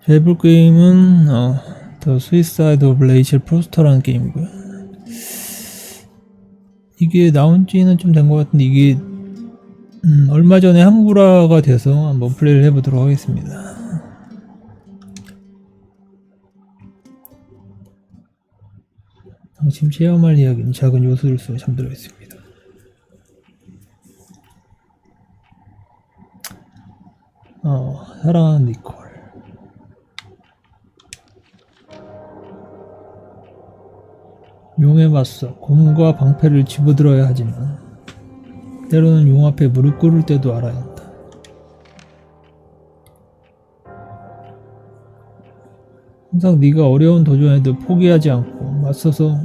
해볼 게임은 The Suicide of Rachel Foster라는 게임이고요. 이게 나온지는 좀 된 것 같은데 이게 얼마 전에 한글화가 돼서 한번 플레이를 해보도록 하겠습니다. 당신 체험할 이야기는 작은 요소들 속에 잠들어 있습니다. 사랑하는 니콜. 용에 맞서 곰과 방패를 집어들어야 하지만 때로는 용 앞에 무릎 꿇을 때도 알아야 한다. 항상 네가 어려운 도전에도 포기하지 않고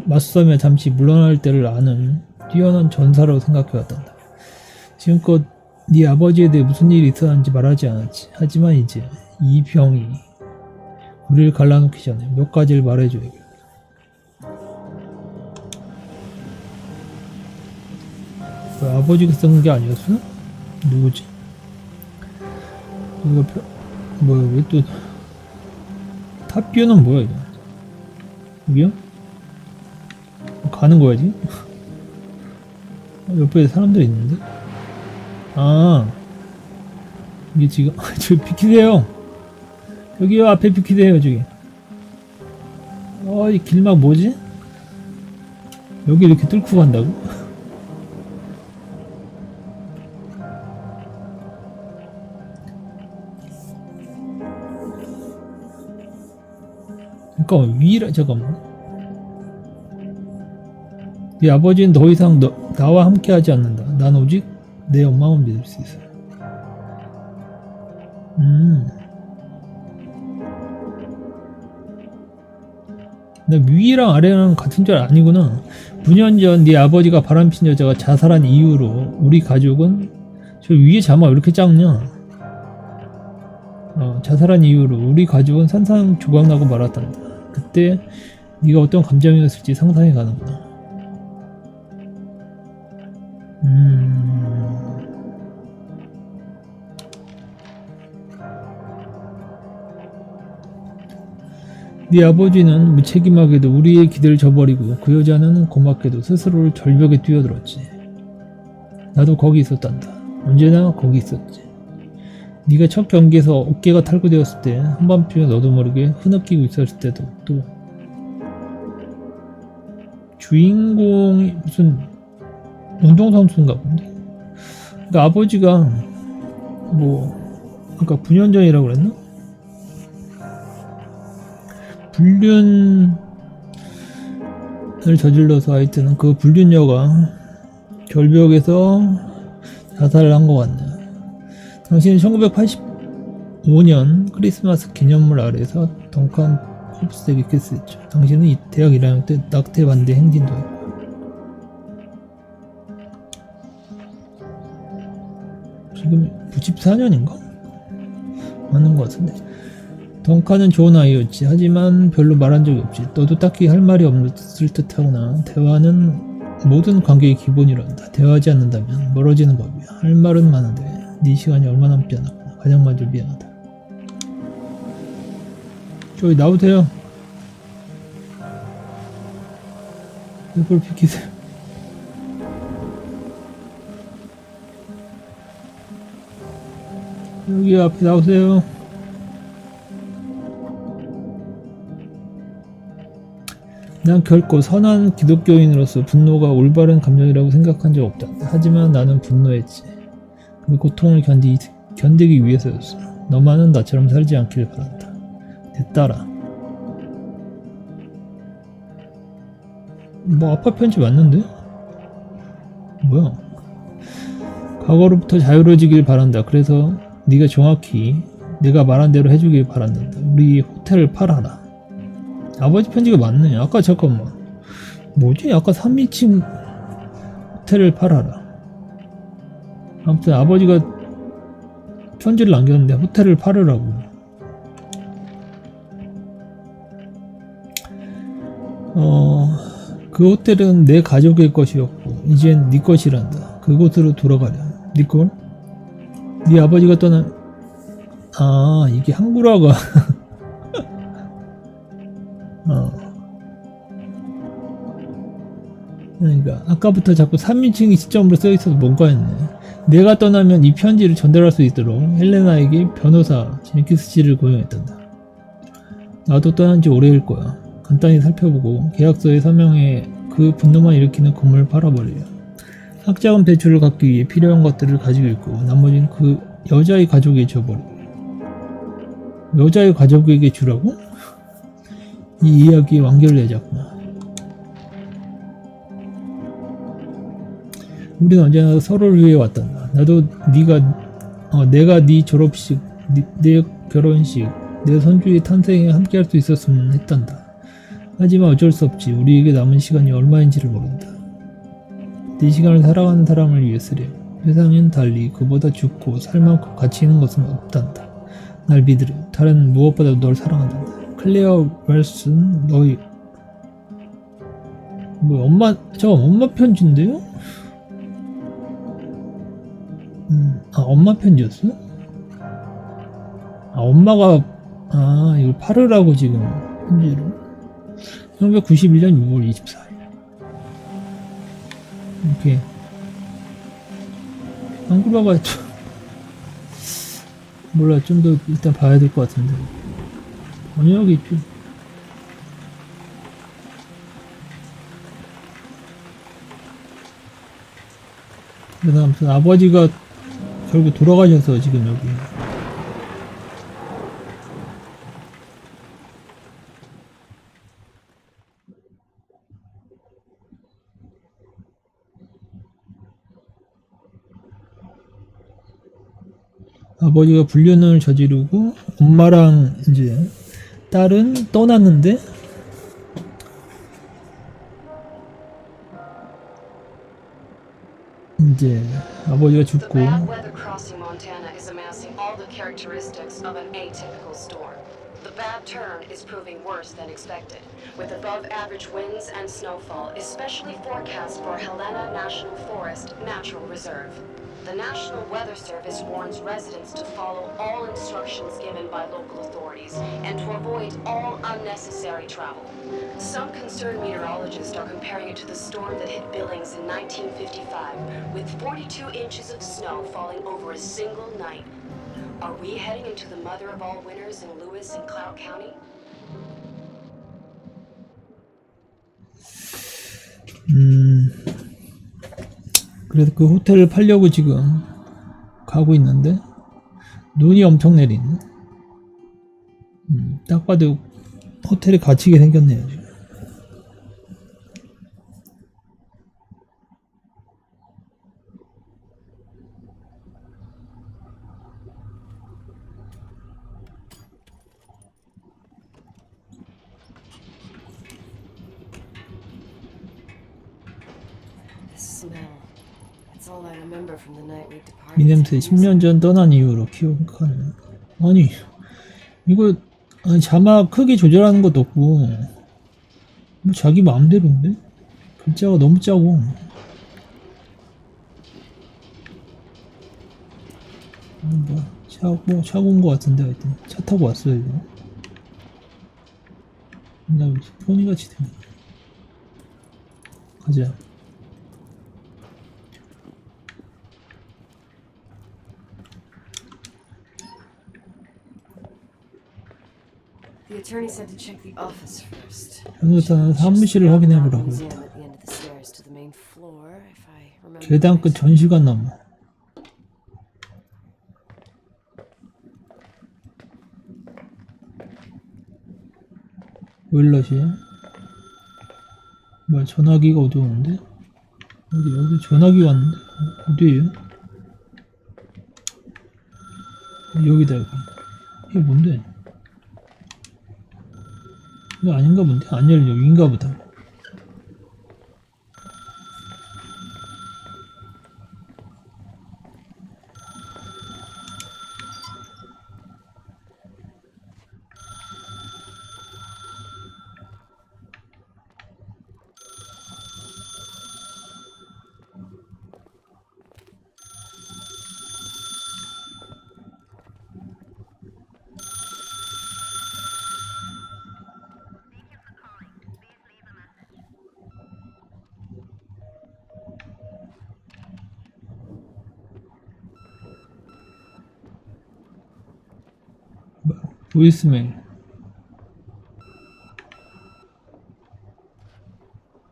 맞서며 잠시 물러날 때를 아는 뛰어난 전사라고 생각해왔단다. 지금껏 네 아버지에 대해 무슨 일이 있었는지 말하지 않았지. 하지만 이제 이 병이 우리를 갈라놓기 전에 몇 가지를 말해줘야겠다. 아버지가 쓴 게 아니었어? 누구지? 이거 뭐야? 왜 또 탑뷰는 뭐야 이거? 여기요? 가는 거야지? 옆에 사람들이 있는데? 이게 지금 저기 비키세요. 여기요, 앞에 비키세요. 저기 이 길막 뭐지? 여기 이렇게 뚫고 간다고? 잠깐만. 네 아버지는 더 이상 나와 함께하지 않는다. 난 오직 내 엄마만 믿을 수 있어. 나 위랑 아래랑 같은 줄 아니구나. 9년 전 네 아버지가 바람핀 여자가 자살한 이후로 우리 가족은 저 위에 자막 왜 이렇게 작냐? 자살한 이후로 우리 가족은 산산조각나고 말았단다. 그때 네가 어떤 감정이었을지 상상이 가는구나. 네 아버지는 무책임하게도 우리의 기대를 저버리고 그 여자는 고맙게도 스스로를 절벽에 뛰어들었지. 나도 거기 있었단다. 언제나 거기 있었지. 네가 첫 경기에서 어깨가 탈구되었을 때 한밤중에 너도 모르게 흐느끼고 있었을 때도 또 주인공이 무슨 운동선수인가 본데. 그러니까 아버지가 아까 9년 전이라고 그랬나? 불륜을 저질러서 하여튼 그 불륜녀가 절벽에서 자살을 한 것 같네. 당신은 1985년 크리스마스 기념물 아래에서 덩컨 홉스에게 키스했죠. 당신은 대학 1학년 때 낙태 반대 행진도 했고. 지금 94년인가? 맞는 것 같은데. 덩컨은 좋은 아이였지. 하지만 별로 말한 적이 없지. 너도 딱히 할 말이 없을 듯하구나. 대화는 모든 관계의 기본이란다. 대화하지 않는다면 멀어지는 법이야. 할 말은 많은데 네 시간이 얼마 남지 않았구나. 가장 먼저 미안하다. 저기 나오세요. 이걸 비키세요. 여기 앞에 나오세요. 난 결코 선한 기독교인으로서 분노가 올바른 감정이라고 생각한 적 없다. 하지만 나는 분노했지. 그 고통을 견디기 위해서였어. 너만은 나처럼 살지 않길 바란다. 내 딸아. 아빠 편지 맞는데? 뭐야? 과거로부터 자유로워지길 바란다. 그래서 네가 정확히 내가 말한 대로 해주길 바란다. 우리 호텔을 팔아라. 아버지 편지가 맞네. 아까 잠깐만. 뭐지? 아까 3인칭 호텔을 팔아라. 아무튼 아버지가 편지를 남겼는데 호텔을 팔으라고. 그 호텔은 내 가족의 것이었고 이젠 네 것이란다. 그곳으로 돌아가려. 니콜? 네 아버지가 떠난... 이게 한글화가 그러니까 아까부터 자꾸 3인칭 시점으로 써있어서 뭔가 했네. 내가 떠나면 이 편지를 전달할 수 있도록 헬레나에게 변호사 제니키스 씨를 고용했단다. 나도 떠난 지 오래일 거야. 간단히 살펴보고 계약서에 서명해 그 분노만 일으키는 건물을 팔아버리려. 학자금 대출을 갚기 위해 필요한 것들을 가지고 있고 나머지는 그 여자의 가족에게 줘버려. 여자의 가족에게 주라고? 이 이야기의 완결을 내자꾸나. 우리는 언제나 서로를 위해 왔단다. 나도 내가 네 졸업식, 내 결혼식, 내 손주의 탄생에 함께할 수 있었으면 했단다. 하지만 어쩔 수 없지. 우리에게 남은 시간이 얼마인지를 모른다. 네 시간을 살아가는 사람을 위해 쓰려. 세상엔 달리 그보다 죽고 살 만큼 가치 있는 것은 없단다. 날 믿으려. 다른 무엇보다도 널 사랑한단다. 클레어 웰슨 너희 엄마 편지인데요? 엄마 편지였어? 엄마가 이걸 팔으라고 지금 편지로 1991년 6월 24일 이렇게 한글 봐봐. 몰라, 좀 더 일단 봐야 될 것 같은데 번역이 좀 그래서 아무튼 아버지가 결국 돌아가셔서 지금 여기 아버지가 불륜을 저지르고 엄마랑 이제 딸은 떠났는데 이제 아버지가 죽고 The bad weather crossing Montana is amassing all the characteristics of an atypical storm. The bad turn is proving worse than expected, with above average winds and snowfall, especially forecast for Helena National Forest Natural Reserve. The National Weather Service warns residents to follow all instructions given by local authorities and to avoid all unnecessary travel. Some concerned meteorologists are comparing it to the storm that hit Billings in 1955, with 42 inches of snow falling over a single night. Are we heading into the mother of all winters in Lewis and Cloud County? 그래서 그 호텔을 팔려고 지금 가고 있는데 눈이 엄청 내리네. 딱 봐도 호텔에 갇히게 생겼네요 지금. 이 냄새 10년 전 떠난 이후로 기억하는. 아니 이거 자막 크기 조절하는 것도 없고 뭐 자기 마음대로인데 글자가 너무 짜고. 뭐 차고 온 것 같은데 하여튼 차 타고 왔어요 이거. 나 포니같이 되네. 가자. 변호사는 사무실을 확인해보라고 했다. 계단 끝 전시관 나무. 보일러시야? 뭐야, 전화기가 어디 오는데? 여기 전화기 왔는데? 어디에요? 여기다 여기. 이게 뭔데? 이거 아닌가 본데? 안 열려. 여긴가 보다. 보이스메일.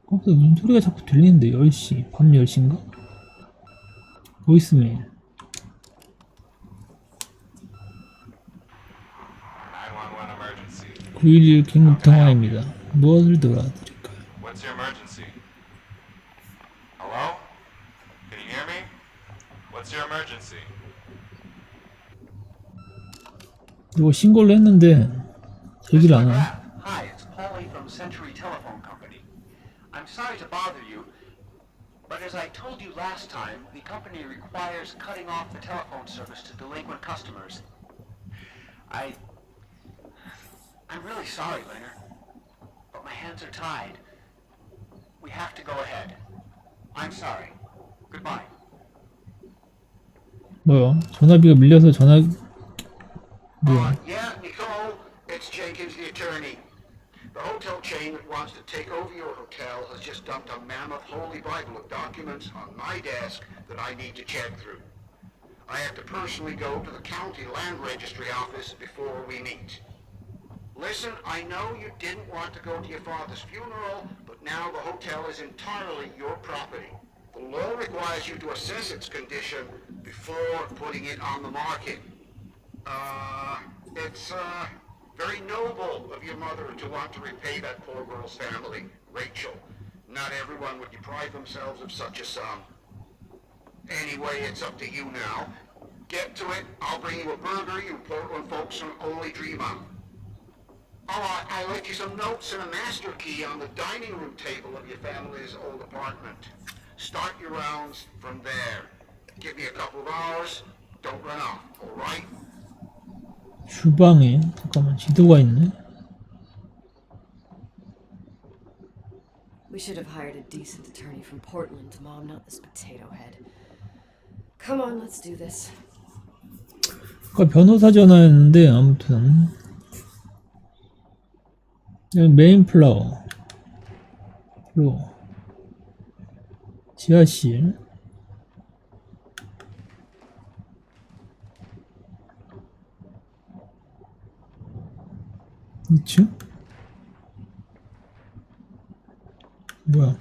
거기서 무슨 소리가 자꾸 들리는데. 10시 밤 10시인가? 보이스메일. 911 emergency. 911 긴급 통화입니다. 무엇을 도와드릴까요? What's your emergency? Hello? Can you hear me? What's your emergency? 이거 신고를 했는데 얘기를 안 하네. Hi, it's Paulie from Century Telephone Company. I'm sorry to bother you, but as I told you last time, the company requires cutting off the telephone service to delinquent customers. I'm really sorry, Leonard, but my hands are tied. We have to go ahead. I'm sorry. Goodbye. 뭐야? 전화비가 밀려서 전화 뭐야? Yeah, Nicole, it's Jenkins, the attorney. The hotel chain that wants to take over your hotel has just dumped a mammoth holy Bible of documents on my desk that I need to check through. I have to personally go to the county land registry office before we meet. Listen, I know you didn't want to go to your father's funeral, but now the hotel is entirely your property. The law requires you to assess its condition before putting it on the market. It's very noble of your mother to want to repay that poor girl's family, Rachel. Not everyone would deprive themselves of such a sum. Anyway, it's up to you now. Get to it. I'll bring you a burger you Portland folks can only dream of. Oh, I left you some notes and a master key on the dining room table of your family's old apartment. Start your rounds from there. Give me a couple of hours. Don't run off, all right? 주방에 잠깐만 지도가 있네. We should have hired a decent attorney from Portland, Mom, not this potato head. Come on, let's do this. 아까 변호사 전화했는데 아무튼 여기 메인 플라워 그리고 지하실 2층? 뭐야?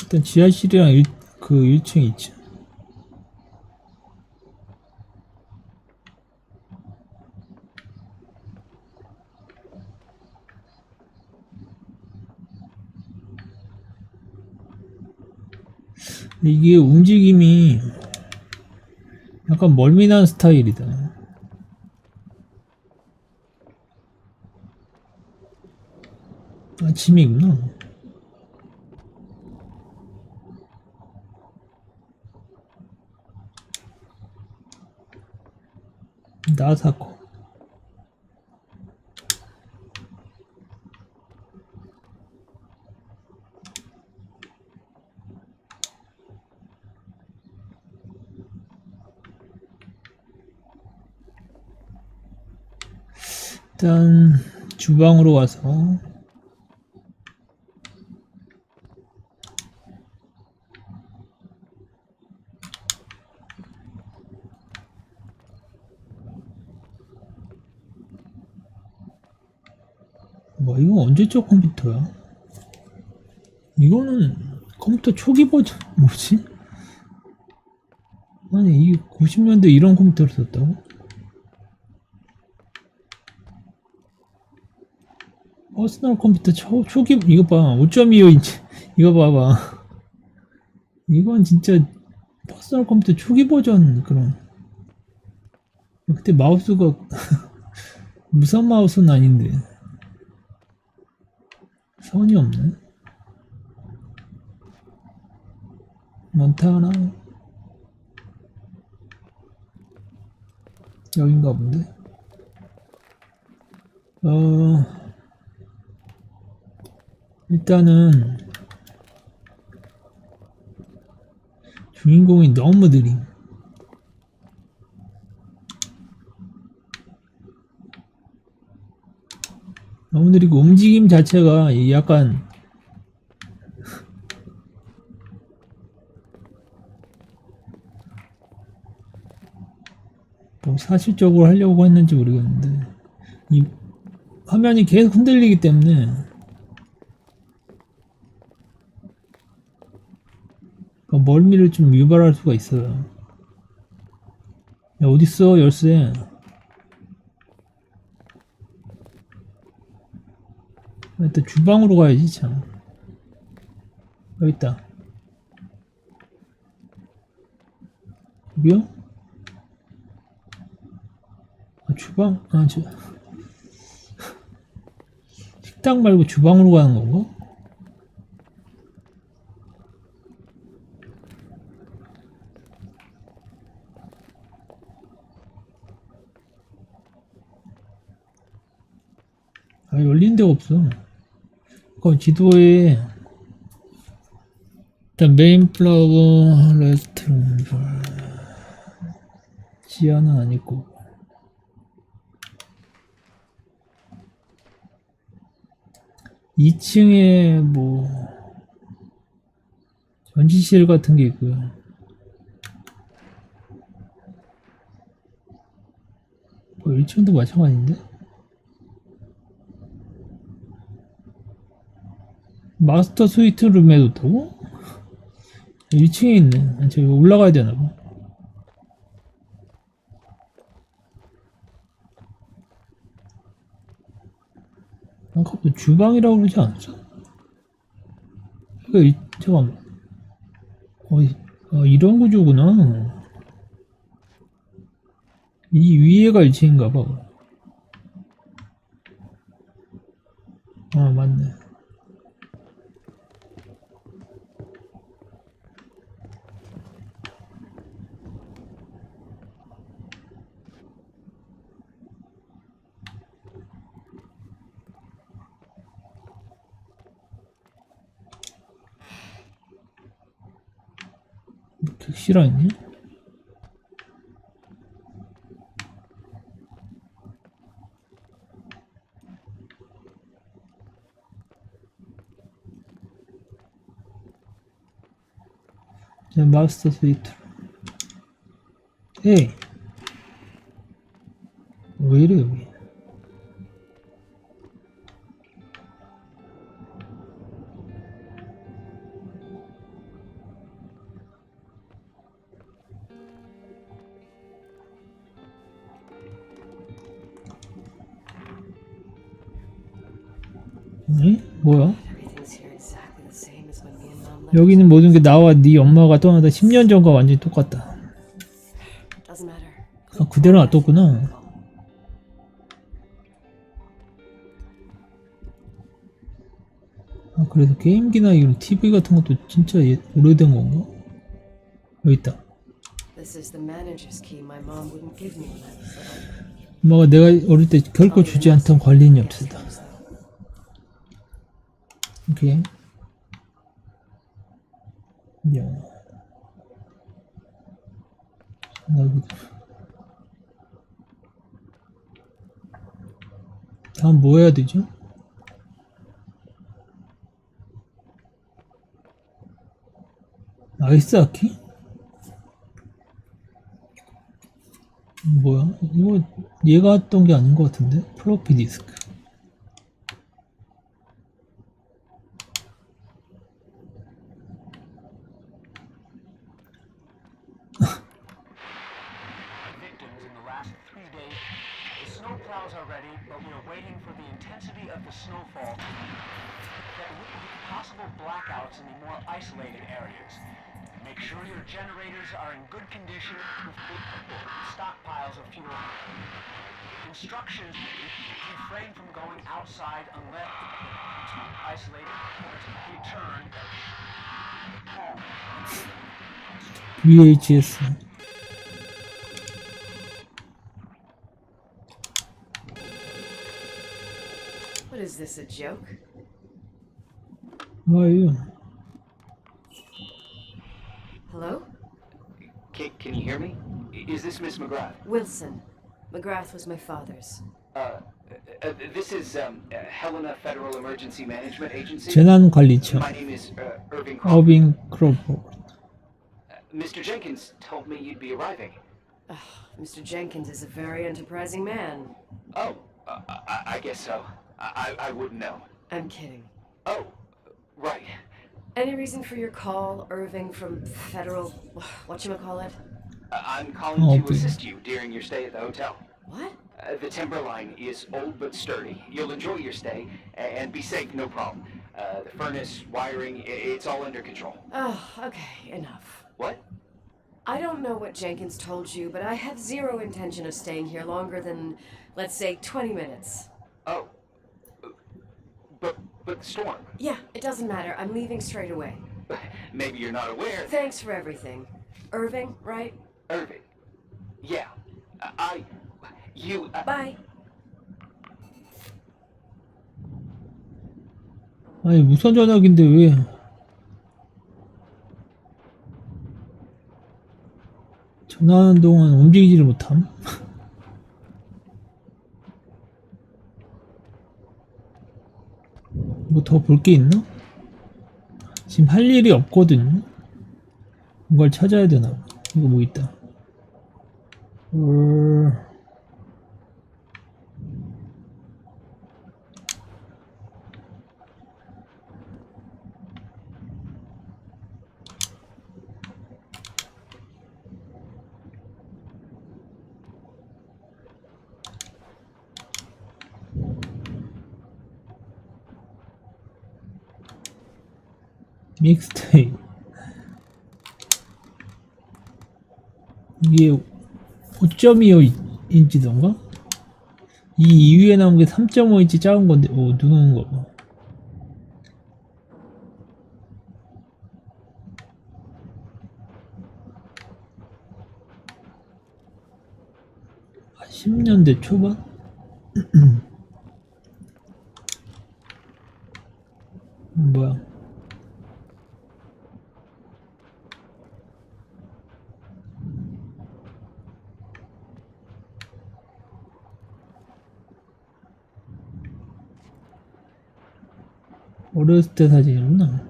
일단 지하실이랑 그 1층, 2층. 이게 움직임이 약간 멀미난 스타일이다. 아침이구나. 나사코. 일단 주방으로 와서 뭐 이거 언제적 컴퓨터야? 이거는 컴퓨터 초기 버전 뭐지? 아니 이게 90년대 이런 컴퓨터를 썼다고? 퍼스널 컴퓨터 초기 이거 봐 5.25인치 이거 봐봐 이건 진짜 퍼스널 컴퓨터 초기 버전 그런 그때 마우스가 무선 마우스는 아닌데 선이 없네. 몬태나 여긴가 본데. 일단은 주인공이 너무 느림. 너무 느리고 움직임 자체가 약간 사실적으로 하려고 했는지 모르겠는데 이 화면이 계속 흔들리기 때문에 멀미를 좀 유발할 수가 있어요. 야, 어딨어 열쇠. 일단 주방으로 가야지 참. 여기 있다. 여기요? 아, 주방? 아, 식당 말고 주방으로 가는 건가? 아, 열린 데가 없어. 그럼 지도에 일단 메인 플러그 레스토랑 지하는 아니고 2층에 뭐 전시실 같은 게 있고요. 뭐 1층도 마찬가지인데? 마스터 스위트 룸에 뒀다고? 1층에 있네. 저기 올라가야 되나봐. 아까부터 주방이라고 그러지 않았어? 잠깐만. 이런 구조구나. 이 위에가 1층인가봐. 아, 맞네. 객실 아니니? 자, 마스터 스위트. 에이, 왜 이래 여기? 뭐야? 여기는 모든 게 나와 네 엄마가 떠나다 10년 전과 완전히 똑같다. 아, 그대로 놔뒀구나. 아, 그래도 게임기나 이런 TV 같은 것도 진짜 오래된 건가? 여기 있다. 엄마가 내가 어릴 때 결코 주지 않던 관리인 열쇠다. 오케이. 야. 다음 뭐 해야 되죠? 아이스 하키? 뭐야? 이거 얘가 했던 게 아닌 것 같은데? 플로피 디스크. Isolated areas. Make sure your generators are in good condition with stockpiles of fuel. Instructions: refrain from going outside unless isolated return home. VHS. What is this, a joke? 뭐예요? Hello? Can you hear me? Is this Miss McGrath? Wilson. McGrath was my father's. This is Helena Federal Emergency Management Agency. 재난관리청. My name is 어빙 크로버. Mr. Jenkins told me you'd be arriving. Mr. Jenkins is a very enterprising man. Oh, I guess so. I wouldn't know. I'm kidding. Oh, right. Any reason for your call, Irving from Federal... whatchamacallit? I'm calling to Okay. assist you during your stay at the hotel. What? The timberline is old but sturdy. You'll enjoy your stay and be safe, no problem. The furnace, wiring, it's all under control. Oh, okay, enough. What? I don't know what Jenkins told you, but I have zero intention of staying here longer than, let's say, 20 minutes. Oh. But the storm. Yeah, it doesn't matter. I'm leaving straight away. Maybe you're not aware. Thanks for everything. Irving, right? Irving. Yeah. You. Bye. 아니 무선 전화기인데 왜 전화하는 동안 움직이지를 못함? 뭐 더 볼 게 있나? 지금 할 일이 없거든요. 뭔가를 찾아야 되나? 이거 뭐 있다. 믹스테이 이게 5.25인치던가? 이 이후에 나온 게 3.5인치 작은 건데, 오, 눈 오는 거 봐. 아, 10년대 초반? 뭐야? 어렸을 때 사진이구나.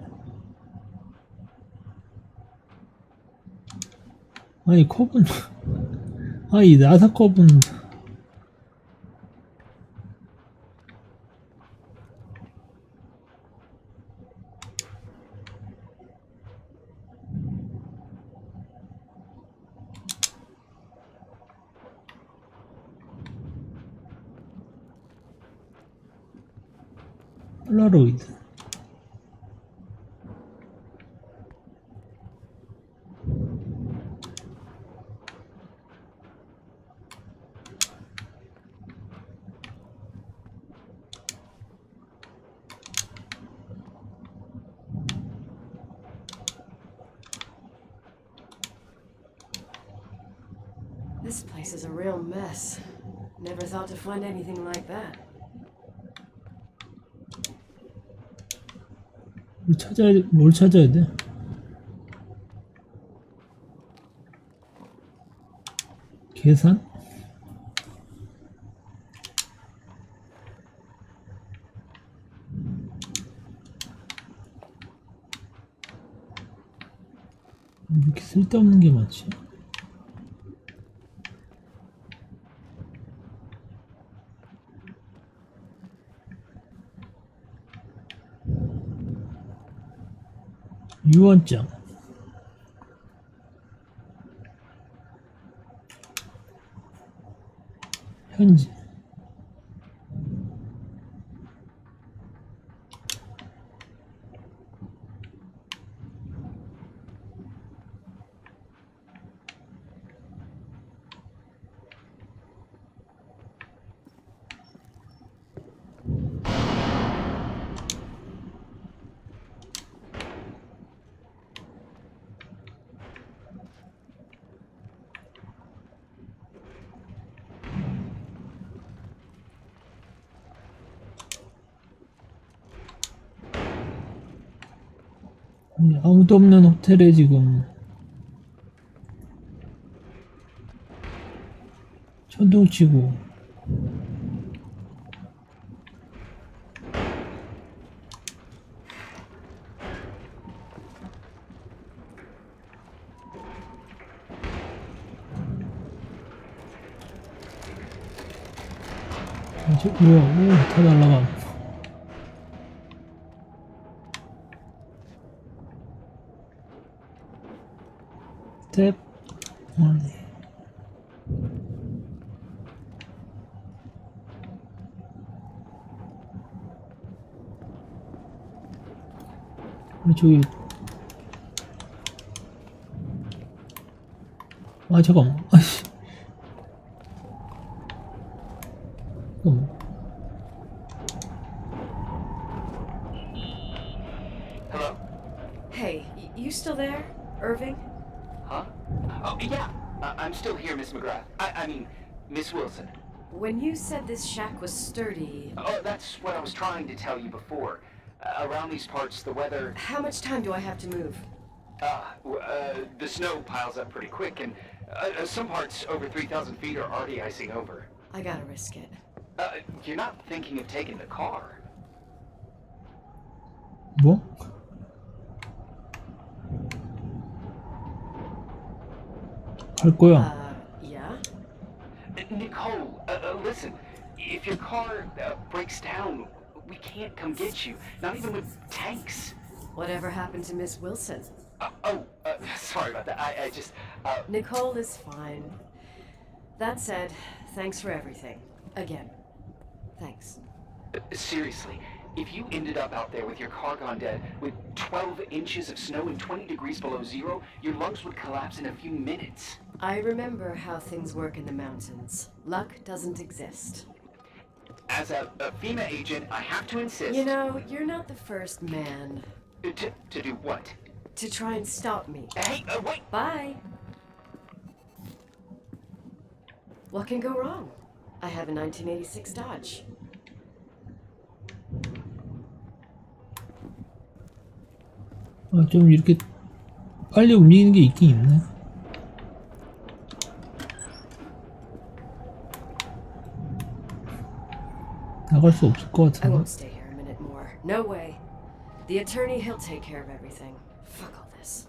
아니 컵은 이 나사 컵은 폴라로이드. This place is a real mess. Never thought to find anything like that. 뭘 찾아야 돼? 계산? 이렇게 쓸데없는 게 많지? 유언장. 편지. 아무도 없는 호텔에 지금 천둥 치고 뭐지? 뭐야? 오, 다 날라가. 스텝 1. 저기 아 잠깐만 아씨 Hello? Hey, you still there, Irving? Huh? Oh, yeah. I'm still here, Miss McGrath. I mean, Miss Wilson. When you said this shack was sturdy, Oh, that's what I was trying to tell you before. Around these parts, the weather... how much time do I have to move? The snow piles up pretty quick, and some parts over 3,000 feet are already icing over. I gotta risk it. You're not thinking of taking the car. 뭐? 갈 거야. Yeah? Nicole, listen. If your car breaks down, we can't come get you. Not even with tanks. Whatever happened to Miss Wilson? Sorry about that. I just... Nicole is fine. That said, thanks for everything. Again. Thanks. Seriously, if you ended up out there with your car gone dead, with 12 inches of snow and 20 degrees below zero, your lungs would collapse in a few minutes. I remember how things work in the mountains. Luck doesn't exist. As a FEMA agent, I have to insist... You know, you're not the first man To do what? to try and stop me. Hey, wait! Bye. What can go wrong? I have a 1986 Dodge. 좀 이렇게 빨리 움직이는 게 있긴 있네. 나갈 수 없을 것 I 같은데. won't stay here a minute more. No way. The attorney, he'll take care of everything. Fuck all this.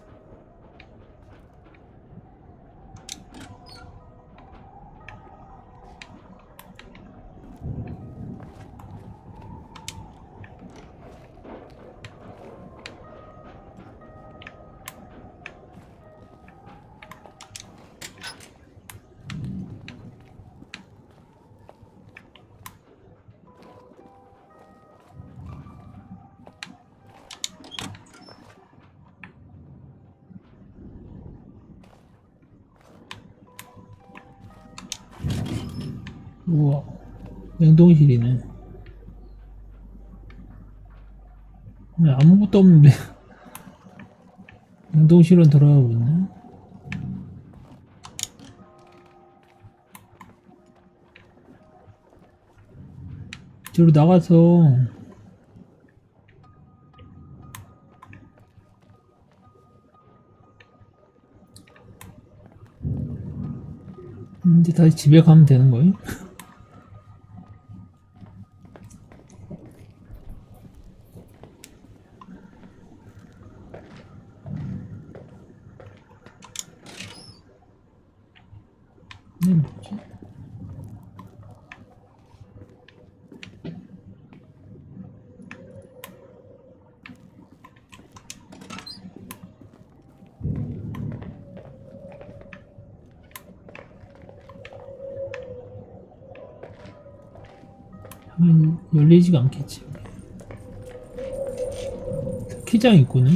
우와, 냉동실이네. 아무것도 없는데 냉동실은 들어가고 있네. 뒤로 나가서 이제 다시 집에 가면 되는 거예요? 이게 뭐지? 열리지가 않겠지. 키장 있구나.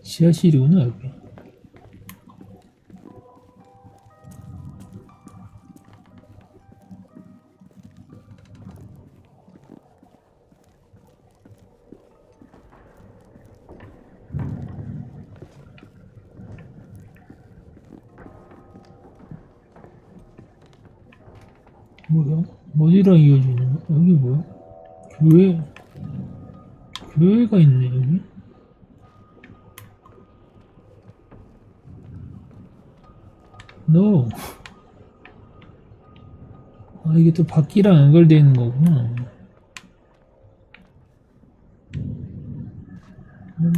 지하실이구나 여기. 뭐야? 어디랑 이어지는 거야? 여기 뭐야? 교회? 교회가 있네 여기. No. 아 이게 또 바퀴랑 연결되어 있는 거구나.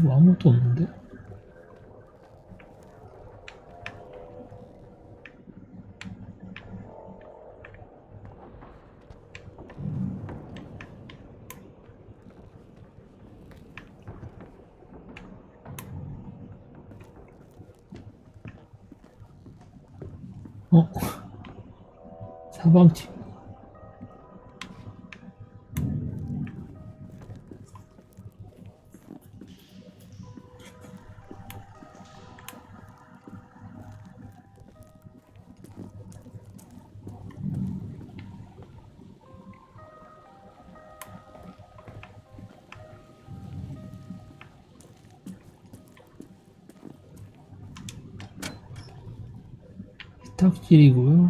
뭐 아무것도 없는데? 사방치. 세탁실이고요.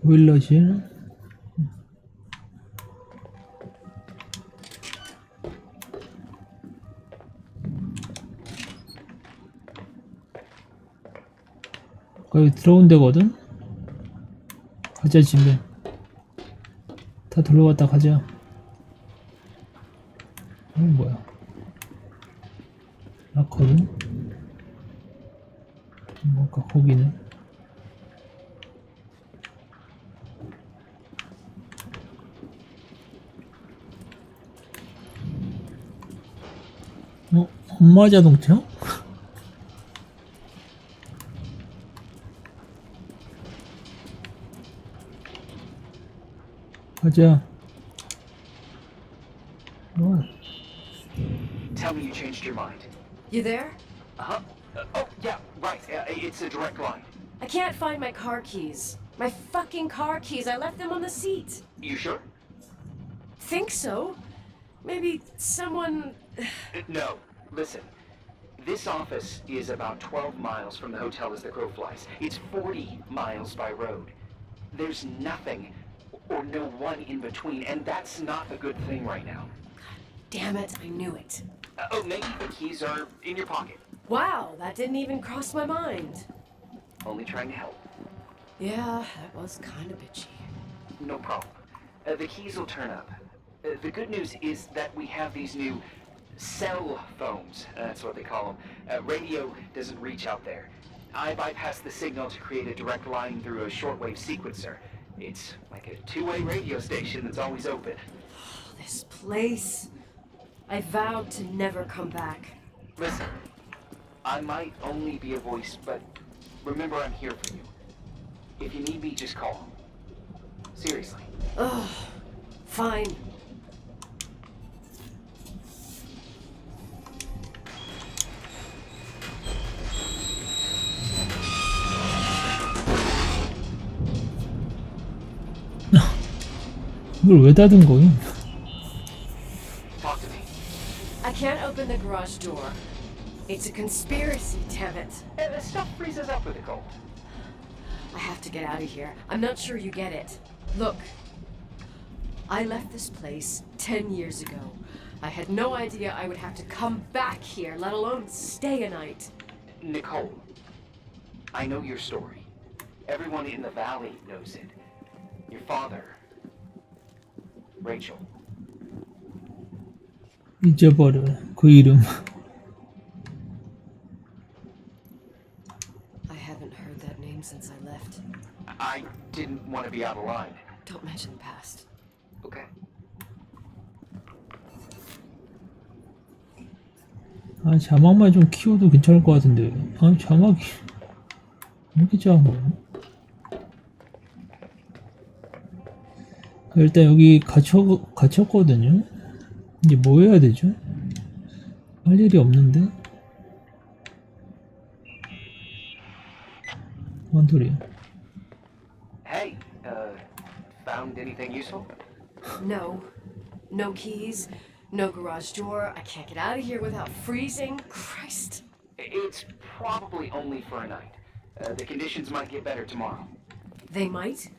보일러실. 거기 들어온 데거든? 가자 집에. 다 돌아갔다 가자. 뭐야? 라커는? 뭔가 거기는? 엄마 자동차? 가자. Tell me you changed your mind. You there? Uh-huh. Oh, yeah, right. It's a direct line. I can't find my car keys. My fucking car keys. I left them on the seat. You sure? Think so? Maybe someone... No. Listen. This office is about 12 miles from the hotel as the crow flies. It's 40 miles by road. There's nothing or no one in between, and that's not a good thing right now. Damn it, I knew it. Oh, maybe the keys are in your pocket. Wow, that didn't even cross my mind. Only trying to help. Yeah, that was kind of bitchy. No problem. The keys will turn up. The good news is that we have these new cell phones. That's what they call them. Radio doesn't reach out there. I bypass the signal to create a direct line through a shortwave sequencer. It's like a two-way radio station that's always open. This place. I vowed to never come back. Listen, I might only be a voice, but remember I'm here for you. If you need me, just call. Seriously. Ugh, fine. 이걸 왜 닫은 거임? Talk to me. I can't open the garage door. It's a conspiracy, damn it. The stuff freezes up with the cold. I have to get out of here. I'm not sure you get it. Look, I left this place 10 years ago. I had no idea I would have to come back here, let alone stay a night. Nicole, I know your story. Everyone in the valley knows it. Your father, Rachel. 잊어버려 그 이름. I haven't heard that name since I left. I didn't want to be out of line. Don't mention the past. Okay. 아 자막만 좀 키워도 괜찮을 것 같은데. 아 자막이 왜 이렇게 작은 거야? 일단 여기 갇혔거든요. 이제 뭐 해야 되죠? 할 일이 없는데? 뭔 소리야? Hey, found anything useful? No. No keys. No garage door. I can't get out of here without freezing. Christ. It's probably only for a night. The conditions might get better tomorrow. They might?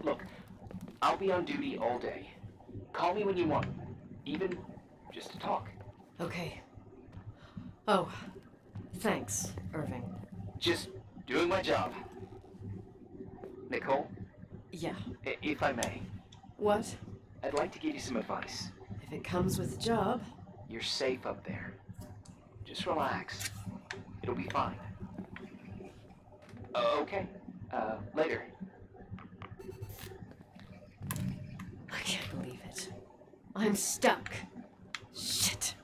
Look, I'll be on duty all day. Call me when you want, even just to talk. Okay. Oh, thanks, Irving. Just doing my job. Nicole, Yeah. if I may, What? I'd like to give you some advice. If it comes with the job. You're safe up there. Just relax. It'll be fine. Okay. Later. I can't believe it. I'm stuck. Shit.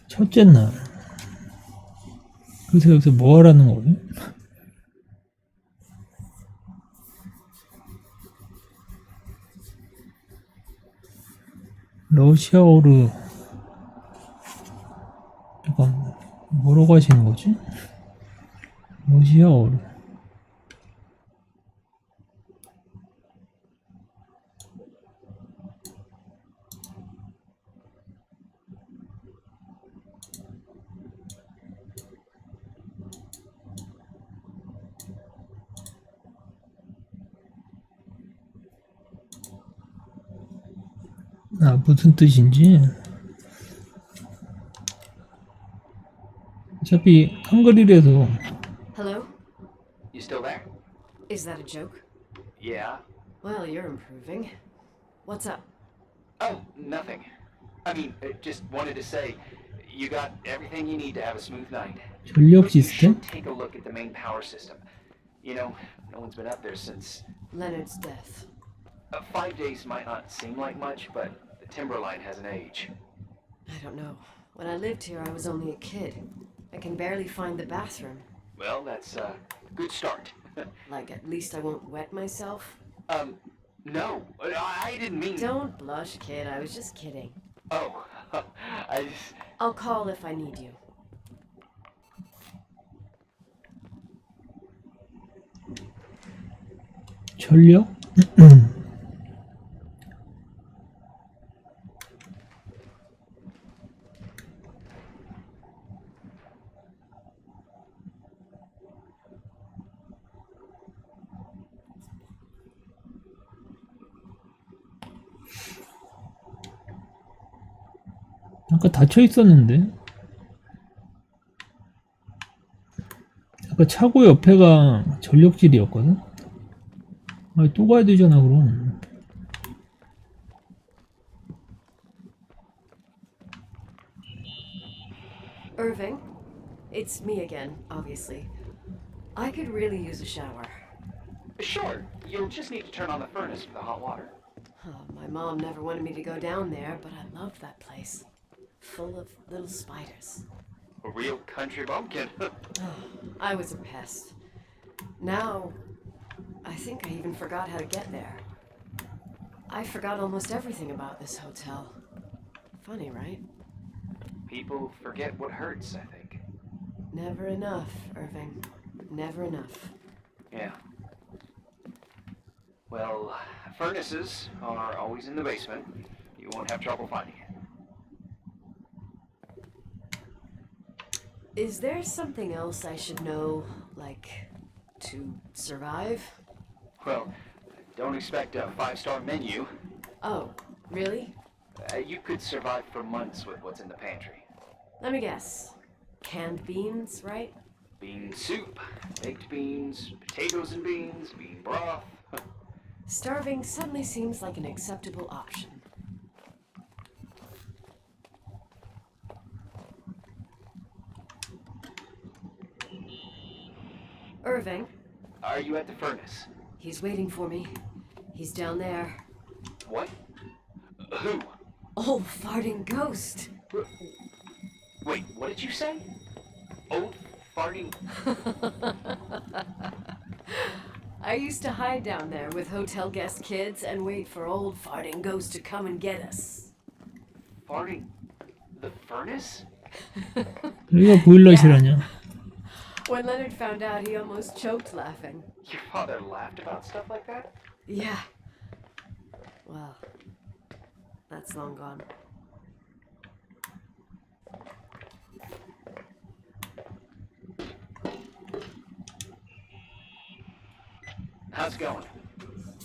첫째 날. 그래서 여기서 뭐 하라는 거예요? 러시아어로 약간 뭐라고 하시는 거지? 러시아어로 무슨 뜻인지 어차피 한글이라서 Hello? You still there? Is that a joke? Yeah. Well, you're improving. What's up? Oh, nothing. I mean, just wanted to say, you got everything you need to have a smooth night. 전력 You 시스템? should take a look at the main power system. You know, no one's been up there since. Leonard's death. 5 days might not seem like much, but the timber line has an age. I don't know. When I lived here, I was only a kid. I can barely find the bathroom. Well, that's a good start. Like, at least I won't wet myself. No, I didn't mean. Don't blush, kid. I was just kidding. Oh, I just. I'll call if I need you. 전력? 아까 닫혀 있었는데 아까 차고 옆에가 전력질이었거든? 아니 또 가야 되잖아 그럼. Irving? It's me again, obviously. I could really use a shower. Sure, you'll just need to turn on the furnace for the hot water. Oh, my mom never wanted me to go down there, but I loved that place. Full of little spiders. A real country bumpkin. I was a pest. Now, I think I even forgot how to get there. I forgot almost everything about this hotel. Funny, right? People forget what hurts, I think. Never enough, Irving. Never enough. Yeah. Well, furnaces are always in the basement. You won't have trouble finding it. Is there something else I should know, like, to survive? Well, don't expect a 5-star menu. Oh, really? You could survive for months with what's in the pantry. Let me guess. Canned beans, right? Bean soup, baked beans, potatoes and beans, bean broth. Starving suddenly seems like an acceptable option. Irving, Are you at the furnace? he's waiting for me. He's down there. What? Who? Old farting ghost. Wait, what did you say? Old farting. I used to hide down there with hotel guest kids and wait for old farting ghost to come and get us. Farting. The furnace? 여기가 보일러실아냐? When Leonard found out, he almost choked laughing. Your father laughed about stuff like that? Yeah. Well, that's long gone. How's it going?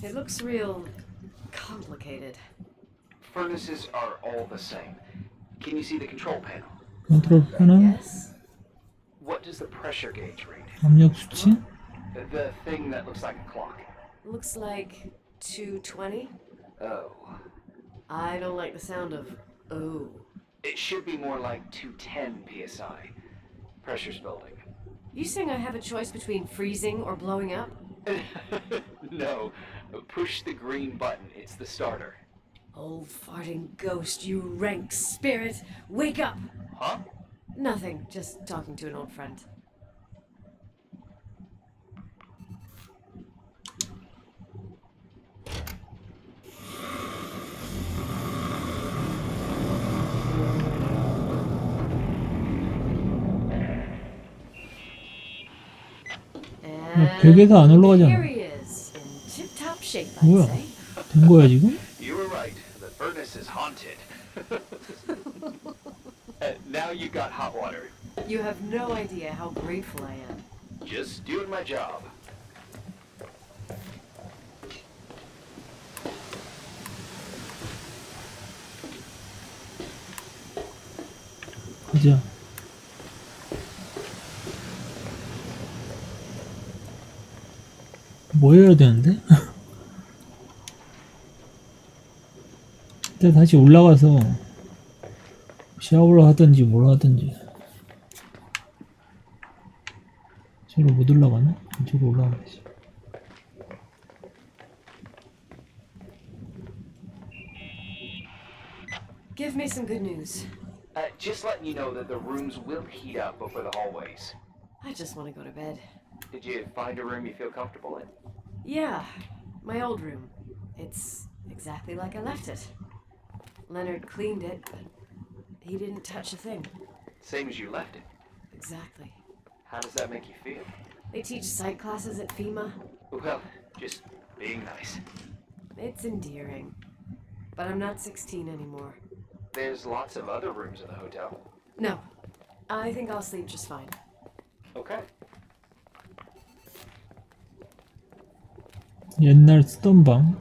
It looks real complicated. Furnaces are all the same. Can you see the control panel? 컨트롤 패널, Yes? What does the pressure gauge read? 압력 수치, The thing that looks like a clock. Looks like 220. Oh. I don't like the sound of oh. It should be more like 210 psi. Pressure's building. You saying I have a choice between freezing or blowing up? No. Push the green button. It's the starter. Old farting ghost, you rank spirit. Wake up! Huh? Nothing, just talking to an old friend. 벽에서 안 올라가잖아. Here he is, in tip-top shape, I'd 뭐야? say. 된 거야 지금? You were right. The furnace is haunted. Now you got hot water. You have no idea how grateful I am. Just doing my job. 가자. 뭐 해야 되는데? 일단 다시 올라가서 샤워를 하든지 뭘 하든지. 저로 못 올라가나? 이쪽으로 올라가면 되지. Give me some good news. Just letting you know that the rooms will heat up over the hallways. I just want to go to bed. Did you find a room you feel comfortable in? Yeah, my old room. It's exactly like I left it. Leonard cleaned it, but he didn't touch a thing. Same as you left it. Exactly. How does that make you feel? They teach psych classes at FEMA. Well, just being nice. It's endearing. But I'm not 16 anymore. There's lots of other rooms in the hotel. No, I think I'll sleep just fine. Okay. 옛날 쓰던 방.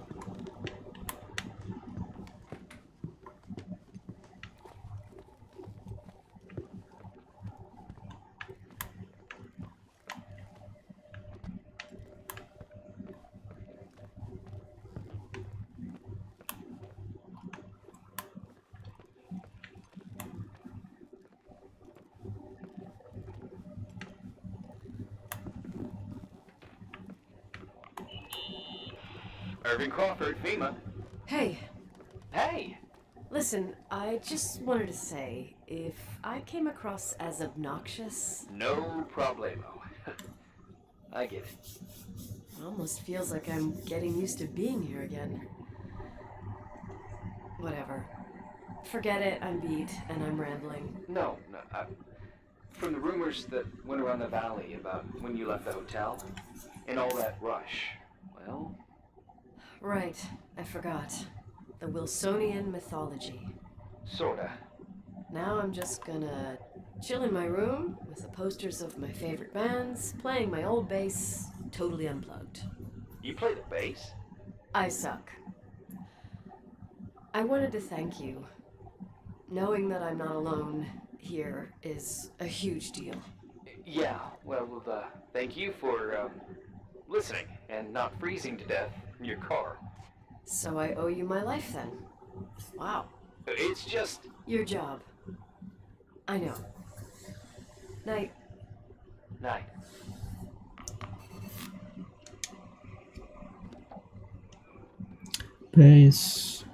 Irving Crawford, FEMA. Hey, Hey! listen, I just wanted to say, if I came across as obnoxious, No problemo. I get it. it almost feels like I'm getting used to being here again. Whatever. Forget it, I'm beat, and I'm rambling. No. From the rumors that went around the valley about when you left the hotel and all that rush, well, Right, I forgot. The Wilsonian mythology. sorta. Now I'm just gonna chill in my room with the posters of my favorite bands, playing my old bass, totally unplugged. You play the bass? I suck. I wanted to thank you. Knowing that I'm not alone here is a huge deal. Yeah, well, thank you for, listening and not freezing to death in your car. So I owe you my life then. Wow. It's just... Your job. I know. Night. Night. 베이스.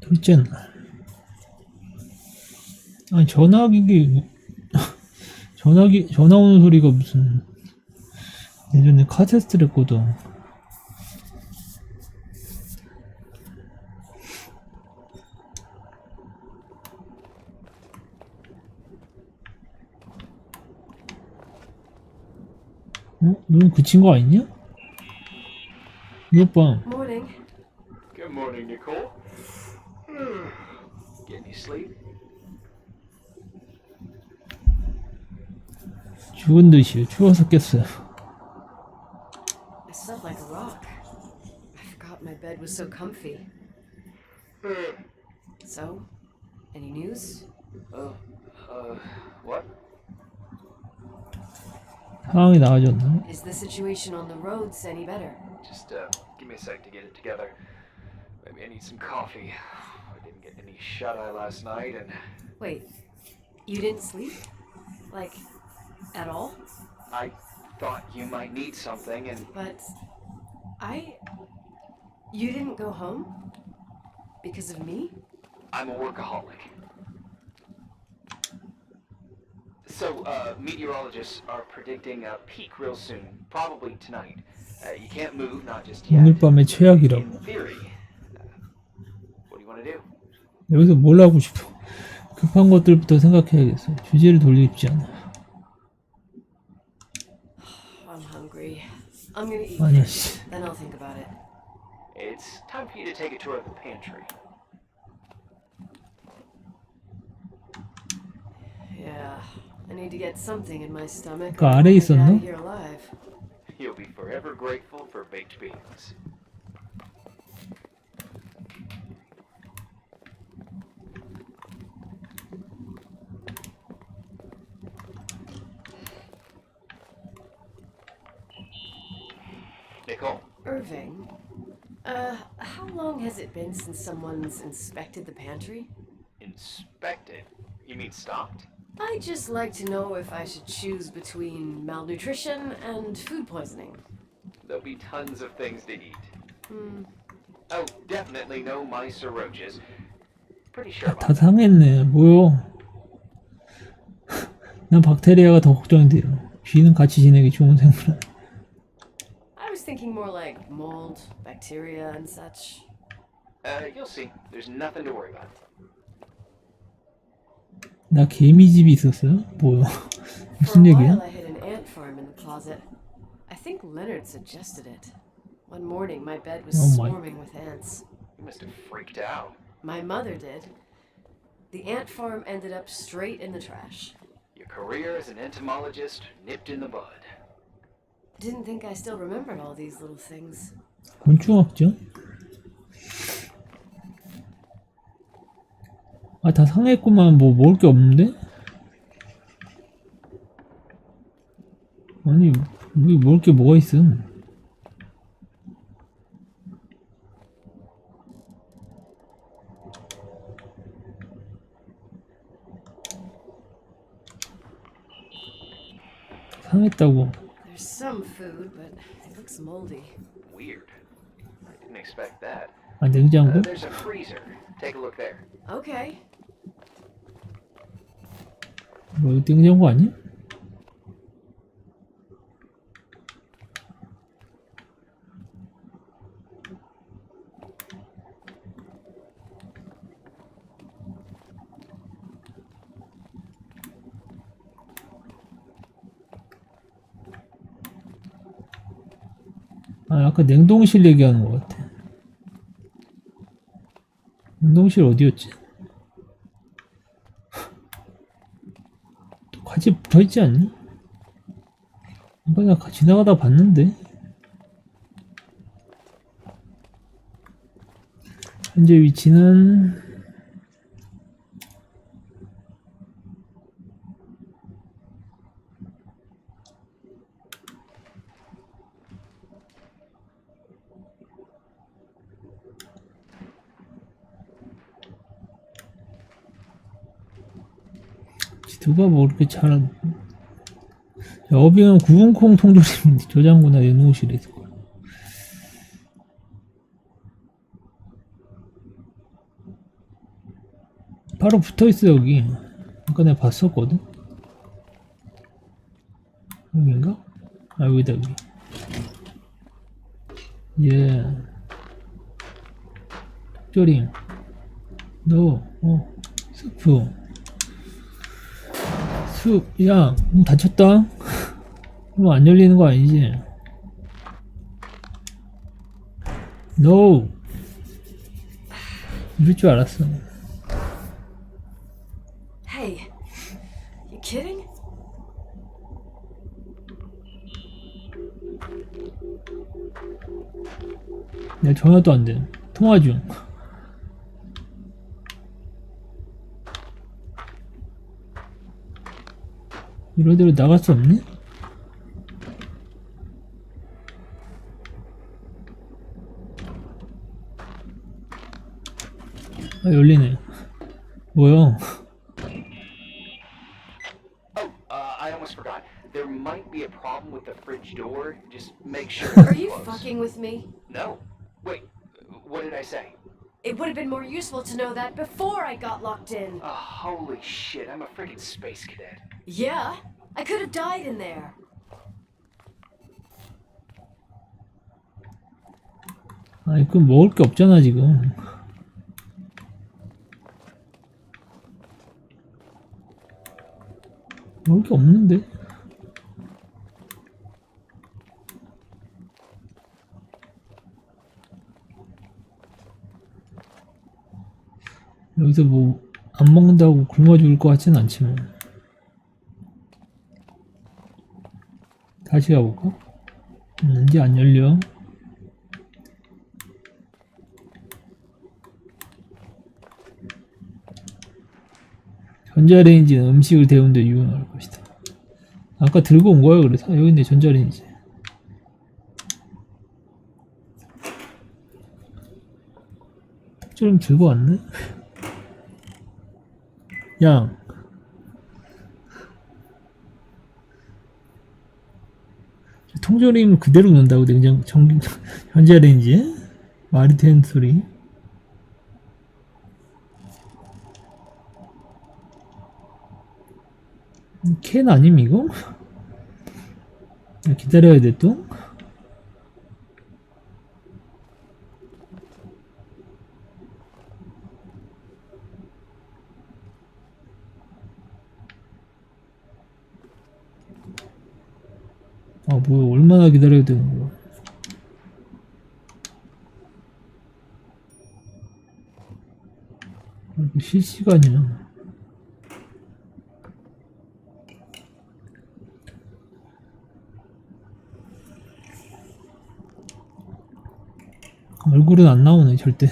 둘째 날. 아니 전화기기 전화 오는 소리가 무슨 예전에 카세트 레코더. 어? 눈 그친 거 아니냐? 이것 봐. Morning. Good morning, Nicole. Get any sleep? 죽은 듯이요. 추워서 깼어요. I slept like a rock. I forgot my bed was so comfy. So, any news? What? 상황이 나아졌나? Is the situation on the roads any better? Just give me a sec to get it together. Maybe I need some coffee. I didn't get any shut-eye last night, and Wait, you didn't sleep? Like, at all? I thought you might need something, and But you didn't go home? Because of me? I'm a workaholic. So, meteorologists are predicting a peak real soon, probably tonight. You can't move, not just yet. 오늘 밤의 최악이라고. In theory. What do you want to do? 여기서 뭘 하고 싶어? 급한 것들부터 생각해야겠어. 주제를 돌리고 싶지 않아. I'm hungry. I'm gonna eat. 아니야, first, 씨. then I'll think about it. It's time for you to take a tour of the pantry. Yeah, I need to get something in my stomach. 그 or I 아래에 won't get 있었나? out of here alive. You'll be forever grateful for baked beans. Nicole? Irving, how long has it been since someone's inspected the pantry? Inspected? You mean stocked? I'd just like to know if I should choose between malnutrition and food poisoning. There'll be tons of things to eat. Oh, definitely no mice or roaches. Pretty sure about 다 상했네. 뭐요? 난 박테리아가 더 걱정이 돼요. 쥐는 같이 지내기 좋은 생물. I was thinking more like mold, bacteria, and such. You'll see. There's nothing to worry about. 나 개미집이 있었어요? 뭐요? For 무슨 a 얘기야? while, I hid an ant farm in the closet. I think Leonard suggested it. One morning, my bed was Oh my. swarming with ants. You must have freaked out. My mother did. The ant farm ended up straight in the trash. Your career as an entomologist nipped in the bud. Didn't think I still remembered all these little things. 곤충학죠? 아, 다 상했구만. 뭐 먹을 게 없는데? 아니, 여기 먹을 게 뭐가 있음? 상했다고. There's some food, but it looks moldy. Weird. I didn't expect that. 아, 냉장고? There's a freezer. Take a look there. Okay. 뭐, 이거 냉장고 아니야? 아, 아까 냉동실 얘기하는 것 같아. 냉동실 어디였지? 또 같이 붙어있지 않니? 아까 나 지나가다 봤는데? 현재 위치는 누가 뭐 이렇게 잘 어빙은 구운콩 통조림인데 저장고나 냉동실에 있을 거야. 바로 붙어있어 여기. 아까 내가 봤었거든. 여긴가? 아 여기다 여기. 예. 톡조림. 너 스프. 야, 문 닫혔다. 그럼 안 열리는 거 아니지? No. 이럴 줄 알았어. Hey, you kidding? 내 전화도 안 돼. 통화 중. 이러대로 나갈 수 없니? 아, 열리네. 뭐야? Oh, I almost forgot. There might be a problem with the fridge door. Just make sure Are it's you closed. fucking with me? No. Wait, what did I say? It would have been more useful to know that before I got locked in. Oh, holy shit, I'm a freaking space cadet. Yeah, I could have died in there. 아니, 그럼 먹을 게 없잖아, 지금. 먹을 게 없는데? 여기서 뭐 안 먹는다고 굶어 죽을 것 같진 않지만. 다시 가볼까? 이제 안 열려. 전자레인지는 음식을 데우는 데 유용할 것이다. 아까 들고 온 거야, 그래서. 여기 있네, 전자레인지. 좀 들고 왔네? 야. 통조림을 그대로 넣는다고 그냥 전자레인지에? 말이 되는 소리. 캔 아님 이거? 기다려야 돼 또? 아 뭐야, 얼마나 기다려야 되는 거야. 실시간이야. 얼굴은 안 나오네 절대.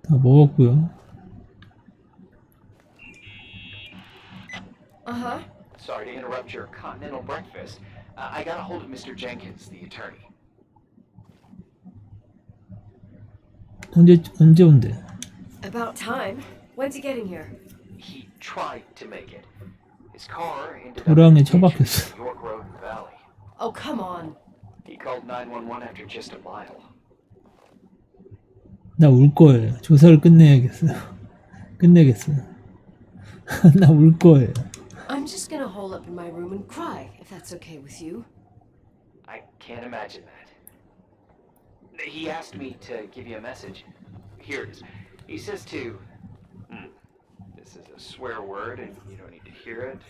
다 먹었고요. Uh-huh. Sorry to interrupt your continental breakfast. I got a hold of Mr. Jenkins, the attorney. 언제 온대? About time. When's he getting here? He tried to make it. His car ended up 도랑에 in the ditch 처박혔어. in York Road Valley. Oh, come on. He called 911 after just a mile. 나 울 거예요. 조사를 끝내야겠어. 끝내겠어. 나 울 거예요. I'm just gonna hole up in my room and cry, if that's okay with you. I can't imagine that. He asked me to give you a message. Here it is. He says to... This is a swear word and you don't need to hear it.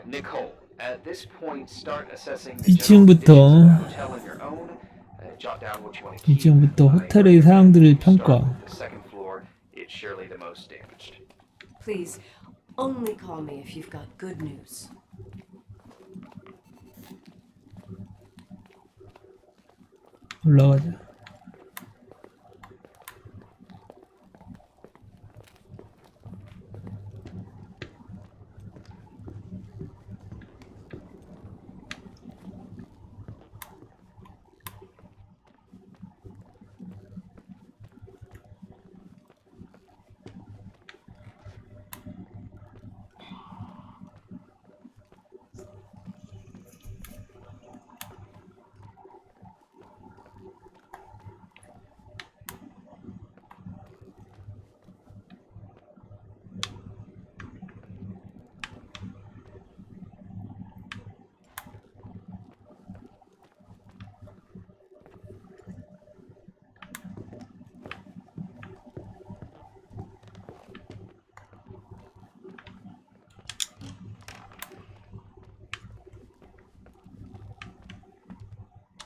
Nicole. At this point, start assessing the general 2층부터 conditions of the hotel on your own. Jot down what you want to keep. 2층부터 호텔의 사항들을 평가. The second floor, it's surely the most damaged. Please, only call me if you've got good news. 올라가자.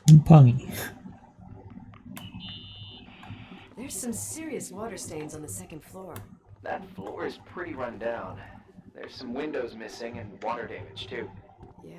곰팡이. There's some serious water stains on the second floor. That floor is pretty run down. There's some windows missing and water damage too. Yeah.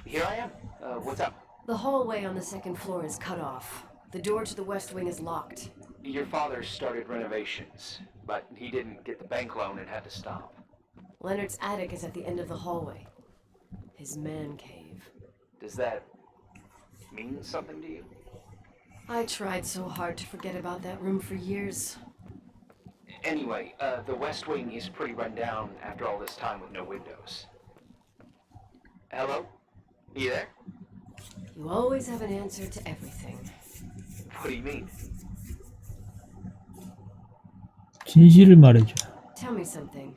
Here I am. What's up? The hallway on the second floor is cut off. The door to the west wing is locked. Your father started renovations, but he didn't get the bank loan and had to stop. Leonard's attic is at the end of the hallway. His man cave. Does that mean something to you? I tried so hard to forget about that room for years. Anyway, the west wing is pretty run down after all this time with no windows. Hello? You there? You always have an answer to everything. What do you mean? 진실을 말해줘. Tell me something.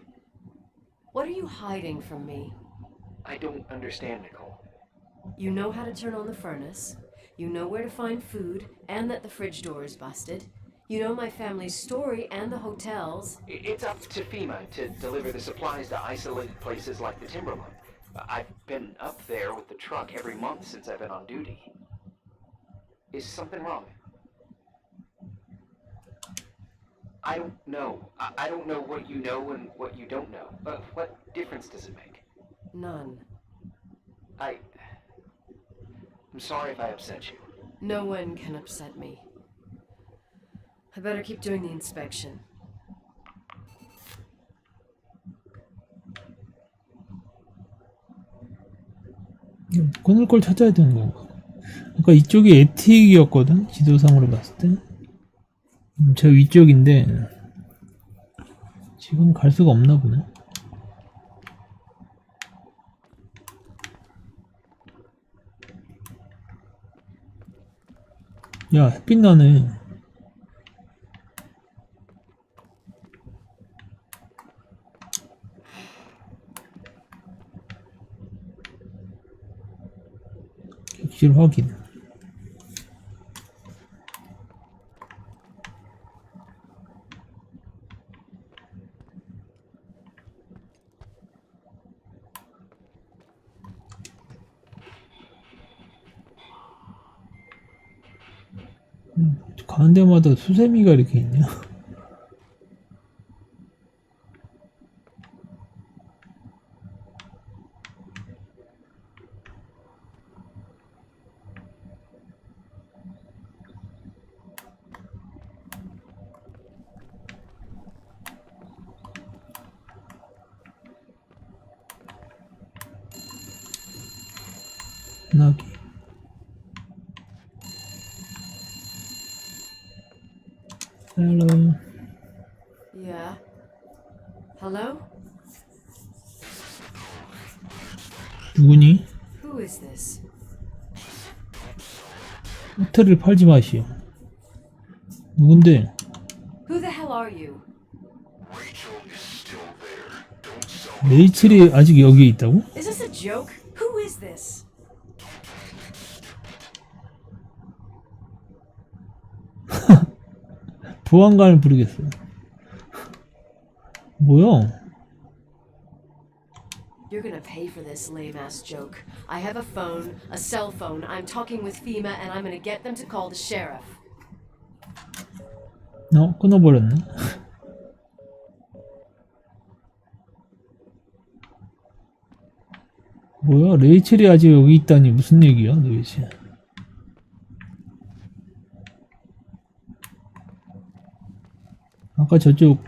What are you hiding from me? I don't understand, Nicole. You know how to turn on the furnace. You know where to find food and that the fridge door is busted. You know my family's story and the hotels. It's up to FEMA to deliver the supplies to isolated places like the Timberline. I've been up there with the truck every month since I've been on duty. Is something wrong? I don't know. I don't know what you know and what you don't know. What difference does it make? None. I'm sorry if I upset you. No one can upset me. I better keep doing the inspection. 끊을 걸 찾아야 되는 건가? 아까 이쪽이 에틱이었거든? 지도상으로 봤을 때. 저 위쪽인데 지금 갈 수가 없나 보네. 야, 햇빛 나네. 객실 확인. 가는 데마다 수세미가 이렇게 있냐? 나기. Hello. Yeah. Hello? 누구니? Who is this? 호텔을 팔지 마시오. 누군데? Who the hell are you? Rachel is still there. Don't sell 레이첼이 아직 여기에 있다고? Is this a joke? Who is this? 보안관을 부르겠어. 뭐야? You're gonna pay for this lame-ass joke. I have a phone, a cell phone. I'm talking with FEMA and I'm gonna get them to call the sheriff. 끊어버렸네. 뭐야? 레이첼이 아직 여기 있다니 무슨 얘기야 도대체? 아까 저쪽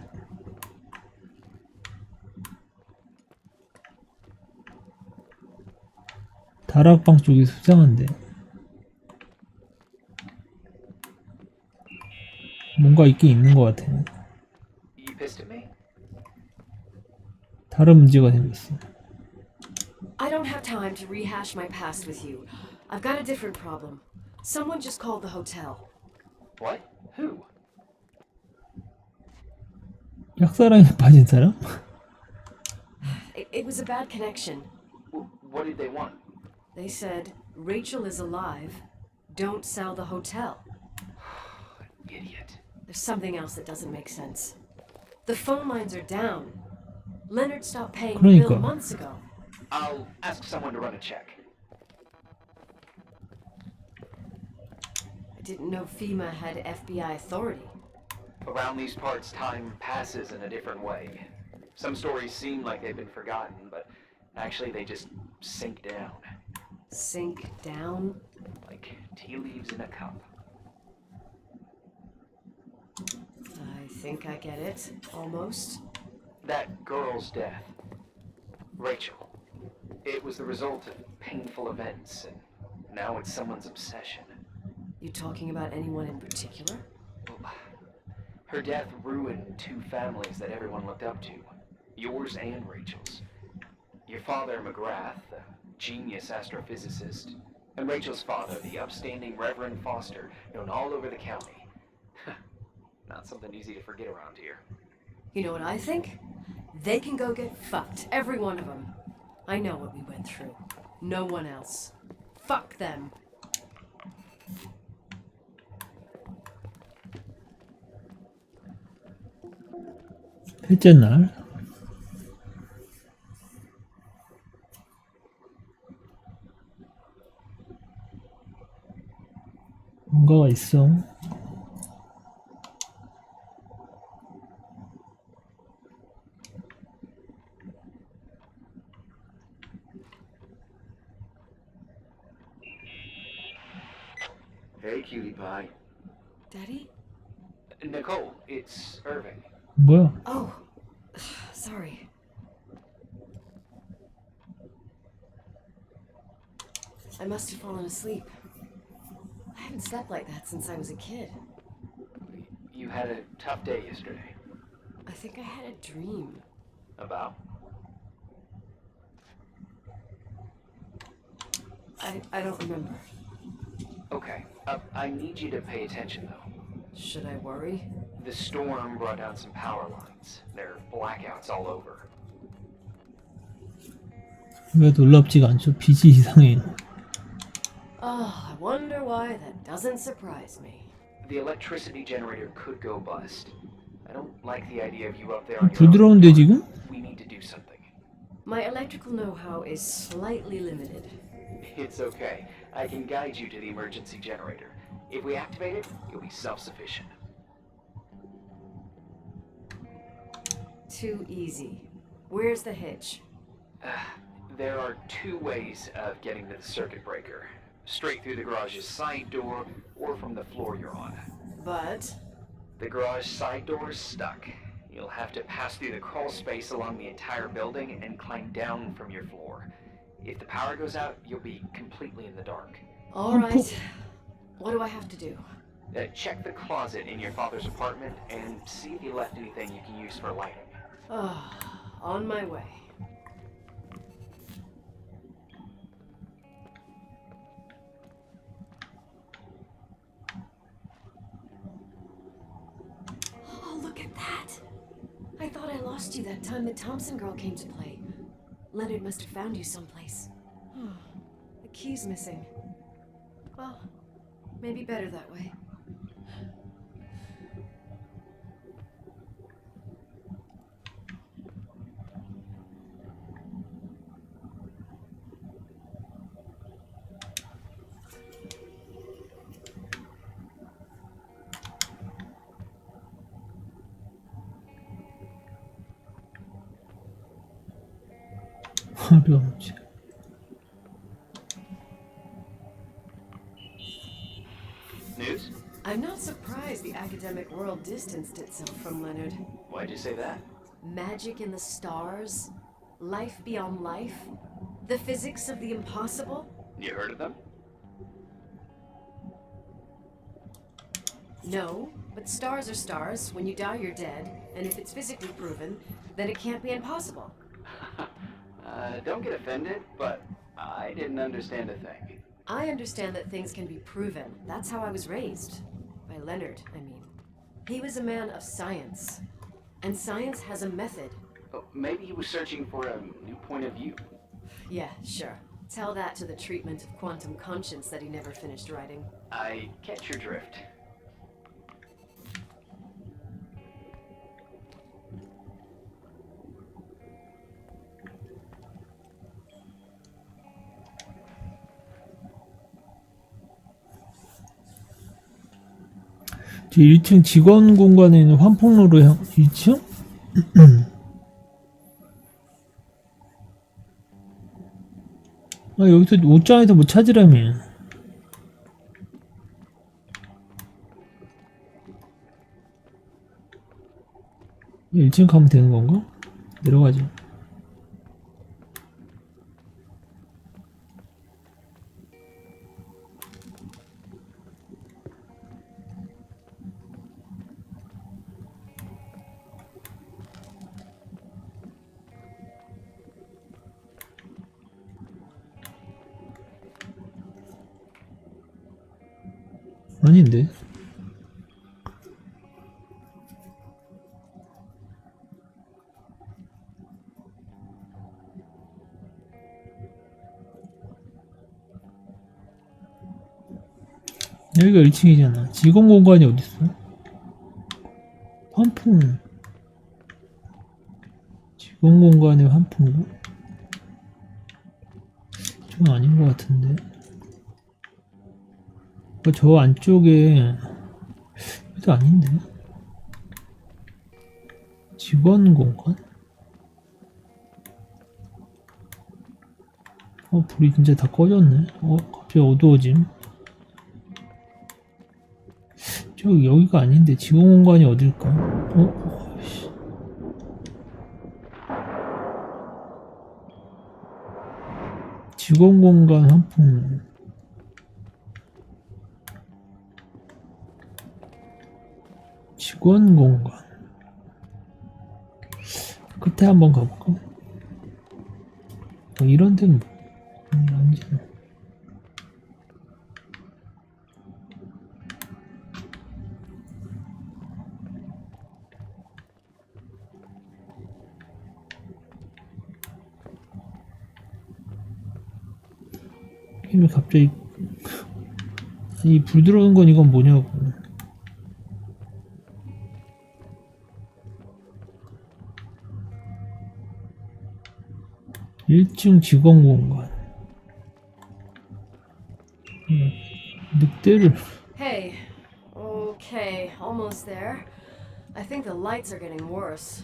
다락방 쪽이 수상한데. 뭔가 있긴 있는 것 같아. You pissed at me? 다른 문제가 생겼어. I don't have time to rehash my past with you. I've got a different problem. Someone just called the hotel. What? Who? 약사랑에 빠진 사람? It was a bad connection. What did they want? They said, Rachel is alive. Don't sell the hotel. Idiot. There's something else that doesn't make sense. The phone lines are down. Leonard stopped paying the bill 그러니까. months ago. I'll ask someone to run a check. I didn't know FEMA had FBI authority. Around these parts, time passes in a different way. Some stories seem like they've been forgotten, but actually they just sink down. Sink down? Like tea leaves in a cup. I think I get it, almost. That girl's death. Rachel. It was the result of painful events, and now it's someone's obsession. You talking about anyone in particular? Her death ruined two families that everyone looked up to. Yours and Rachel's. Your father, McGrath, the genius astrophysicist, and Rachel's father, the upstanding Reverend Foster, known all over the county. Not something easy to forget around here. You know what I think? They can go get fucked, every one of them. I know what we went through. No one else. Fuck them. 셋째 날. 뭔가가 있어. Hey, cutie pie. Daddy? Nicole, it's Irving. 뭐야? Oh, sorry. I must have fallen asleep. I haven't slept like that since I was a kid. You had a tough day yesterday. I think I had a dream. About? I don't remember. Okay. I need you to pay attention, though. Should I worry? The storm brought down some power lines. There are blackouts all over. 왜 놀랍지가 않죠? 빛이 이상해. Oh, I wonder why that doesn't surprise me. The electricity generator could go bust. I don't like the idea of you up there on your 불 own. 들어오는데 지금? We need to do something. My electrical know-how is slightly limited. It's okay. I can guide you to the emergency generator. If we activate it, you'll be self-sufficient. Too easy. Where's the hitch? There are two ways of getting to the circuit breaker. Straight through the garage's side door, or from the floor you're on. But The garage side door is stuck. You'll have to pass through the crawl space along the entire building and climb down from your floor. If the power goes out, you'll be completely in the dark. all right. What do I have to do? Check the closet in your father's apartment and see if he left anything you can use for lighting. Oh, on my way. Oh, look at that! I thought I lost you that time the Thompson girl came to play. Leonard must have found you someplace. The key's missing. Well, maybe better that way. 어려운지. News? I'm not surprised the academic world distanced itself from Leonard. Why'd you say that? Magic in the stars, life beyond life, the physics of the impossible. You heard of them? No, but stars are stars. When you die, you're dead. And if it's physically proven, then it can't be impossible. Don't get offended, but I didn't understand a thing. I understand that things can be proven. That's how I was raised. By Leonard, I mean. He was a man of science. And science has a method. Oh, maybe he was searching for a new point of view. Yeah, sure. Tell that to the treatment of quantum conscience that he never finished writing. I catch your drift. 저 1층 직원 공간에 있는 환풍로로 1층? 아, 여기서 옷장에서 뭐 찾으라며. 1층 가면 되는 건가? 내려가지. 아닌데. 여기가 1층이잖아. 직원 공간이 어딨어? 환풍. 직원 공간에 환풍구? 좀 아닌 것 같은데. 저 안쪽에 또 아닌데. 직원 공간? 불이 진짜 다 꺼졌네. 갑자기 어두워짐. 여기가 아닌데 직원 공간이 어딜까? 직원 공간 환풍. 직원 공간. 끝에 한번 가볼까? 이런 데는 뭐? 아니잖아. 힘이 갑자기 이 불 들어오는 건 이건 뭐냐고. 1층 직원 공간. 늑대를. Hey. Okay, almost there. I think the lights are getting worse.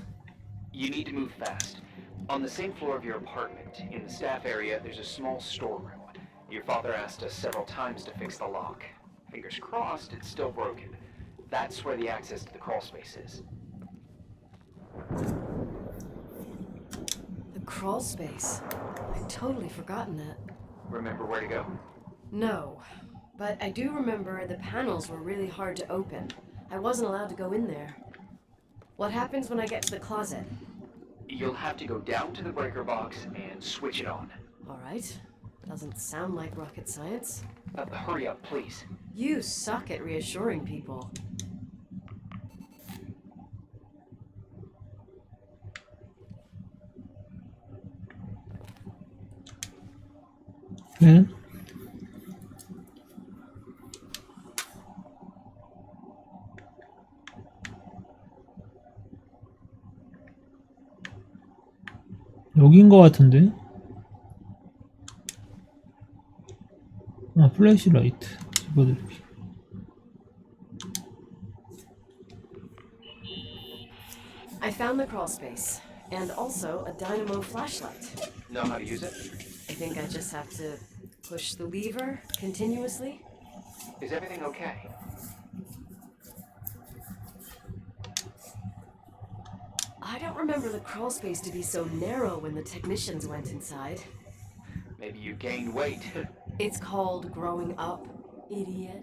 You need to move fast. On the same floor of your apartment, in the staff area, there's a small storeroom. Your father asked us several times to fix the lock. Fingers crossed, it's still broken. That's where the access to the crawl space is. The crawl space. I'd totally forgotten that. Remember where to go? No, but I do remember the panels were really hard to open. I wasn't allowed to go in there. What happens when I get to the closet? You'll have to go down to the breaker box and switch it on. All right. Doesn't sound like rocket science. Hurry up, please. You suck at reassuring people. 네? 여긴 거 같은데? 아, 플래시라이트 집어들기. I found the crawl space, and also a dynamo flashlight. Know how to use it? I think I just have to push the lever continuously. Is everything okay? I don't remember the crawl space to be so narrow when the technicians went inside. Maybe you gained weight. It's called growing up, idiot.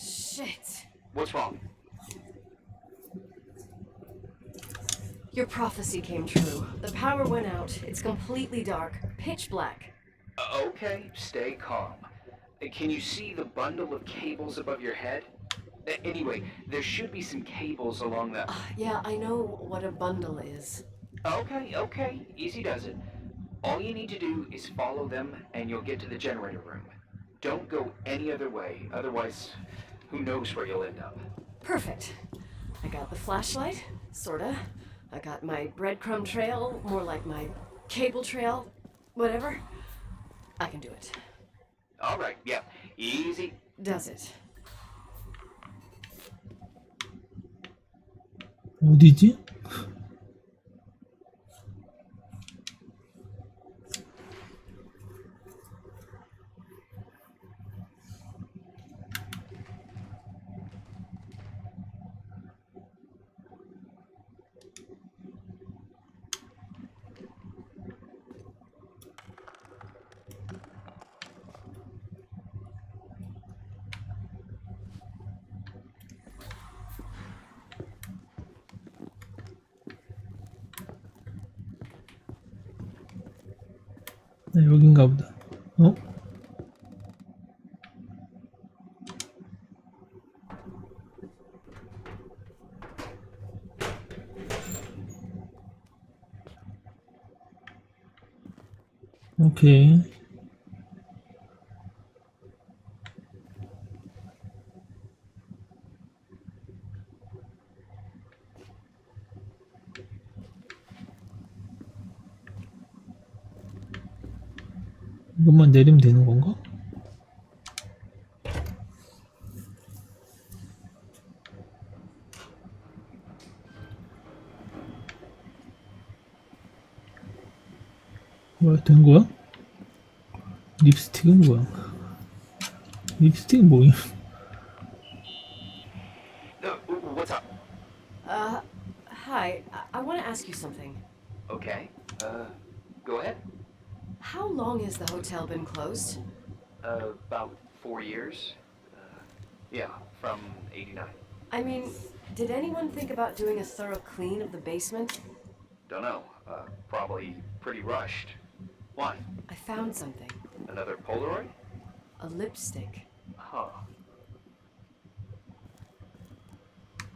Shit. What's wrong? Your prophecy came true. The power went out. It's completely dark. Pitch black. Okay, stay calm. Can you see the bundle of cables above your head? Anyway, there should be some cables along the... Yeah, I know what a bundle is. Okay, easy does it. All you need to do is follow them and you'll get to the generator room. Don't go any other way, otherwise, who knows where you'll end up. Perfect. I got the flashlight, sorta. I got my breadcrumb trail, more like my cable trail, whatever. I can do it. Alright, yeah, easy. Does it? 어디지? 네, 여긴가 보다. 어? 오케이. 이것만 내리면 되는 건가? 뭐야, 된 거야? 립스틱은 뭐야? 립스틱은 뭐야? What's up? Hi. I want to ask you something. Okay, go ahead. How long has the hotel been closed? About 4 years. Yeah, from 89. I mean, did anyone think about doing a thorough clean of the basement? Don't know. Probably pretty rushed. Why? I found something. Another Polaroid? A lipstick. Huh.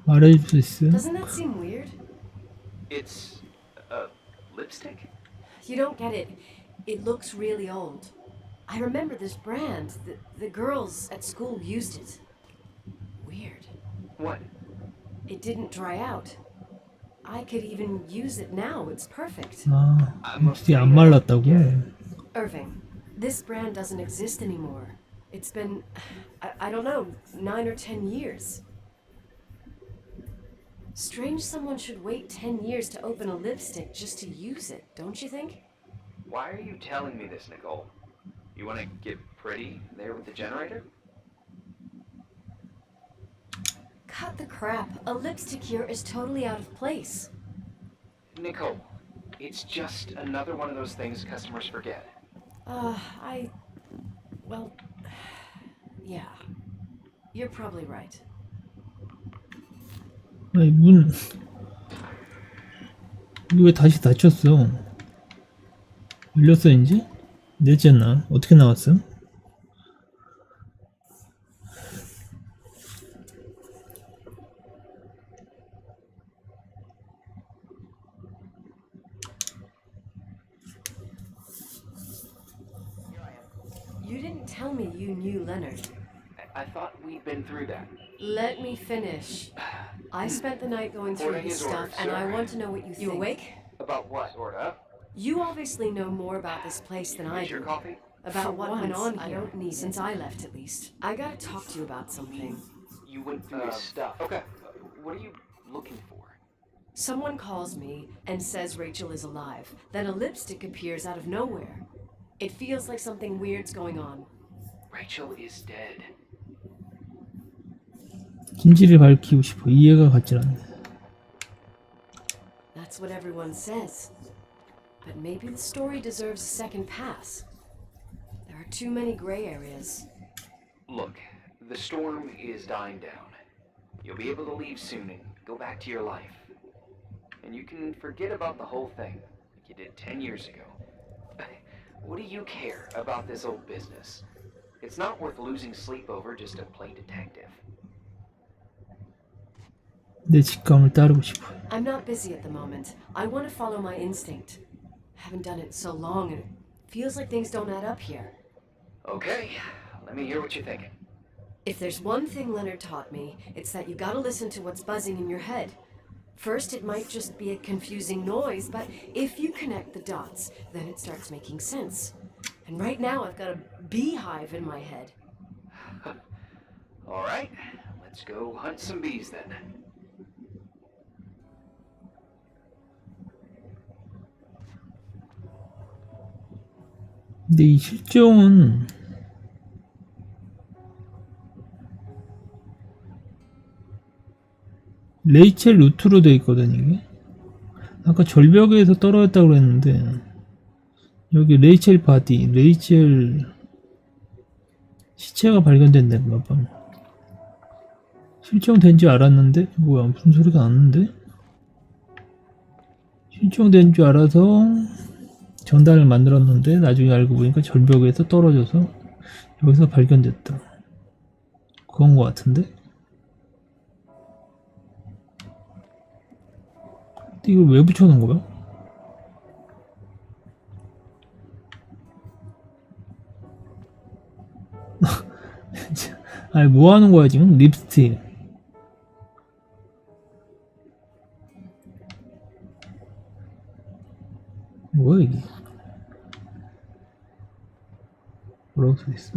말해줄 수 있어? Doesn't that seem weird? It's a lipstick? You don't get it. It looks really old. I remember this brand. The girls at school used it. Weird. What? It didn't dry out. I could even use it now. It's perfect. 아, 립스틱이 안 말랐다고? Irving, this brand doesn't exist anymore. It's been, I don't know, 9 or 10 years. Strange someone should wait 10 years to open a lipstick just to use it, don't you think? Why are you telling me this, Nicole? You want to get pretty there with the generator? Cut the crap. A lipstick here is totally out of place. Nicole, it's just another one of those things customers forget. Well, yeah. You're probably right. 아니, 문 이거 왜 다시 닫혔어? 열렸어 이제? 넷째나? 어떻게 나왔어? You didn't tell me you knew Leonard. I thought we'd been through that. Let me finish. I spent the night going through Ordering his his stuff, orders, and I sir. want to know what you think. You awake? About what, Orda? You obviously know more about this place than I Here's your do. coffee. About what went on I here, don't need since I left at least. I gotta talk to you about something. You went through his stuff. Okay. What are you looking for? Someone calls me and says Rachel is alive. Then a lipstick appears out of nowhere. It feels like something weird's going on. Rachel is dead. 진실을 밝히고 싶어. 이해가 가질 않네. That's what everyone says. But maybe the story deserves a second pass. There are too many gray areas. Look, the storm is dying down. You'll be able to leave soon and go back to your life. And you can forget about the whole thing, like you did 10 years ago. What do you care about this old business? It's not worth losing sleep over just to play detective. 내 직감을 따르고 싶어. I'm not busy at the moment. I want to follow my instinct. Haven't done it so long and it feels like things don't add up here. Okay, let me hear what you're thinking. If there's one thing Leonard taught me, it's that you gotta listen to what's buzzing in your head. First, it might just be a confusing noise, but if you connect the dots, then it starts making sense. And right now, I've got a beehive in my head. All right, let's go hunt some bees then. 근데 이 실종은 레이첼 루트로 돼 있거든. 이게 아까 절벽에서 떨어졌다고 그랬는데 여기 레이첼 바디, 레이첼 시체가 발견된 데인가 봐. 실종된 줄 알았는데 뭐야, 무슨 소리가 났는데? 실종된 줄 알아서 전단을 만들었는데 나중에 알고 보니까 절벽에서 떨어져서 여기서 발견됐다. 그건 것 같은데? 근데 이걸 왜 붙여놓은 거야? 아니 뭐 하는 거야 지금? 립스틱. 뭐야 이게? 뭐라고 써있어?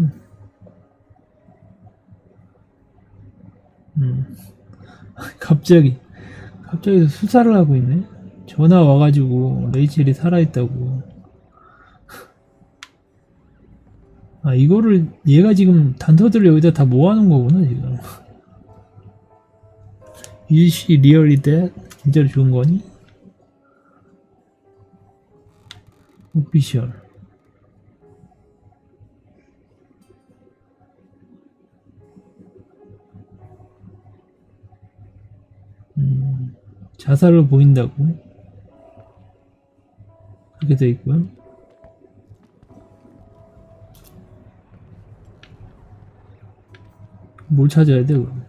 갑자기 수사를 하고 있네. 전화 와가지고 레이첼이 살아있다고. 아 이거를 얘가 지금 단서들을 여기다 다 모아놓은 거구나 지금. Is she really dead? 진짜로 죽은 거니? 오피셜. 자살로 보인다고 그렇게 돼 있고요. 뭘 찾아야 돼 그럼?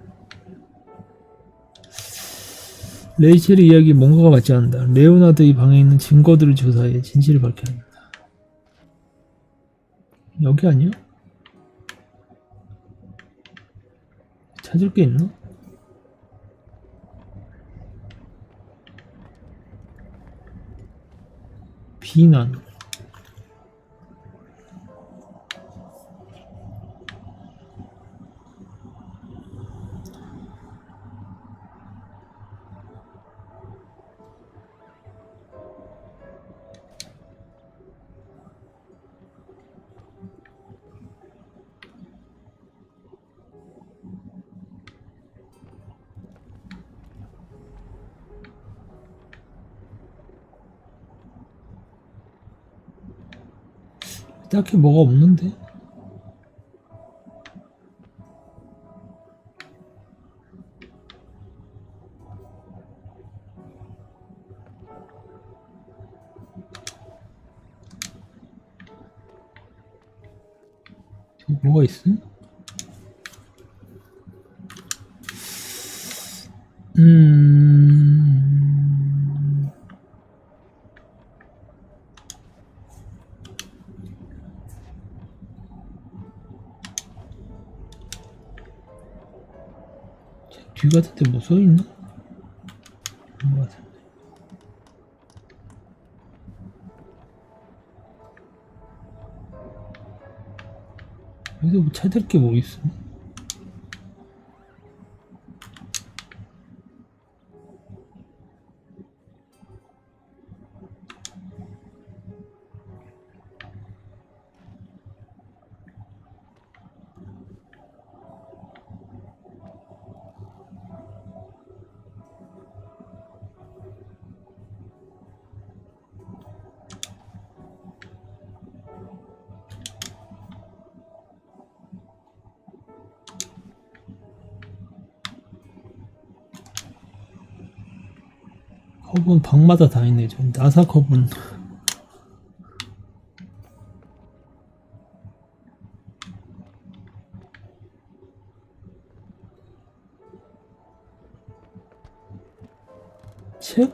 레이첼의 이야기 뭔가가 맞지 않는다. 레오나드의 방에 있는 증거들을 조사해 진실을 밝혀야 한다. 여기 아니야? 찾을 게 있나? 비난. 딱히 뭐가 없는데? 뭐가 있어? 뒤 같은데 뭐 써있나? 그런 것 같은데. 여기서 뭐 찾을 게 뭐 있어? 컵은 방마다 다 있네. 좀 나사 컵은 책?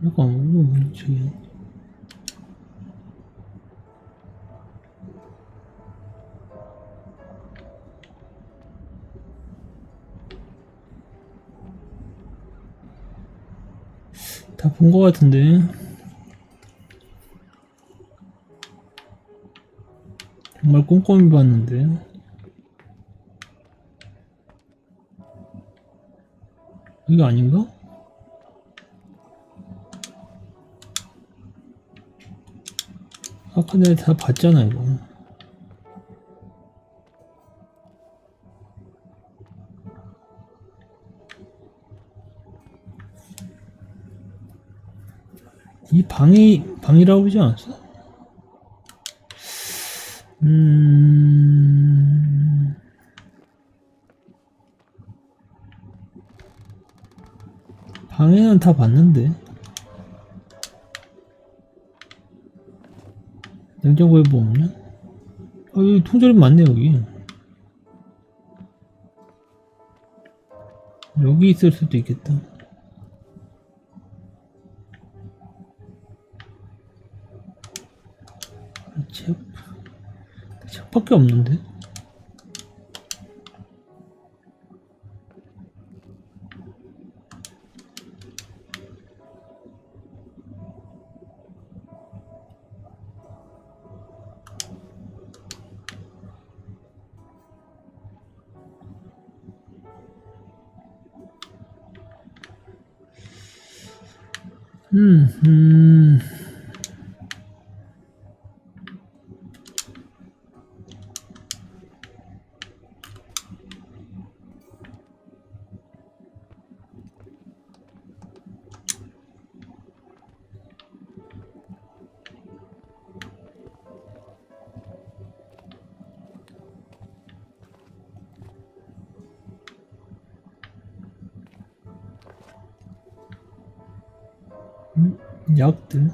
약간 저기 다 본 거 같은데. 정말 꼼꼼히 봤는데. 이거 아닌가? 아까 내가 다 봤잖아 이거. 이 방이라고 그러지 않았어? 방에는 다 봤는데. 냉장고에 뭐 없냐? 여기 통조림 많네 여기. 여기 있을 수도 있겠다. 책밖에 없는데? 약들.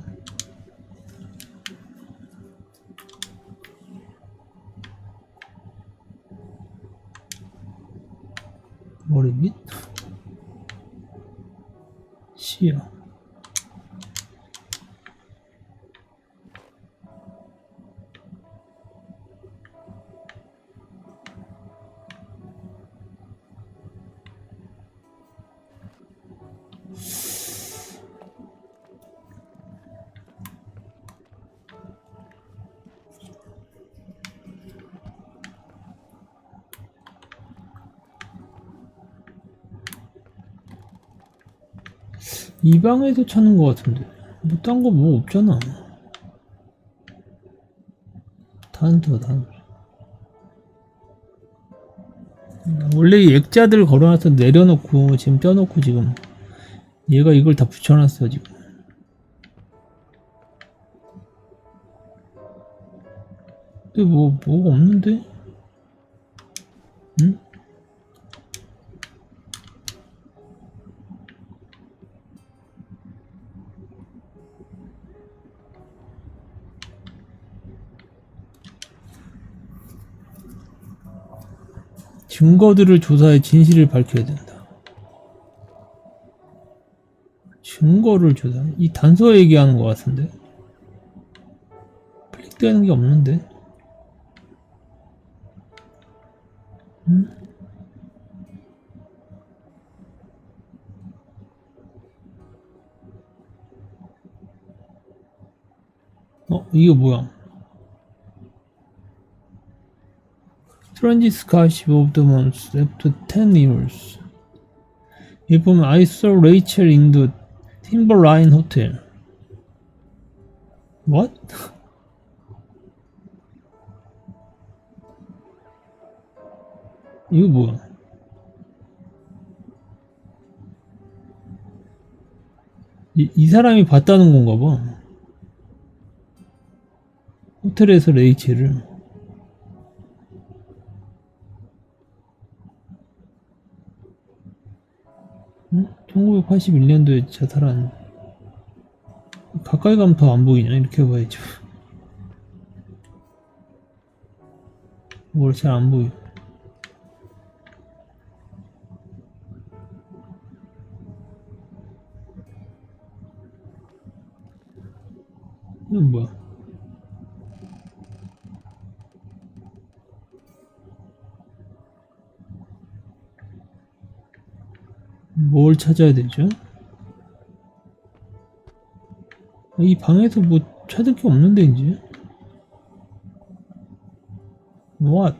머리 밑 시야. 이 방에서 찾는 것 같은데 뭐 딴 거 뭐 없잖아. 단서 원래 이 액자들 걸어놔서 내려놓고 지금 떼어놓고 지금 얘가 이걸 다 붙여놨어 지금. 근데 뭐가 없는데? 응? 증거들을 조사해 진실을 밝혀야 된다. 증거를 조사해? 이 단서 얘기하는 것 같은데? 클릭되는 게 없는데? 응? 이거 뭐야? Strangest gossip of the month after 10 years. 이 보면 I saw Rachel in the Timberline Hotel. What? 이거 뭐야? 이 사람이 봤다는 건가 봐. 호텔에서 레이첼을. 응? 1981년도에 자살한. 가까이 가면 더 안 보이냐? 이렇게 봐야죠. 뭘 잘 안 보여. 이건 뭐야? 뭘 찾아야 되죠? 이 방에서 뭐 찾을 게 없는데 이제. What?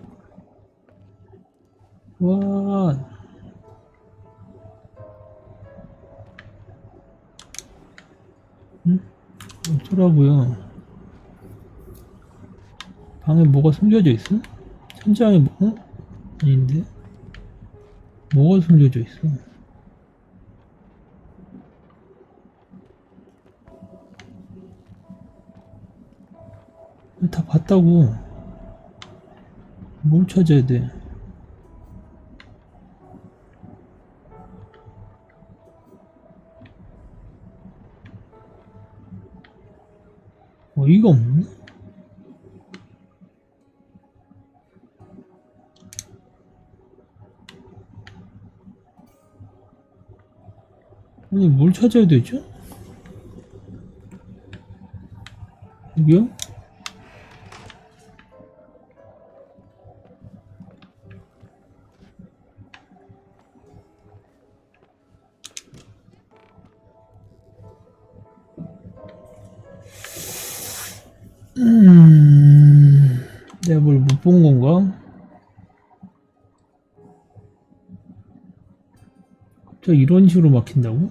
What? 응? 어쩌라고요? 방에 뭐가 숨겨져 있어? 천장에 뭐? 어? 아닌데? 뭐가 숨겨져 있어? 다 봤다고. 뭘 찾아야 돼? 이거 없네? 아니, 뭘 찾아야 되죠? 여기요? 내가 뭘 못 본 건가? 갑자기 이런 식으로 막힌다고?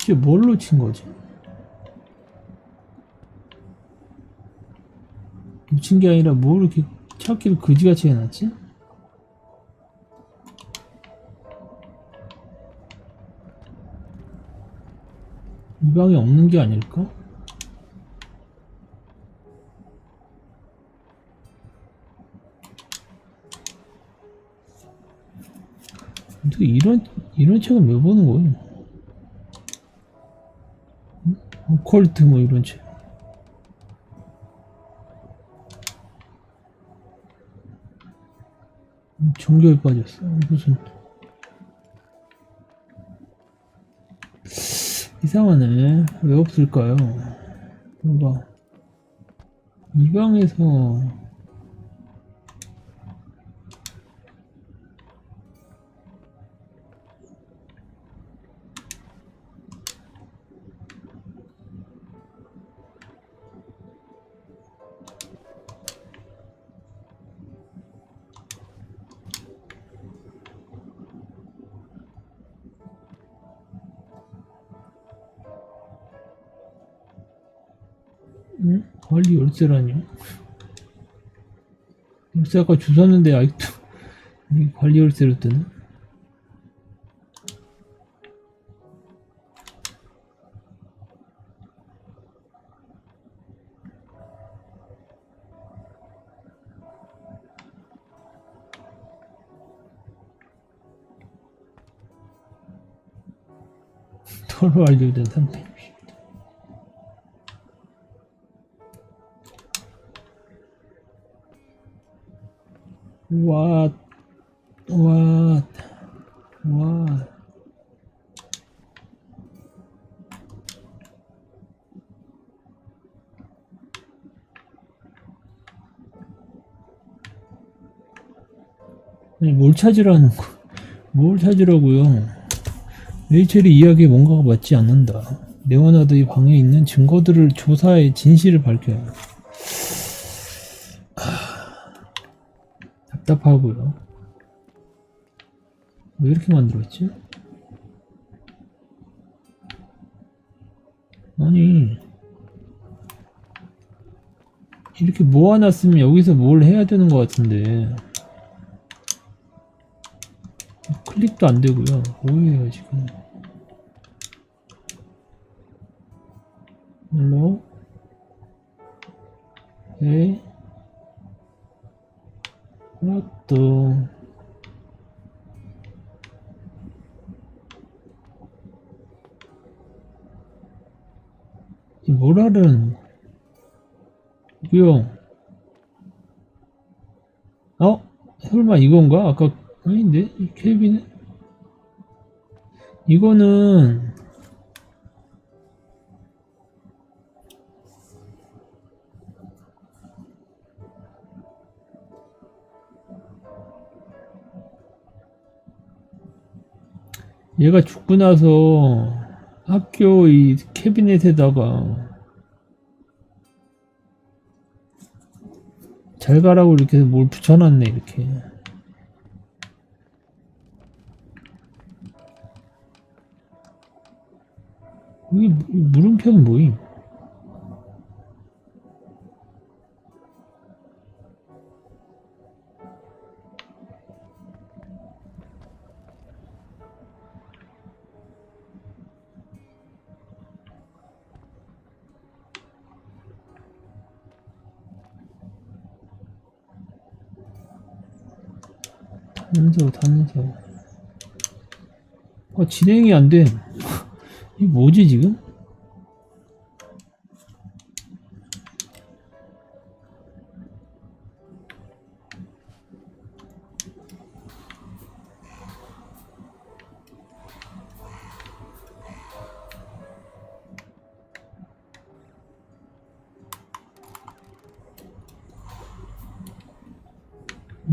이게 뭘 놓친 거지? 놓친 게 아니라 뭘 이렇게 찾기를 그지같이 해놨지? 이 방에 없는 게 아닐까? 근데 이런 책은 왜 보는 거야? 콜트 뭐 이런 책. 정교에 빠졌어. 무슨 이상하네. 왜 없을까요? 뭔가 이 방에서 응? 관리 열쇠라뇨? 열쇠 아까 주웠는데 아직도 이 관리 열쇠로 뜨네? 서로 완료된 상태입니다. What? 아니, 뭘 찾으라는 거? 뭘 찾으라고요? 레이첼의 이야기에 뭔가가 맞지 않는다. 레오나드의 방에 있는 증거들을 조사해 진실을 밝혀야 한다. 답답하고요. 왜 이렇게 만들었지? 아니, 이렇게 모아놨으면 여기서 뭘 해야 되는 것 같은데 클릭도 안 되고요. 뭐예요 지금? 헬로? 네? 또 뭘 하려는 뭐야? 설마 이건가? 아까 아닌데? 이 캡이네? 이거는 얘가 죽고 나서 학교 이 캐비넷에다가 잘 가라고 이렇게 해서 뭘 붙여놨네 이렇게. 이게 물음표는 뭐임? 단서. 진행이 안 돼. 이게 뭐지 지금?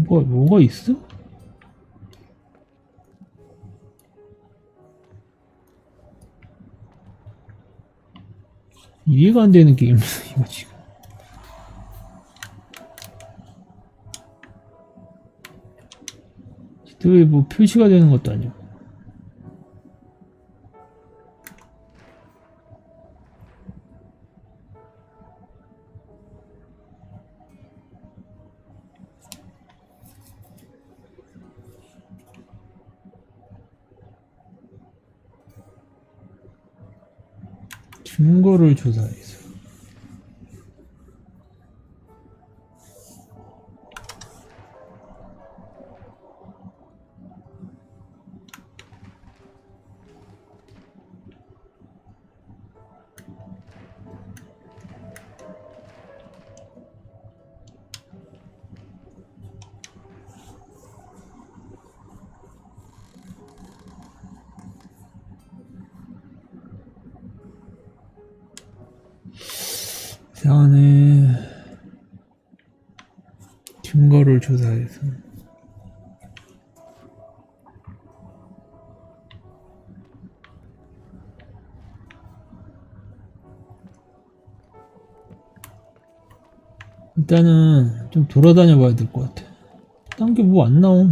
뭐가 있어? 이해가 안 되는 게임 이거 지금. 지도에 뭐 표시가 되는 것도 아니고. 증거를 조사해서. 이상하네. 증거를 조사해서. 일단은 좀 돌아다녀 봐야 될 것 같아. 딴 게 뭐 안 나옴.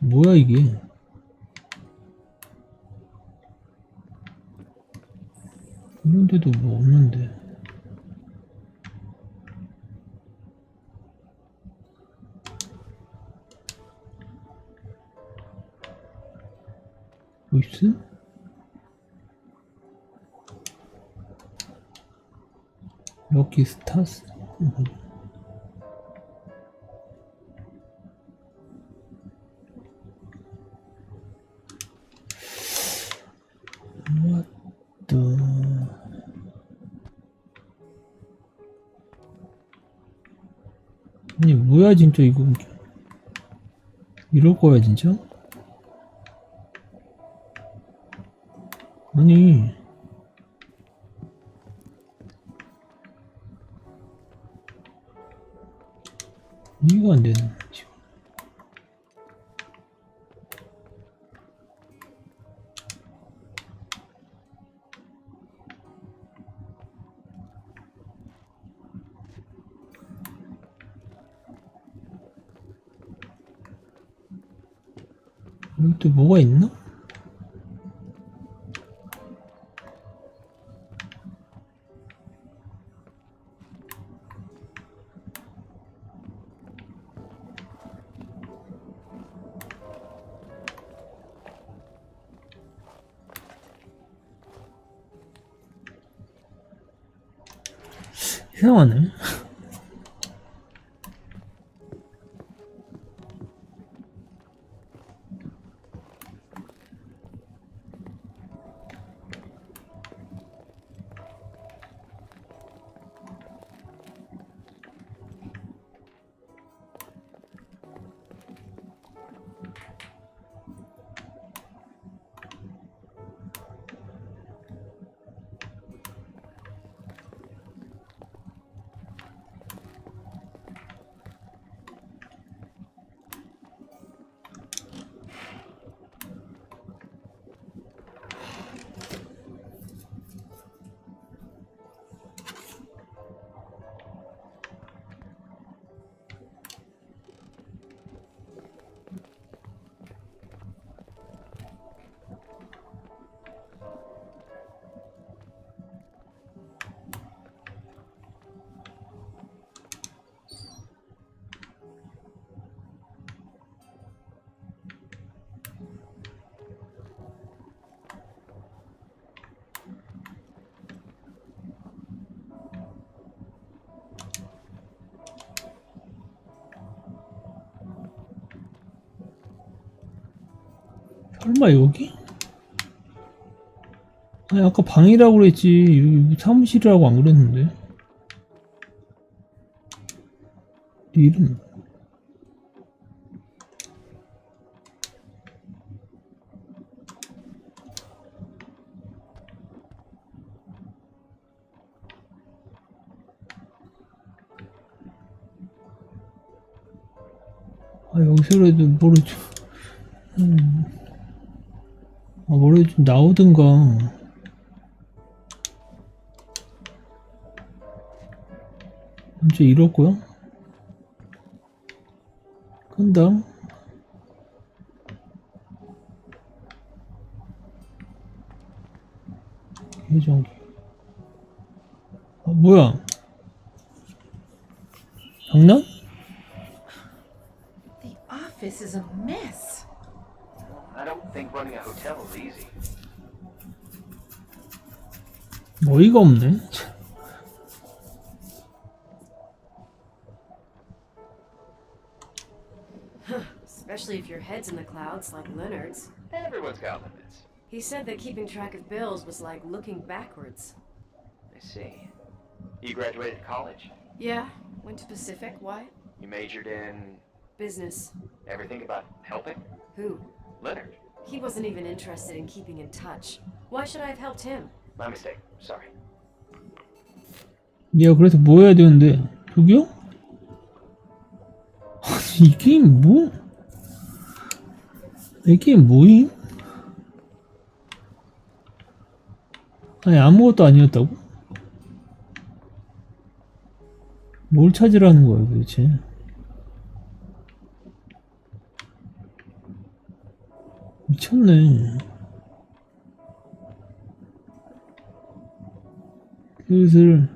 뭐야 이게? 이런데도 뭐 없는데. 뭐 있어? 럭키 스타스? 아니 뭐야 진짜 이거 이럴 거야 진짜? 아니 이해가 안 되네 지금. 여기 또 뭐가 있나? 이상하네. 설마 여기? 아니 아까 방이라고 그랬지 여기 사무실이라고 안 그랬는데. 네 이름 아 여기서라도 뭐를 좀 뭐를 좀 나오든가. 진짜 이럴 거야? 끈다. 예정기. 뭐야? 장난? The office is a mess. I don't think running a hotel is easy. 어이가 없네. Especially if your head's in the clouds like Leonard's. Everyone's got limits. He said that keeping track of bills was like looking backwards. I see. You graduated college? Yeah, went to Pacific. Why? You majored in Business. everything about helping? Who? Leonard. He wasn't even interested in keeping in touch. Why should I have helped him? My mistake. Sorry. 내가 그래서 뭐 해야 되는데? 저기요? 아니 이 게임 뭐? 이 게임 뭐임? 아니 아무것도 아니었다고? 뭘 찾으라는 거야 도대체? 미쳤네. 슬슬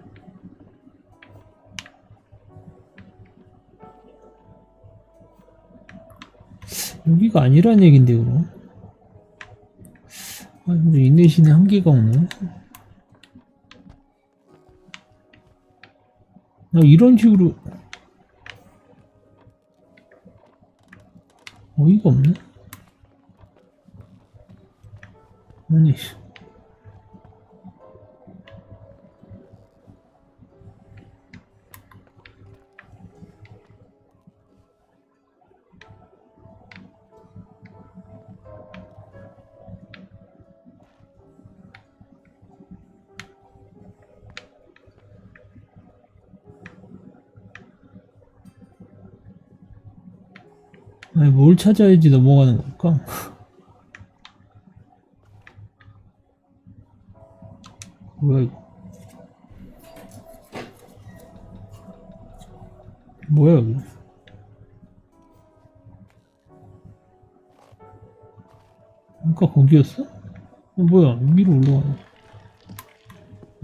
여기가 아니란 얘긴데 그럼? 아 근데 인내심에 한계가 없네. 나 이런 식으로 어이가 없네. 아니 아니 뭘 찾아야지 넘어가는 걸까? 뭐야 이거? 뭐야 여기? 아까 거기였어? 뭐야 위로 올라가네.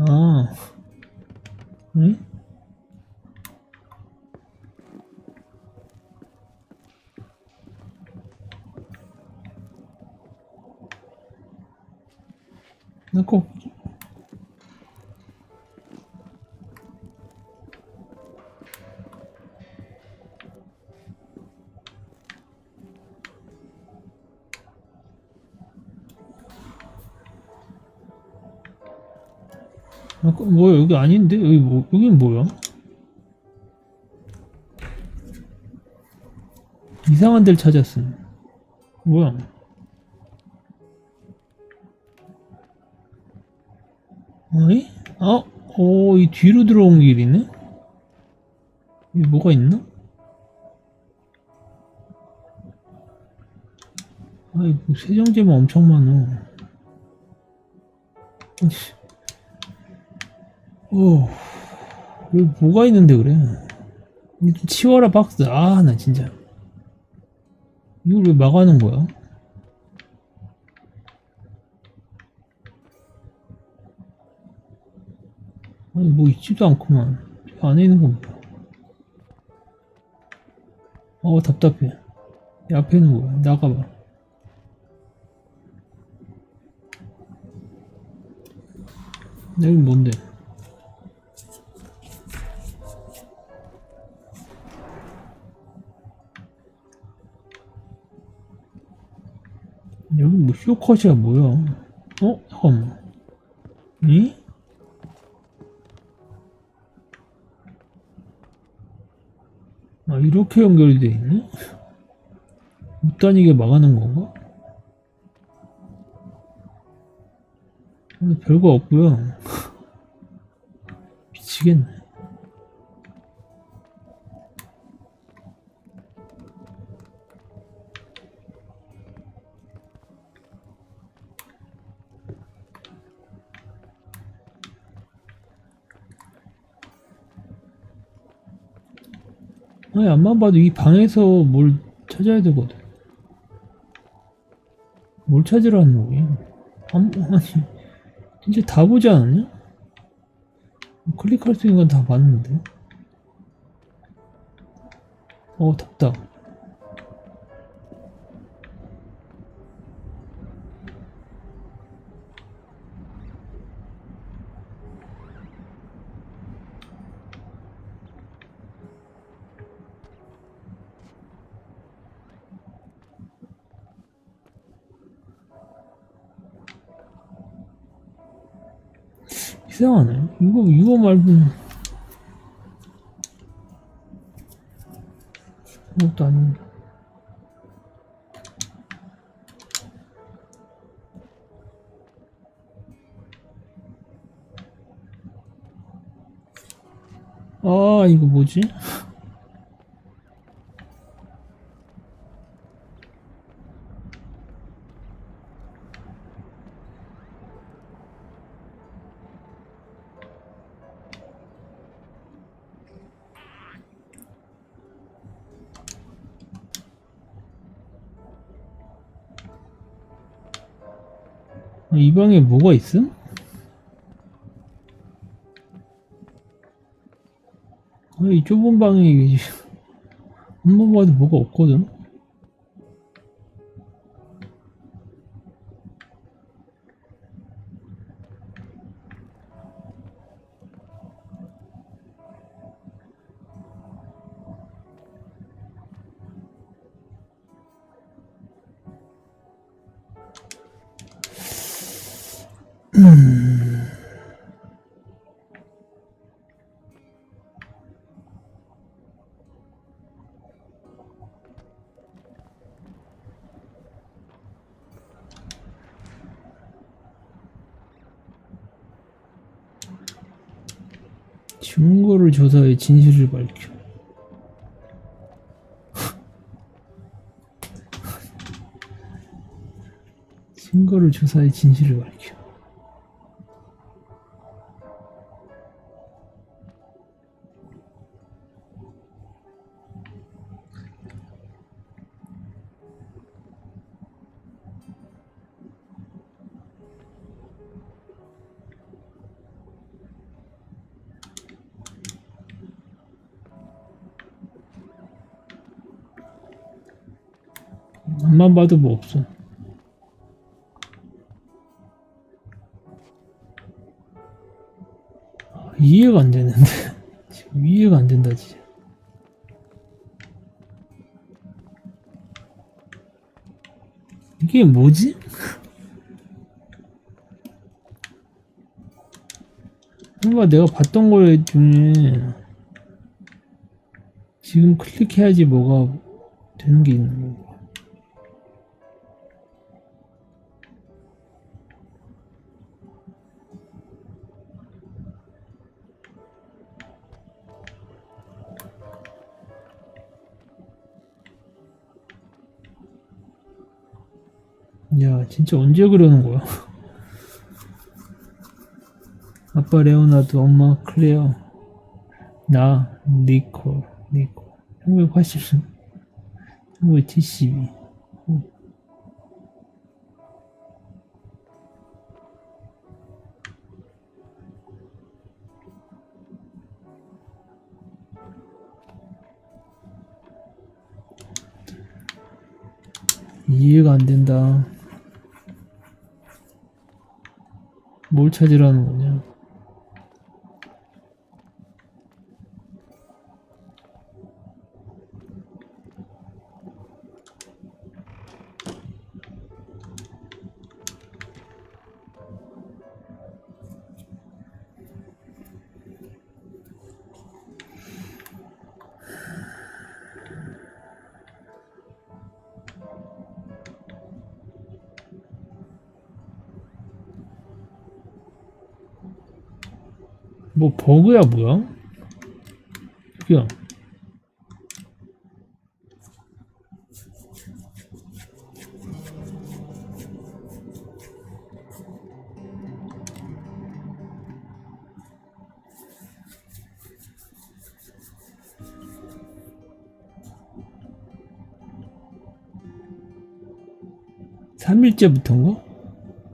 아, 응? 아까 뭐야 여기 아닌데? 여기 뭐 여긴 뭐야? 이상한 데를 찾았음. 뭐야? 어이? 이 뒤로 들어온 길이네? 여기 뭐가 있나? 아이고 세정제만 엄청 많어. 여기 뭐가 있는데 그래? 이거 치워라 박스. 아 나 진짜 이걸 왜 막아놓은 거야? 아니 뭐 있지도 않구만. 이 안에 있는 건 뭐야? 답답해. 이 앞에 있는 거야. 나가봐. 여기 뭔데? 여기 뭐 쇼컷이야 뭐야? 잠깐만. 이? 이렇게 연결이 돼 있네? 못 다니게 막아놓은 건가? 별거 없고요. 미치겠네. 아니 안만 봐도 이 방에서 뭘 찾아야 되거든. 뭘 찾으라는 거야? 아니 진짜 다 보지 않았냐? 클릭할 수 있는 건 다 봤는데. 답다. 이상하네. 이거 말고는 아무것도 아닌데. 이거 뭐지? 이 방에 뭐가 있음? 이 좁은 방에 한번 봐도 뭐가 없거든? 증거를 조사해 진실을 밝혀. 증거를 조사해 진실을 밝혀. 앞만 봐도 뭐 없어. 이해가 안 되는데. 지금 이해가 안 된다 진짜. 이게 뭐지? 뭔가 내가 봤던 거 중에 지금 클릭해야지 뭐가 되는 게 있는 거. 야, 진짜 언제 그러는 거야? 아빠 레오나드, 엄마 클레어, 나 니콜. 1980, 1972. 이해가 안 된다. 뭘 찾으라는 거냐? 뭐 버그야 뭐야? 그야. (3일째부터인가)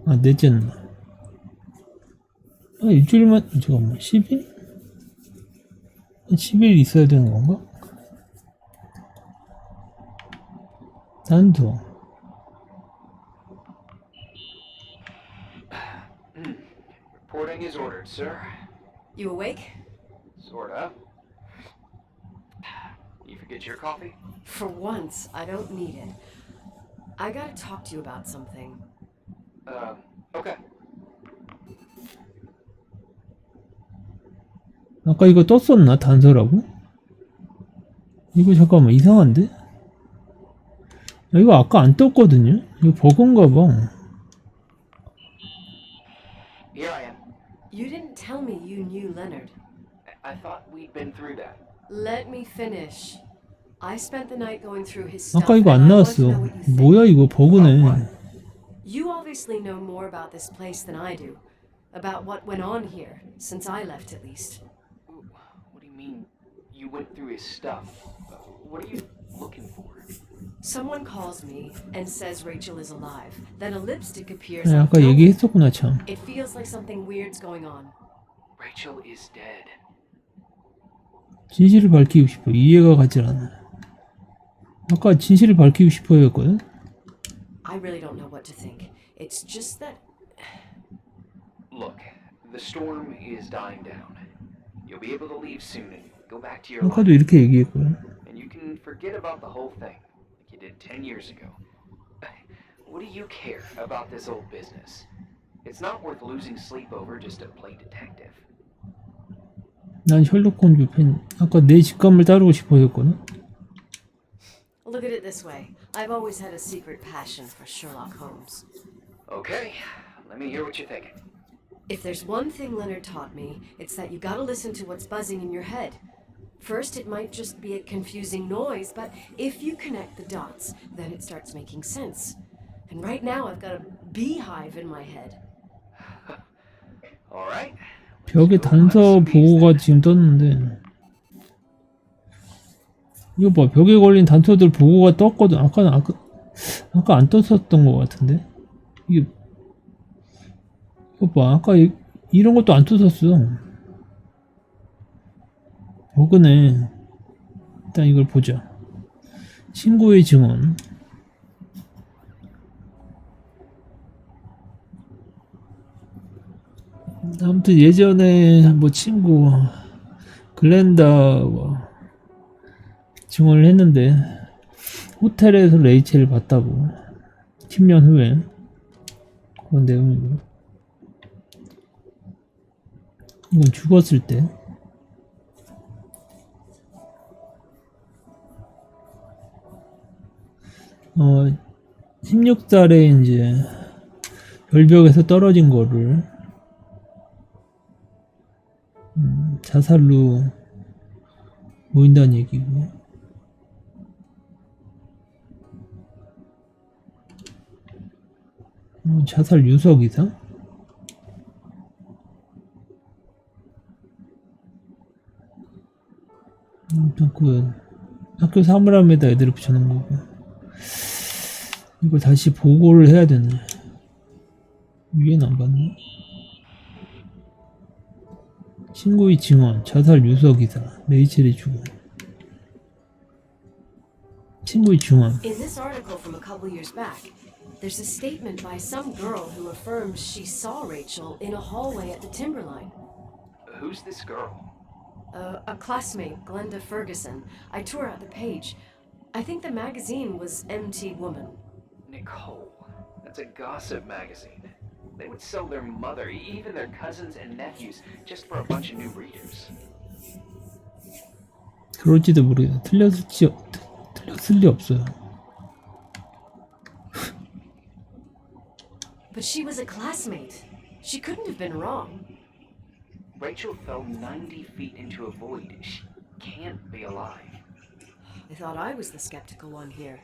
아 넷째는 아 일주일만 잠깐만 10일? 10일 있어야 되는 건가? 난도 Reporting is ordered, sir. You awake? Sorta. You forget your coffee? For once, I don't need it. I gotta talk to you about something. Okay. 아까 이거 떴었나? 단서라고? 이거 잠깐만 이상한데? 이거 아까 안 떴거든요? 이거 버그인가 봐. Here I am. You didn't tell me you knew Leonard. I thought we'd been through that. Let me finish. I spent the night going through his stuff. 아까 이거 안 and I want to 나왔어. know what you think. 뭐야 이거 버그네. You obviously know more about this place than I do. About what went on here, since I left at least. What do you mean you went through his stuff? What are you looking for? Someone calls me and says Rachel is alive. Then a lipstick appears. 네, out of 아까 nowhere. 얘기했었구나 참. It feels like something weird's going on. Rachel is dead. 진실을 밝히고 싶어. 이해가 가지 않아. 아까 진실을 밝히고 싶어요 했거든? I really don't know what to think. It's just that Look, the storm is dying down. You'll be able to leave soon and go back to your 아까도 life. 이렇게 얘기했거든. And you can forget about the whole thing, like you did 10 years ago. What do you care about this old business? It's not worth losing sleep over just to play detective. 난 셜록 홈즈 팬. 아까 내 직감을 따르고 싶어 했거든? look at it this way. I've always had a secret passion for Sherlock Holmes. Okay, let me hear what you're thinking. If there's one thing Leonard taught me, it's that you gotta listen to what's buzzing in your head. First, it might just be a confusing noise, but if you connect the dots, then it starts making sense. And right now I've got a beehive in my head. All right. 벽에 단서 보고가 지금 떴는데 이거 봐, 벽에 걸린 단서들 보고가 떴거든. 아까 안 떴었던 것 같은데 이게 이거 봐, 아까 이런 것도 안 떴었어. 버그네. 일단 이걸 보자. 친구의 증언. 아무튼 예전에 뭐 친구 글렌다와 증언을 했는데 호텔에서 레이첼을 봤다고 10년 후에 그런 내용이고 이건 죽었을 때 16살에 이제 별벽에서 떨어진 거를 자살로 모인다는 얘기고 자살 유서 기사? 그 학교 사물함에다 애들을 붙여놓은 거고 이걸 다시 보고를 해야 되네. 위에는 안 봤네. 친구의 증언, 자살 유서 기사, 레이첼의 죽음. 친구의 증언. In this article from a couple years back, there's a statement by some girl who affirms she saw Rachel in a hallway at the Timberline. Who's this girl? A classmate, Glenda Ferguson. I tore out the page. I think the magazine was MT Woman. Nicole. That's a gossip magazine. They would sell their mother, even their cousins and nephews, just for a bunch of new readers. 그럴지도 모르겠네. 틀렸을 리 없어요. But she was a classmate. She couldn't have been wrong. Rachel fell 90 feet into a void. She can't be alive. I thought I was the skeptical one here.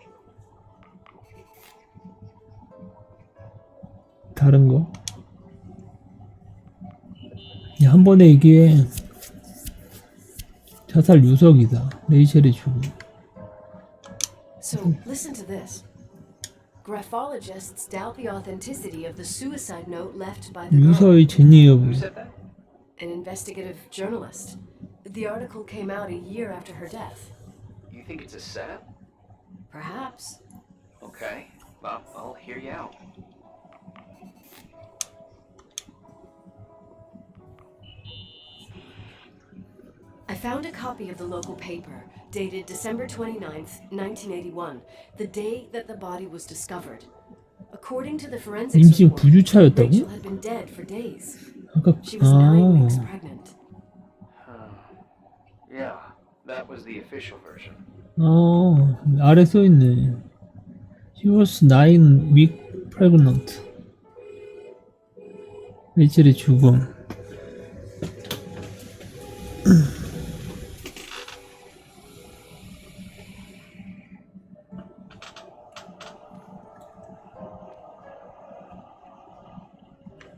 다른 거? 한 번에 이게 자살 유서기다. 레이첼의 죽음. So, listen to this. Graphologists doubt the authenticity of the suicide note left by the girl. 유서의 진위 여부. Who said that? An investigative journalist. The article came out a year after her death. You think it's a setup? Perhaps. Okay, well, I'll hear you out. I found a copy of the local paper, dated December 29th, 1981, the day that the body was discovered. According to the forensics 임신 report, 부주차였다고? Rachel had been dead for days. 아까 She was 9 weeks pregnant. Yeah, that was the official version. 아래 써 있네. She was 9 weeks pregnant. 레이첼의 죽음.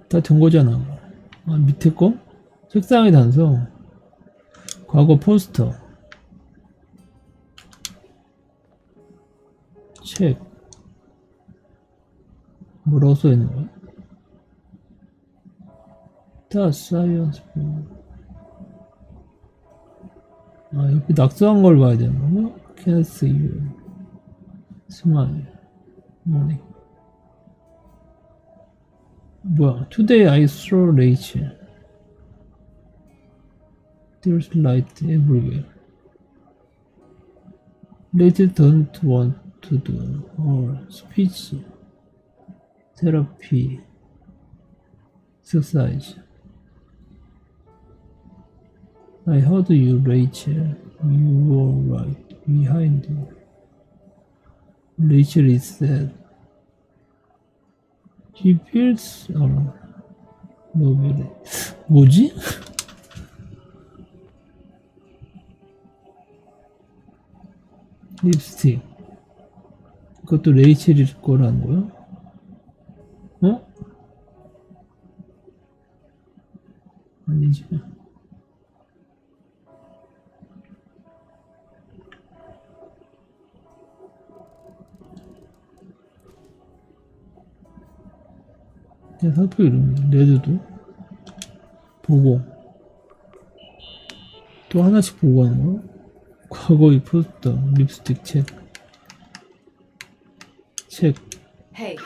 다 된 거잖아. 밑에 거? 책상의 단서. 과거 포스터. 책. 뭐라고 써있는 거야? 다 사이언스. 옆에 낙서한 걸 봐야 되는 거야? Can't see you. Smile. 뭐네. 뭐야? Today I saw Rachel. There's light everywhere. Rachel don't want to do her speech, therapy, exercise. I heard you, Rachel. You were right behind you. Rachel is sad. She feels 너왜 뭐지? 립스틱. 그것도 레이첼일 거라는 거야? 아니지. 살펴 이름입니다. 레드도 보고 또 하나씩 보고 하는 거. 과거의 포스터, 립스틱, 책. Hey,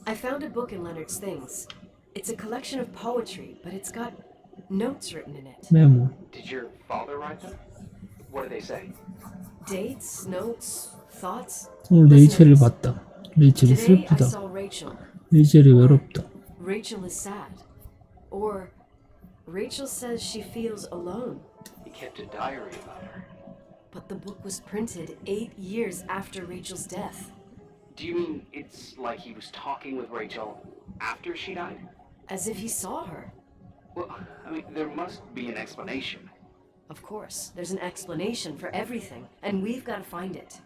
I found a book in Leonard's things. It's a collection of poetry, but it's got notes written in it. 메모. Did your father write them? What do they say? Dates, notes, thoughts. 오늘 레이첼을 봤다. 레이첼이 Today I 슬프다. saw Rachel. 레이첼이 외롭다. Rachel is sad. Or Rachel says she feels alone. He kept a diary about her. But the book was printed 8 years after Rachel's death. Do you mean it's like he was talking with Rachel after she died? As if he saw her. Well, I mean, there must be an explanation. Of course, there's an explanation for everything, and we've got to find it.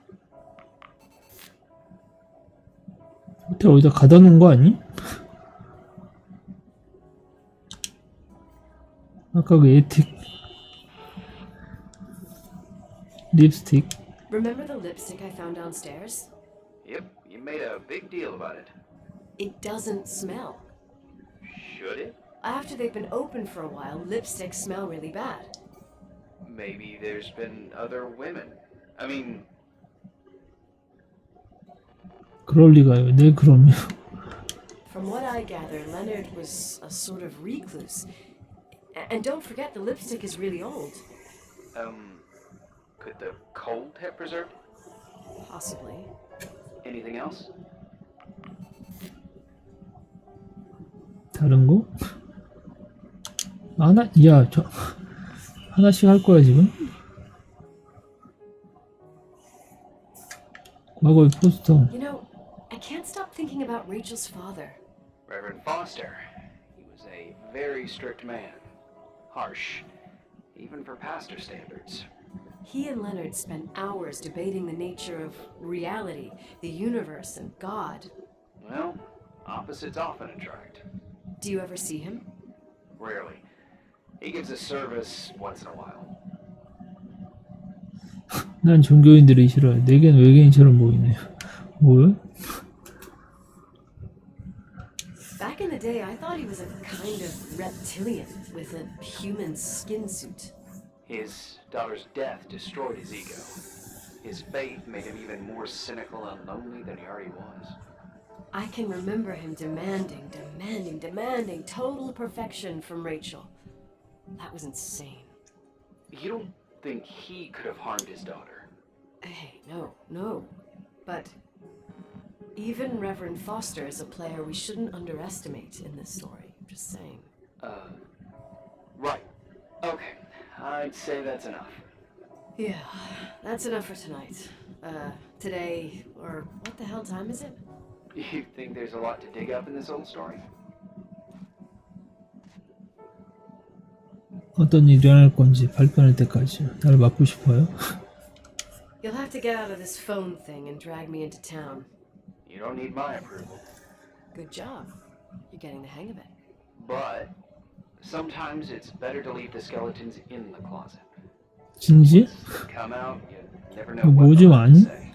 호텔 어디다 가다 놓은 거 아니? 아까 그 에틱 립스틱. Remember the lipstick I found downstairs? Yep, you made a big deal about it. It doesn't smell. Should it? After they've been open for a while, lipsticks smell really bad. Maybe there's been other women. I mean, 그럴 리가요. 네, 그럼요. From what I gather, Leonard was a sort of recluse. And don't forget, the lipstick is really old. Could the cold have preserved it? Possibly. Anything else? 다른 거? 하나씩 할 거야 지금? 과거의 포스터. You know, I can't stop thinking about Rachel's father. Reverend Foster. He was a very strict man. Harsh, even for pastor standards. He and Leonard spent hours debating the nature of reality, the universe, and God. Well, opposites often attract. Do you ever see him? Rarely. He gives a service once in a while. 난 종교인들이 싫어요. 내겐 외계인처럼 보이네요. 뭐요? Back in the day, I thought he was a kind of reptilian with a human skin suit. His daughter's death destroyed his ego. His faith made him even more cynical and lonely than he already was. I can remember him demanding total perfection from Rachel. That was insane. You don't think he could have harmed his daughter? Hey, no. But even Reverend Foster is a player we shouldn't underestimate in this story. I'm just saying. Right. Okay. I'd say that's enough. Yeah, that's enough for tonight. Today, or what the hell time is it? You think there's a lot to dig up in this old story? 어떤 일이 일어날 건지 발표할 때까지 나를 맡고 싶어요. You'll have to get out of this phone thing and drag me into town. You don't need my approval. Good job. You're getting the hang of it. But sometimes it's better to leave the skeletons in the closet. 진지? Come out, you never know what 뭐지 they'll 많이? say.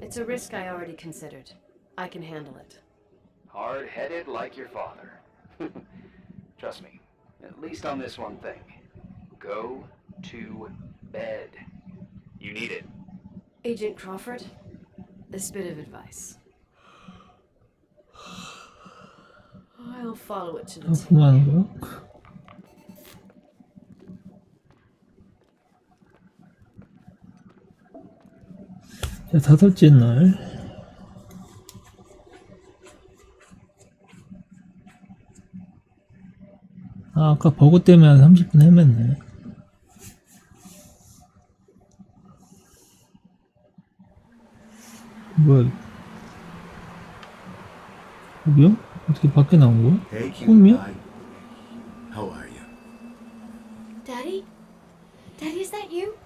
It's a risk I already considered. I can handle it. Hard-headed like your father. Trust me, at least on this one thing. Go to bed. You need it. Agent Crawford, this bit of advice. I'll follow it to the T. 하는 거야? 자, 5째 날. 아까 버그 때문에 한 30분 헤맸네. 뭐야? 여기요? 어떻게 밖에 나온 거야? Hey, cutie 꿈이야? pie. How are you? Daddy? Daddy, is that you?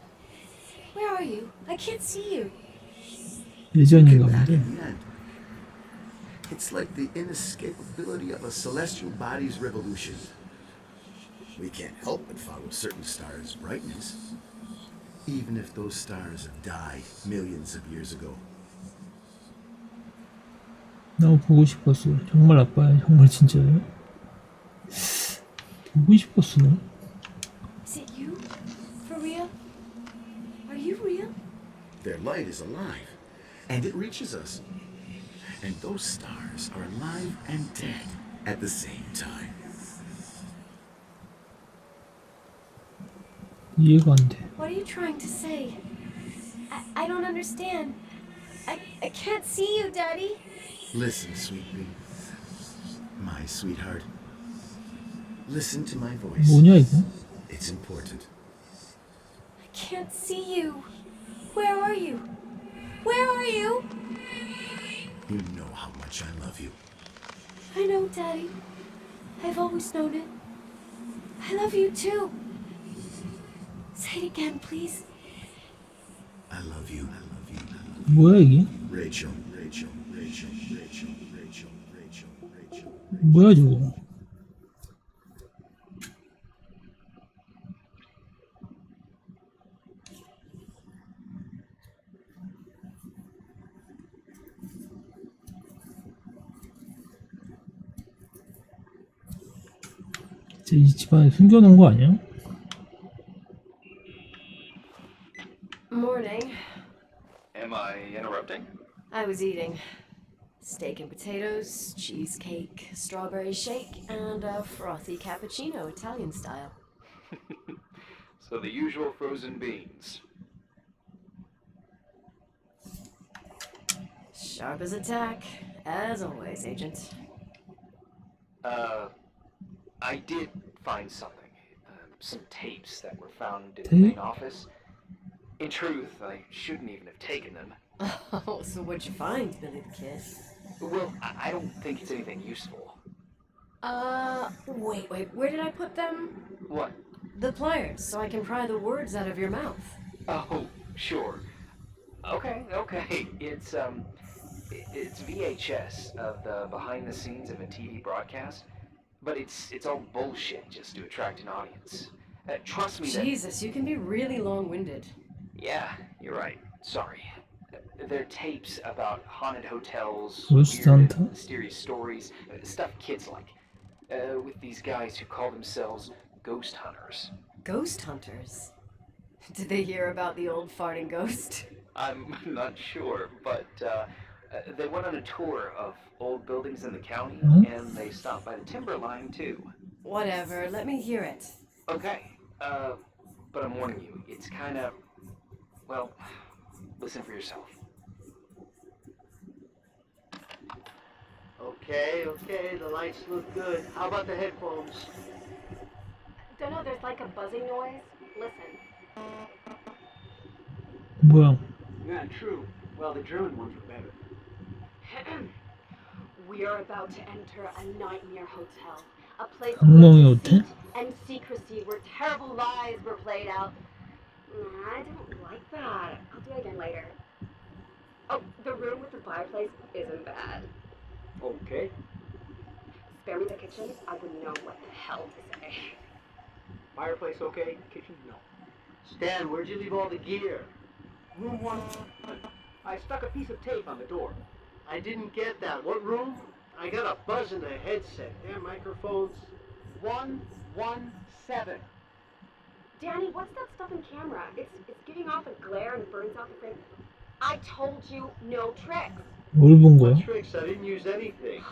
Where are you? I can't see you. 예전인가 Back 본데. in the end. It's like the inescapability of a celestial body's revolution. We can't help but follow certain stars' brightness, even if those stars have died millions of years ago. 너무 보고 싶었어요. 정말 아빠야. 정말 진짜예요? 보고 싶었어요. Is it you? For real? Are you real? Their light is alive, and it reaches us. And those stars are alive and dead at the same time. 이해가 안 돼. What are you trying to say? I don't understand. I can't see you, Daddy. Listen, sweet pea. My sweetheart. Listen to my voice. 뭐냐 이거? It's important. I can't see you. Where are you? Where are you? You know how much I love you. I know, Daddy. I've always known it. I love you too. Say it again, please. I love you. I love you. I love you. 뭐야 이게? Rachel. Rachel. Rachel. Rachel. Rachel. Rachel. Rachel. 뭐야 저거? 이 집안에 숨겨놓은 거 아니야? Morning. Am I interrupting? I was eating steak and potatoes, cheesecake, strawberry shake, and a frothy cappuccino, Italian style. So the usual frozen beans. Sharp as a tack, as always, Agent. I did find something. Some tapes that were found in the Tape? main office. In truth, I shouldn't even have taken them. Oh, so what'd you find, Billy the Kid? Well, I don't think it's anything useful. Wait, where did I put them? What? The pliers, so I can pry the words out of your mouth. Oh, sure. Okay. It's VHS of the behind the scenes of a TV broadcast, but it's all bullshit just to attract an audience. Trust me that... Jesus, you can be really long-winded. Yeah, you're right. Sorry. They're tapes about haunted hotels, Ghost weird, hunter? mysterious stories, stuff kids like. With these guys who call themselves ghost hunters. Ghost hunters? Did they hear about the old farting ghost? I'm not sure, but they went on a tour of old buildings in the county, and they stopped by the timberline too. Whatever, let me hear it. Okay, but I'm warning you, it's kind of, well, listen for yourself. Okay, the lights look good. How about the headphones? Don't know, there's like a buzzing noise. Listen. 뭐야? Yeah, true. Well, the German ones were better. We are about to enter a nightmare hotel. A place 악몽의 where 호텔? deceit and secrecy, where terrible lies were played out. I don't like that. I'll do it again later. Oh, the room with the fireplace isn't bad. Okay. Spare me the kitchen. I wouldn't know what the hell to say. Fireplace okay? Kitchen no. Stan, where'd you leave all the gear? Room 1. I stuck a piece of tape on the door. I didn't get that. What room? I got a buzz in the headset. Damn microphones. 117. Danny, what's that stuff in camera? It's giving off a glare and burns out the frame. I told you no tricks. 뭘 본 거야? What tricks? I didn't use anything.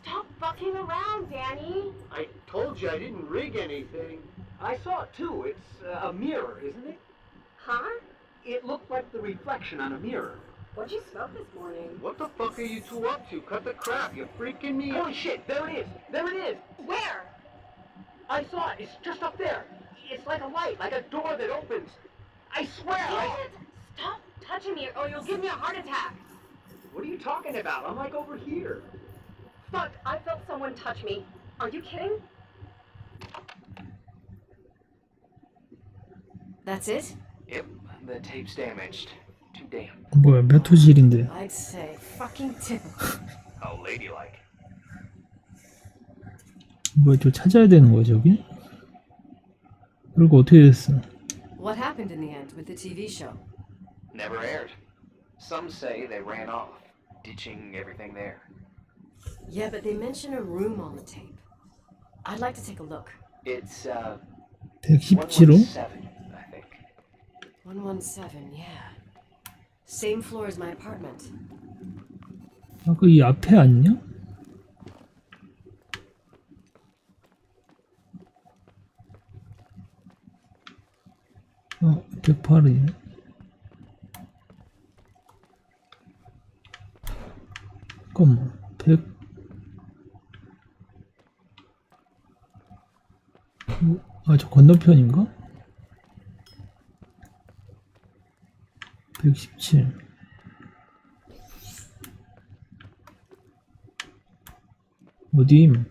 Stop fucking around, Danny. I told you I didn't rig anything. I saw it too. It's a mirror, isn't it? Huh? It looked like the reflection on a mirror. What'd you smoke this morning? What the fuck are you two up to? Cut the crap. You're freaking me out. Holy shit, there it is. There it is. Where? I saw it. It's just up there. It's like a light, like a door that opens. I swear. David, stop touching me or you'll give me a heart attack. What are you talking about? I'm like over here. Fuck, I felt someone touch me. Are you kidding? That's it? Yep, the tape's damaged. Too damn. 뭐야? 몇 호실인데? I'd say fucking typical. How ladylike. 뭐야? 저 찾아야 되는 거야 저기? 그리고 어떻게 됐어? What happened in the end with the TV show? Never aired. Some say they ran off, ditching everything there. Yeah, but they mention a room on the tape. I'd like to take a look. It's 117호? 117, I think. 117, yeah. Same floor as my apartment. 아까 이 앞에 아니냐? 어, 108이네. 잠깐만, 100. 아, 저 건너편인가? 117. 어디임?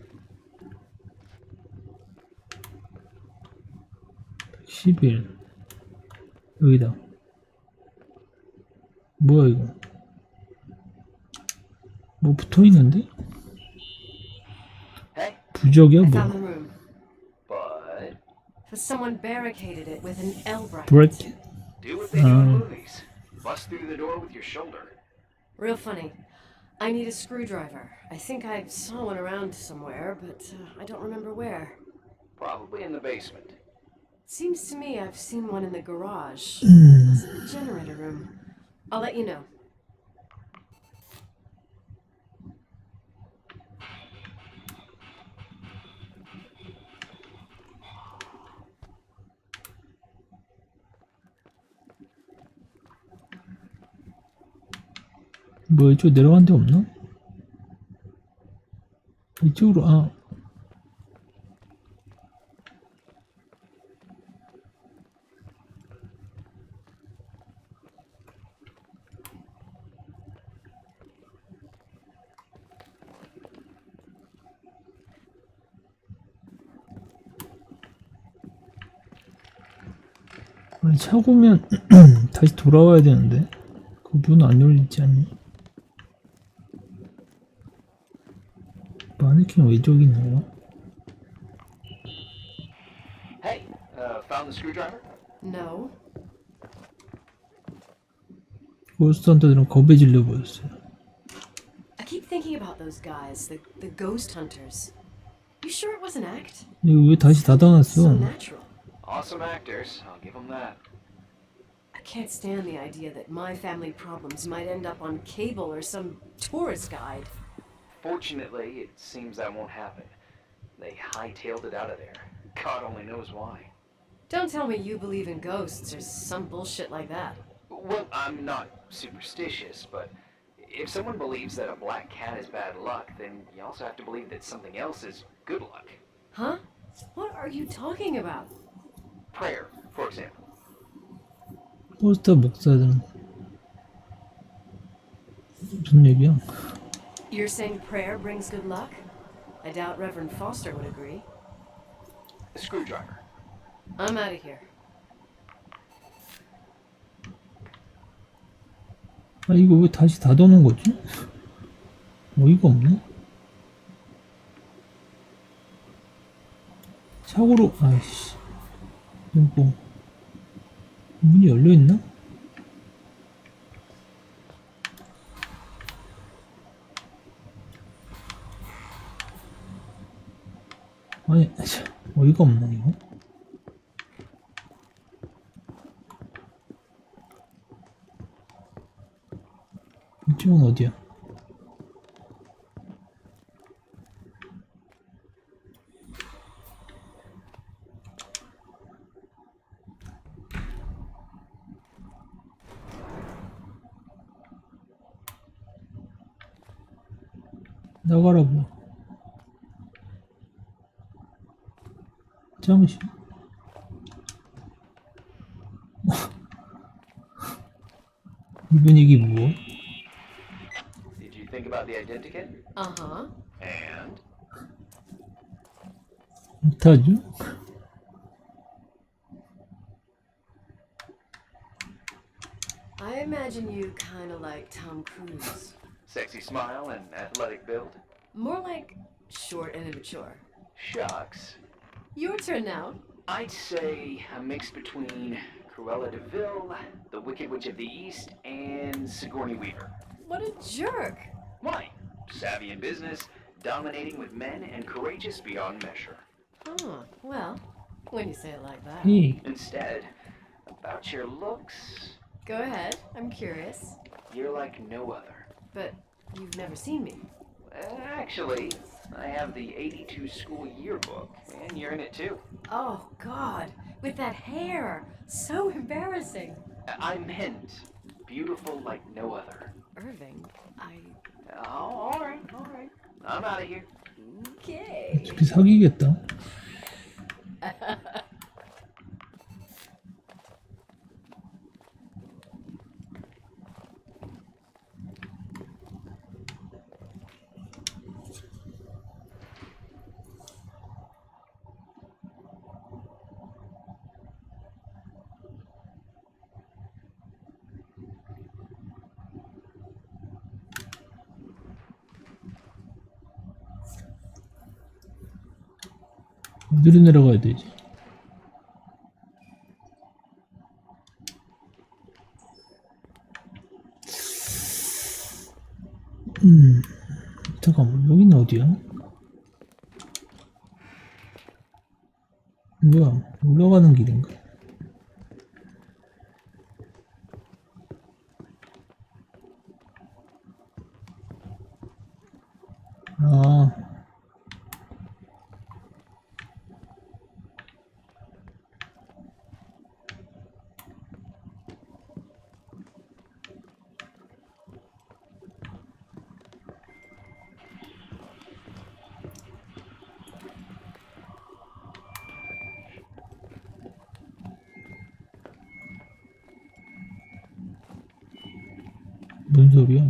111. 여기다. 뭐야 이거? 뭐 붙어있는데? Hey, 부적이야 I 뭐? found the room. but But someone barricaded it with an L bracket. 브레이크? do what they do in movies. Bust through the door with your shoulder. Real funny. I need a screwdriver. I think I saw one around somewhere, but I don't remember where. Probably in the basement. Seems to me I've seen one in the garage. It's in the generator room. I'll let you know. 뭐 이쪽 내려간 데 없나? 이쪽으로 아 아니 차고면 다시 돌아와야 되는데 그 문 안 열리지 않니? 마네킹 왜 저기 있는 거야? Hey, found the screwdriver? No. 고스트헌터들은 겁에 질려 보였어요. I keep thinking about those guys, the ghost hunters. You sure it was an act? 이거 왜 다시 So 닫아놨어? natural. Awesome actors, I'll give them that. I can't stand the idea that my family problems might end up on cable or some tourist guide. Fortunately, it seems that won't happen. They hightailed it out of there. God only knows why. Don't tell me you believe in ghosts or some bullshit like that. Well, I'm not superstitious, but if someone believes that a black cat is bad luck, then you also have to believe that something else is good luck. Huh? What are you talking about? Prayer, for example. 포스터 목사들은 무슨 얘기야? You're saying prayer brings good luck? I doubt Reverend Foster would agree. A screwdriver. I'm out of here. 아 이거 왜 다시 닫아놓은 거지? 어이가 없네. 차고로 아이씨 이거 문이 열려있나? 아니 참, 어이가 없네 이거. 이쪽은 어디야? 나가라고. 장신. 이 분위기 뭐? Did you think about the identikit? Uh-huh. And? 못하죠? I imagine you kind of like Tom Cruise. Sexy smile and athletic build? More like short and immature. Shucks. Your turn now. I'd say a mix between Cruella de Vil, the Wicked Witch of the East, and Sigourney Weaver. What a jerk! Why? Savvy in business, dominating with men, and courageous beyond measure. Oh, well, when you say it like that. 이 Instead, about your looks, Go ahead, I'm curious. you're like no other. But you've never seen me. Actually, I have the 82 school yearbook, and you're in it too. Oh, God, with that hair. So embarrassing. I meant beautiful like no other. Irving, Oh, all right. I'm out of here. Okay. 저기 사귀겠다. 어디로 내려가야 되지? 잠깐만, 여기는 어디야? 뭐야, 올라가는 길인가? 아, 뭔 소리야?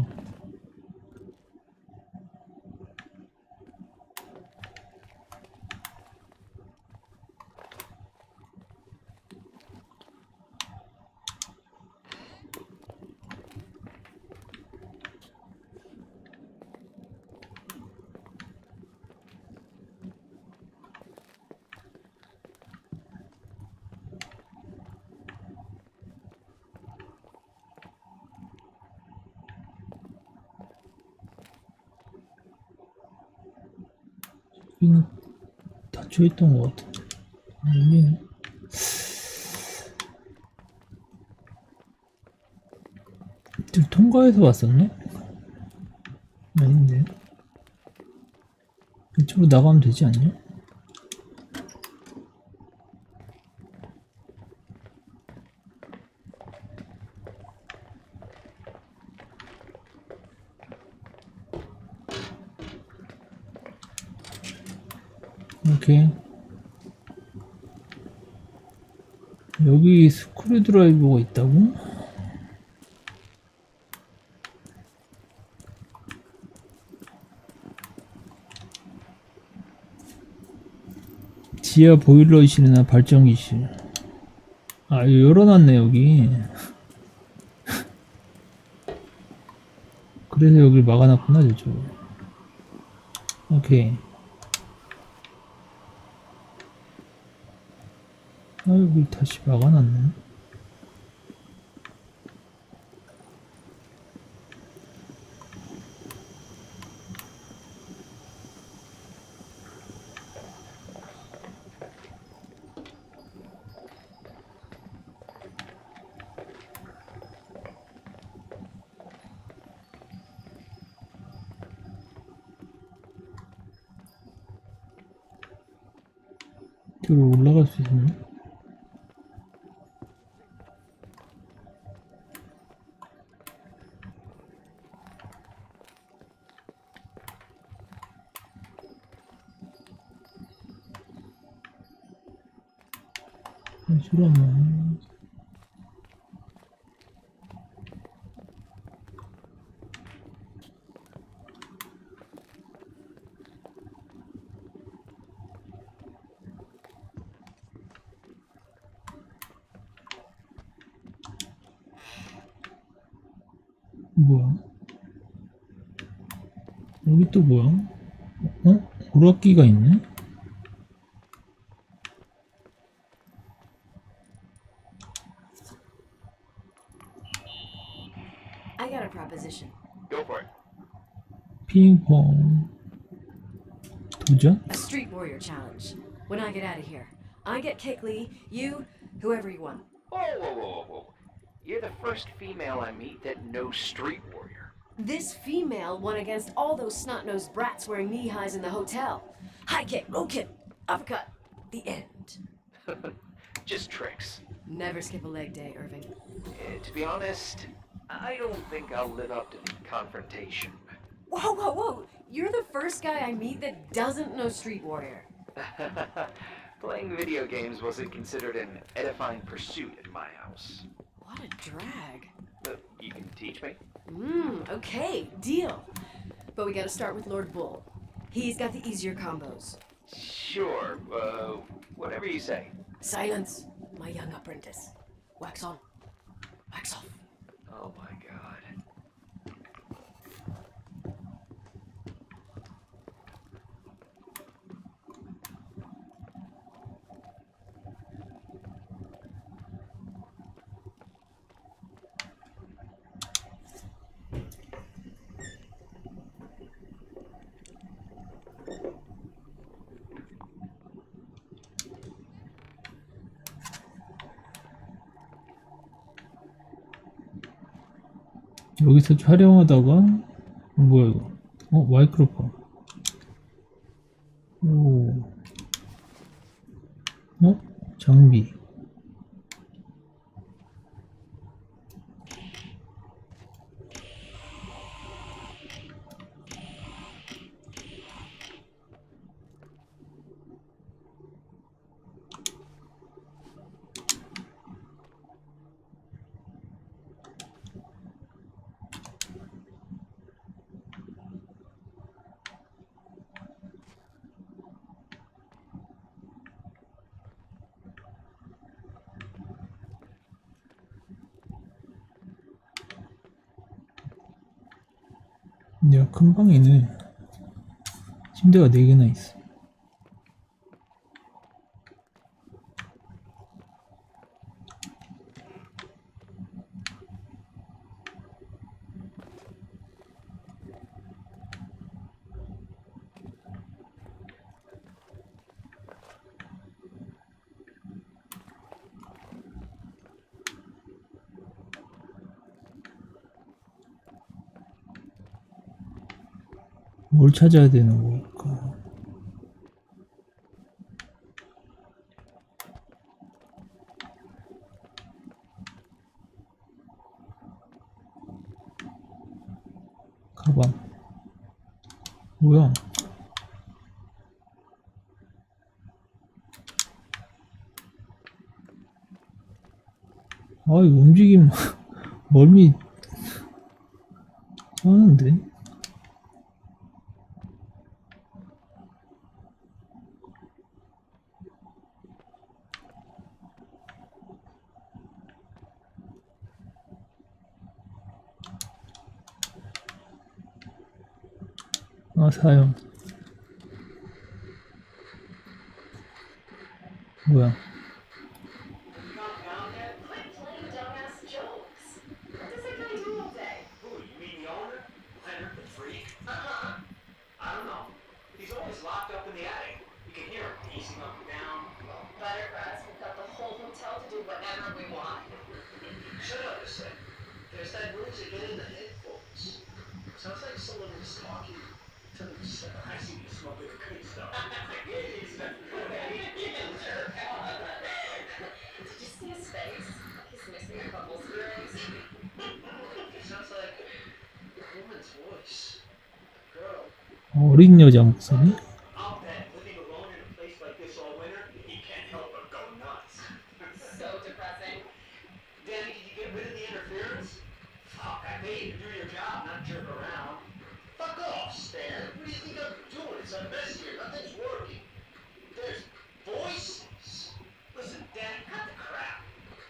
여기는 닫혀있던 것 같은데. 여기는 이들 통과해서 왔었나? 아닌데. 이쪽으로 나가면 되지 않냐? 오케이. 여기 스크류 드라이버가 있다고? 지하 보일러실이나 발전기실. 아, 이거 열어놨네 여기. 그래서 여길 막아놨구나 저쪽으로. 오케이. 아, 여기 다시 막아놨네. 이쪽으로 올라갈 수 있나? 싫어하면 뭐야? 여기 또 뭐야? 어? 오락기가 있네? I got a proposition. Go for it. 핑퐁. 도전? A street warrior challenge. When I get out of here, I get Kate Lee, you, whoever you want. Whoa. You're the first female I meet that knows street warrior. This female won against all those snot-nosed brats wearing knee-highs in the hotel. High kick, low kick, uppercut. The end. Just tricks. Never skip a leg day, Irving. To be honest, I don't think I'll live up to the confrontation. Whoa. You're the first guy I meet that doesn't know street warrior. Playing video games wasn't considered an edifying pursuit at my house. What a drag. But you can teach me? Okay, deal. But we gotta start with Lord Bull. He's got the easier combos. Sure, whatever you say. Silence, my young apprentice. Wax on, wax off. Oh my god. 여기서 촬영하다가 뭐야 이거? 마이크로폰. 오. 장비. 야, 큰 방이네. 침대가 4개나 있어. 뭘 찾아야 되는 걸까? 가방. 뭐야? 이거 움직임 멀미 하는데? 사용. 뭐야? Quit playing dumbass jokes. What does that guy do all day? Who, you mean the owner? Leonard the freak? Uh-huh. I don't know. He's always locked up in the attic. You can hear him pacing up and down. Better for us. We've got the whole hotel to do whatever we want. Shut up a sec. There's that noise again in the headphones. Sounds like someone is talking to themselves. I see you smoking the good stuff. Did you see his face? He's missing a couple earrings. Sounds like a woman's voice. A girl. 어린 여자 목소리? I'll bet living alone in a place like this all winter, he can't help but go nuts. So depressing. Danny, did you get rid of the interference? Fuck, I paid you to do your job, not jerk around. Fuck off, Stan. What do you think I'm doing? It's a mess here. Nothing's working. There's voices. Listen, Danny, cut the crap.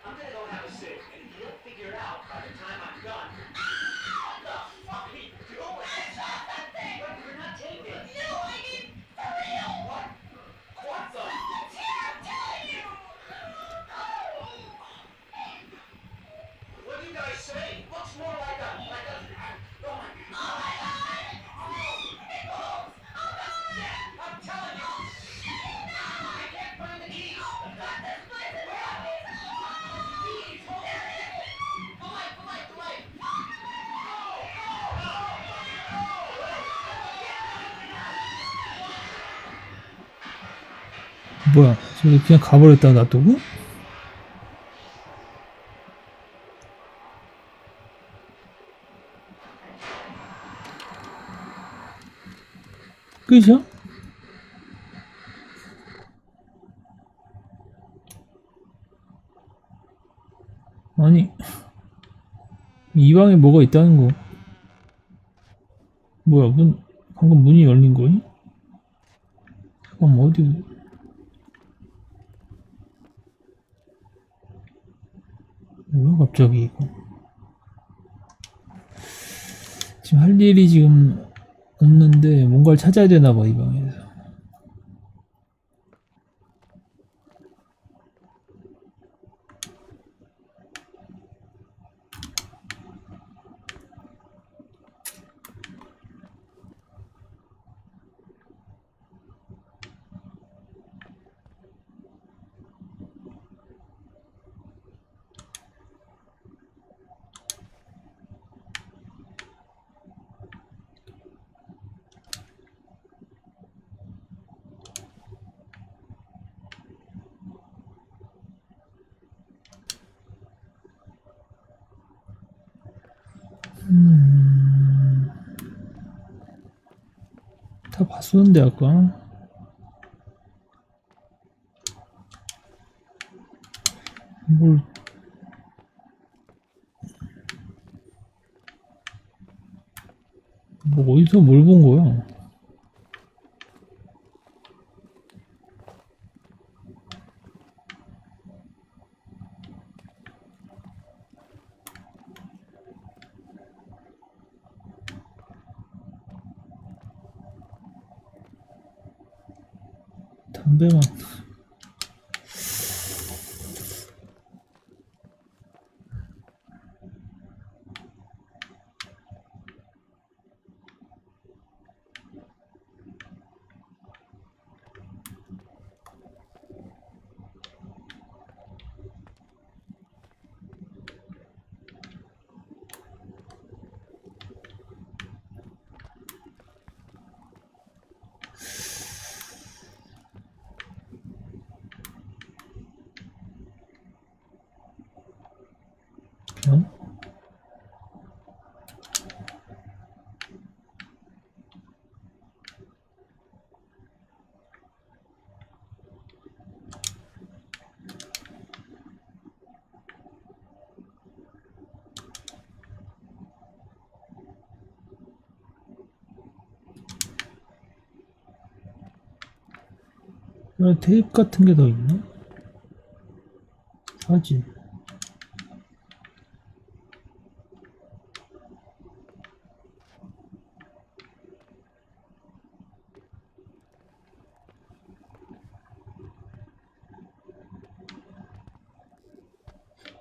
I'm gonna go have a sip, and if you don't figure it out by the time I'm done, what the fuck are you doing? Stop that thing! You're not taking it. No, I mean... 뭐야, 저기 그냥 가버렸다 놔두고? 끝이야? 아니, 이 방에 뭐가 있다는 거? 뭐야, 방금 문이 열린 거니? 잠깐만, 어디, 뭐야, 갑자기 이거. 지금 할 일이 지금 없는데, 뭔가를 찾아야 되나봐, 이 방에서. 다 봤었는데 아까 뭘 뭐 어디서 뭘 본 거야? 담배만 어? 테이프 같은 게 더 있나? 사진.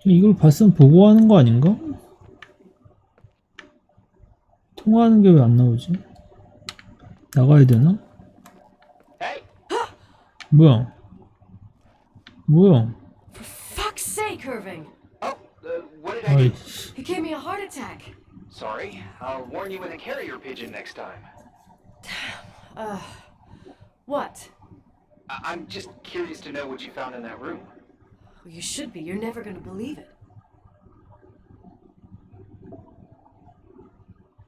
이걸 봤으면 보고 하는 거 아닌가? 통화하는 게 왜 안 나오지? 나가야 되나? 뭐야? 뭐야? Fuck's sake, Irving! Oh, what did I 아이, do? He gave me a heart attack. Sorry. I'll warn you with a carrier pigeon next time. What? I'm just curious to know what you found in that room. Well, you should be. You're never gonna believe it.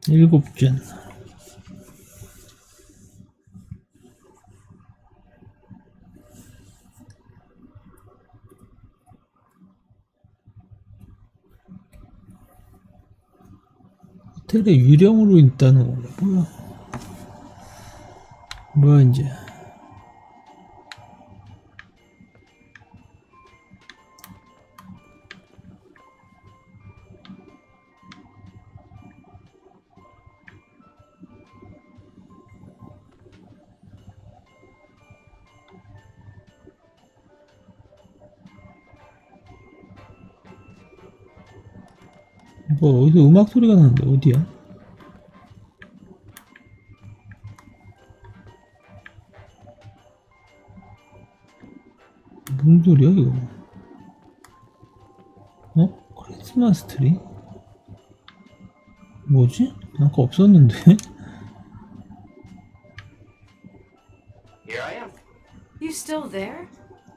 7 gen. 호텔에 유령으로 있다는 건가? 뭐야 이제. 뭐 어디서 음악 소리가 나는데 어디야? 무슨 소리야 이거? 어? 크리스마스 트리? 뭐지? 아까 없었는데? Here I am. You still there?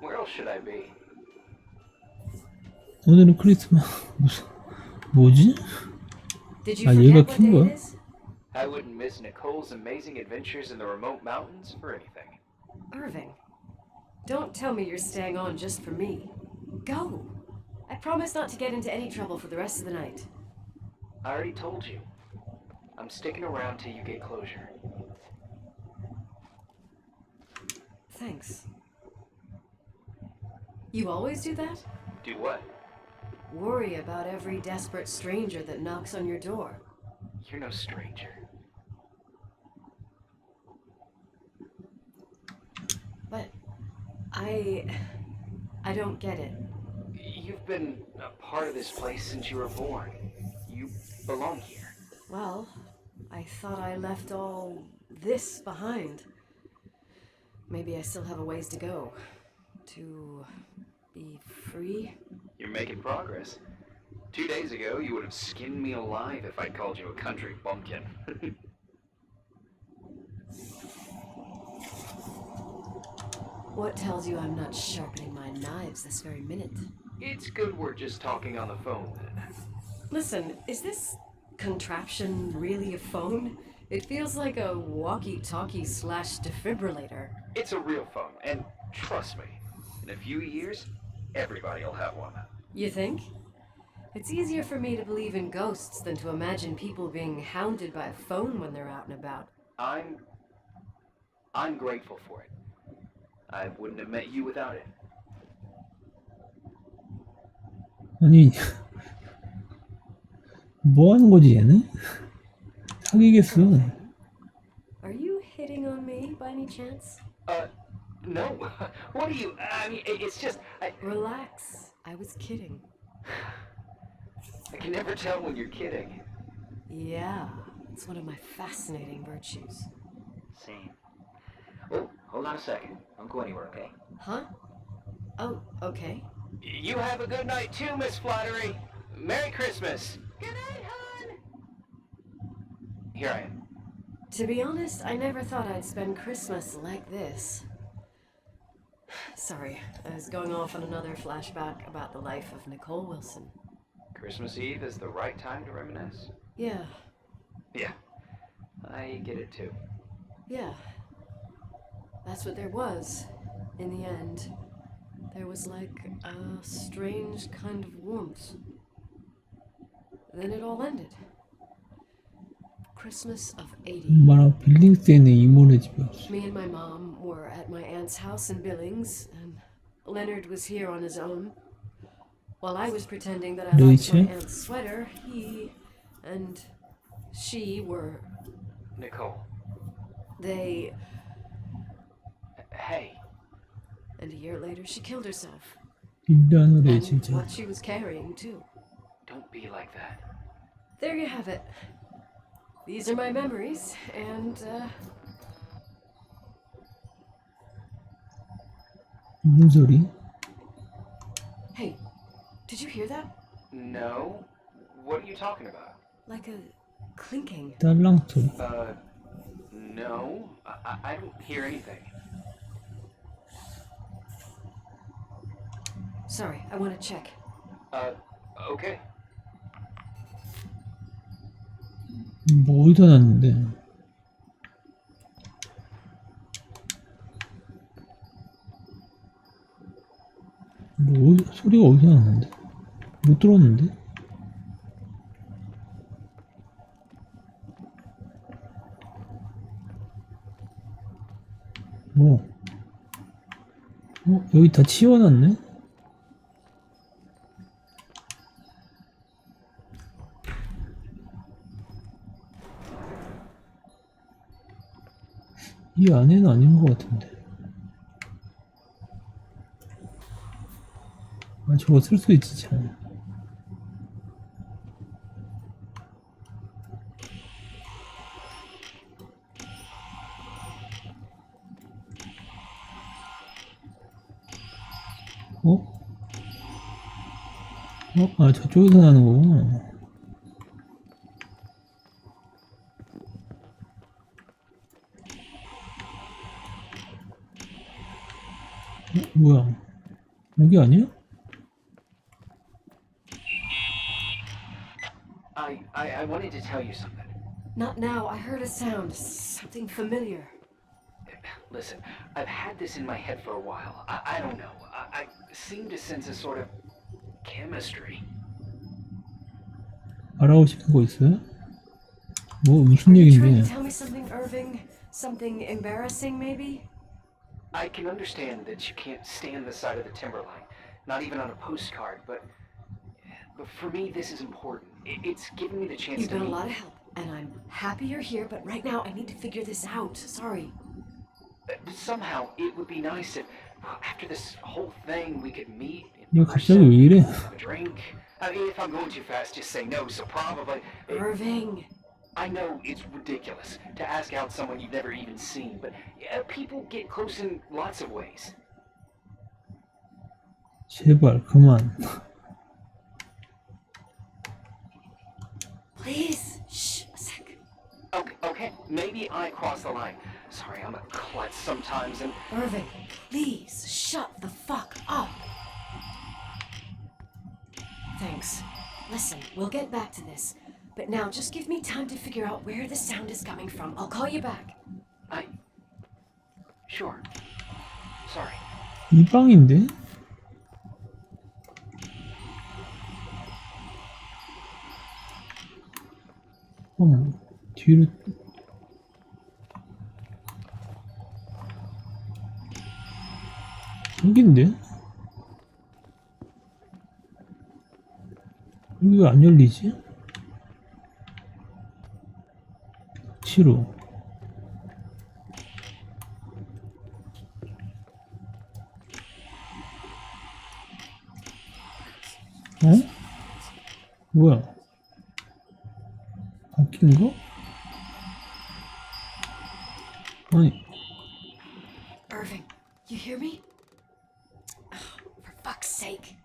Where else should I be? 오늘은 크리스마스. 무슨 뭐지? Did you 아, forget 얘가 what 킨 day 거야? it is? I wouldn't miss Nicole's amazing adventures in the remote mountains for anything. Irving, don't tell me you're staying on just for me. Go. I promise not to get into any trouble for the rest of the night. I already told you. I'm sticking around till you get closure. Thanks. You always do that? Do what? Worry about every desperate stranger that knocks on your door. You're no stranger. But I don't get it. You've been a part of this place since you were born. You belong here. Well, I thought I left all this behind. Maybe I still have a ways to go. To be free? You're making progress. 2 days ago, you would have skinned me alive if I'd called you a country bumpkin. What tells you I'm not sharpening my knives this very minute? It's good we're just talking on the phone then. Listen, is this contraption really a phone? It feels like a walkie-talkie / defibrillator. It's a real phone, and trust me, in a few years, everybody will have one. You think? It's easier for me to believe in ghosts than to imagine people being hounded by a phone when they're out and about. I'm grateful for it. I wouldn't have met you without it. 아니 뭐 하는 거지 얘는? 사기겠어. Are you hitting on me by any chance? No. What are you? I mean, it's just, Relax. I was kidding. I can never tell when you're kidding. Yeah, it's one of my fascinating virtues. Same. Oh, hold on a second. Don't go anywhere, okay? Huh? Oh, okay. You have a good night too, Miss Flattery. Merry Christmas. Good night, hon! Here I am. To be honest, I never thought I'd spend Christmas like this. Sorry, I was going off on another flashback about the life of Nicole Wilson. Christmas Eve is the right time to reminisce. Yeah, Yeah, I get it too. yeah. That's what there was, in the end. There was like a strange kind of warmth. Then it all ended. Christmas of 80. 엄마랑 빌딩스에 있는 이모네 집에 왔어. Me and my mom were at my aunt's house in Billings, and Leonard was here on his own. While I was pretending that I liked my Rachel? aunt's sweater, he and she were... Nicole. They... Hey. And a year later, she killed herself. 빌라노래 And 진짜. what she was carrying, too. Don't be like that. There you have it. These are my memories, and, 무슨 소리? Hey, did you hear that? No? What are you talking about? Like a clinking. 딸랑 소리. No. I don't hear anything. Sorry, I want to check. Okay. 뭐 어디서 났는데? 뭐 소리가 어디서 났는데? 못 들었는데? 뭐? 여기 다 치워놨네? 이 안에는 아닌 것 같은데. 아, 저거 쓸 수 있지, 참. 아, 저쪽에서 나는 거구나. 뭐야? 여기 아니야? I wanted to tell you something. Not now. I heard a sound. Something familiar. Listen, I've had this in my head for a while. I don't know. I seem to sense a sort of chemistry. 말하고 싶은 거 있어요? 뭐 무슨 Are you trying 얘긴데? to tell me something, Irving? Something embarrassing, maybe? I can understand that you can't stand the side of the timberline, not even on a postcard, but for me, this is important. It's giving me the chance You've to been a meet... lot of help, and I'm happy you're here, but right now I need to figure this out. Sorry. Somehow, it would be nice if, after this whole thing, we could meet 야 in 갑자기 왜 이래? have a drink. I mean, if I'm going too fast, just say no, so probably... Irving. I know it's ridiculous to ask out someone you've never even seen, but people get close in lots of ways. 제발 그만. Please. Shh. A sec. Okay, maybe I crossed the line. Sorry, I'm a klutz sometimes, and... Irving, please shut the fuck up. Thanks. Listen, we'll get back to this. But now just give me time to figure out where the sound is coming from. I'll call you back. Sure. Sorry. 이 방인데? 뒤로 여긴데? 여기 왜 안 열리지? 7호 어? 뭐야? 바뀐 거? 아니 Irving, you hear me? Oh, for fuck's sake.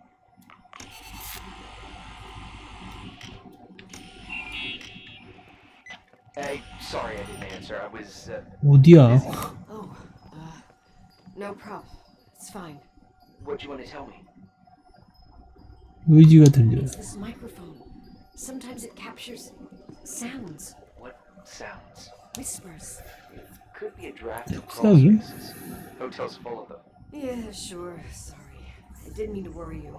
Hey, sorry I didn't answer. I was, 어디야? Oh, no problem. It's fine. What do you want to tell me? 의지가 들려. It's this microphone. Sometimes it captures sounds, What sounds? whispers. Could be a draft of 엽사기? spaces. Hotel's full of them. Yeah, sure. Sorry. I didn't mean to worry you.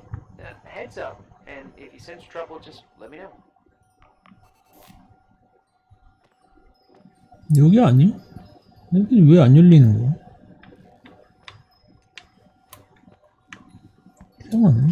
Heads up, and if you sense trouble, just let me know. 여기 아니야? 여기 왜 안 열리는 거야? 이상하네.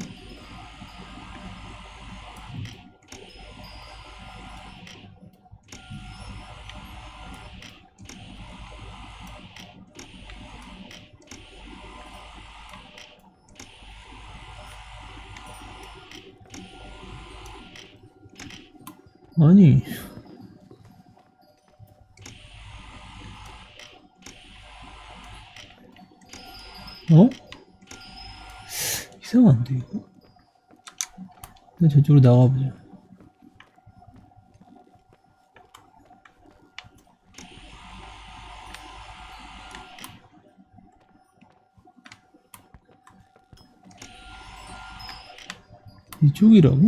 아니 어? 이상한데 이거? 일단 저쪽으로 나가보자. 이쪽이라고?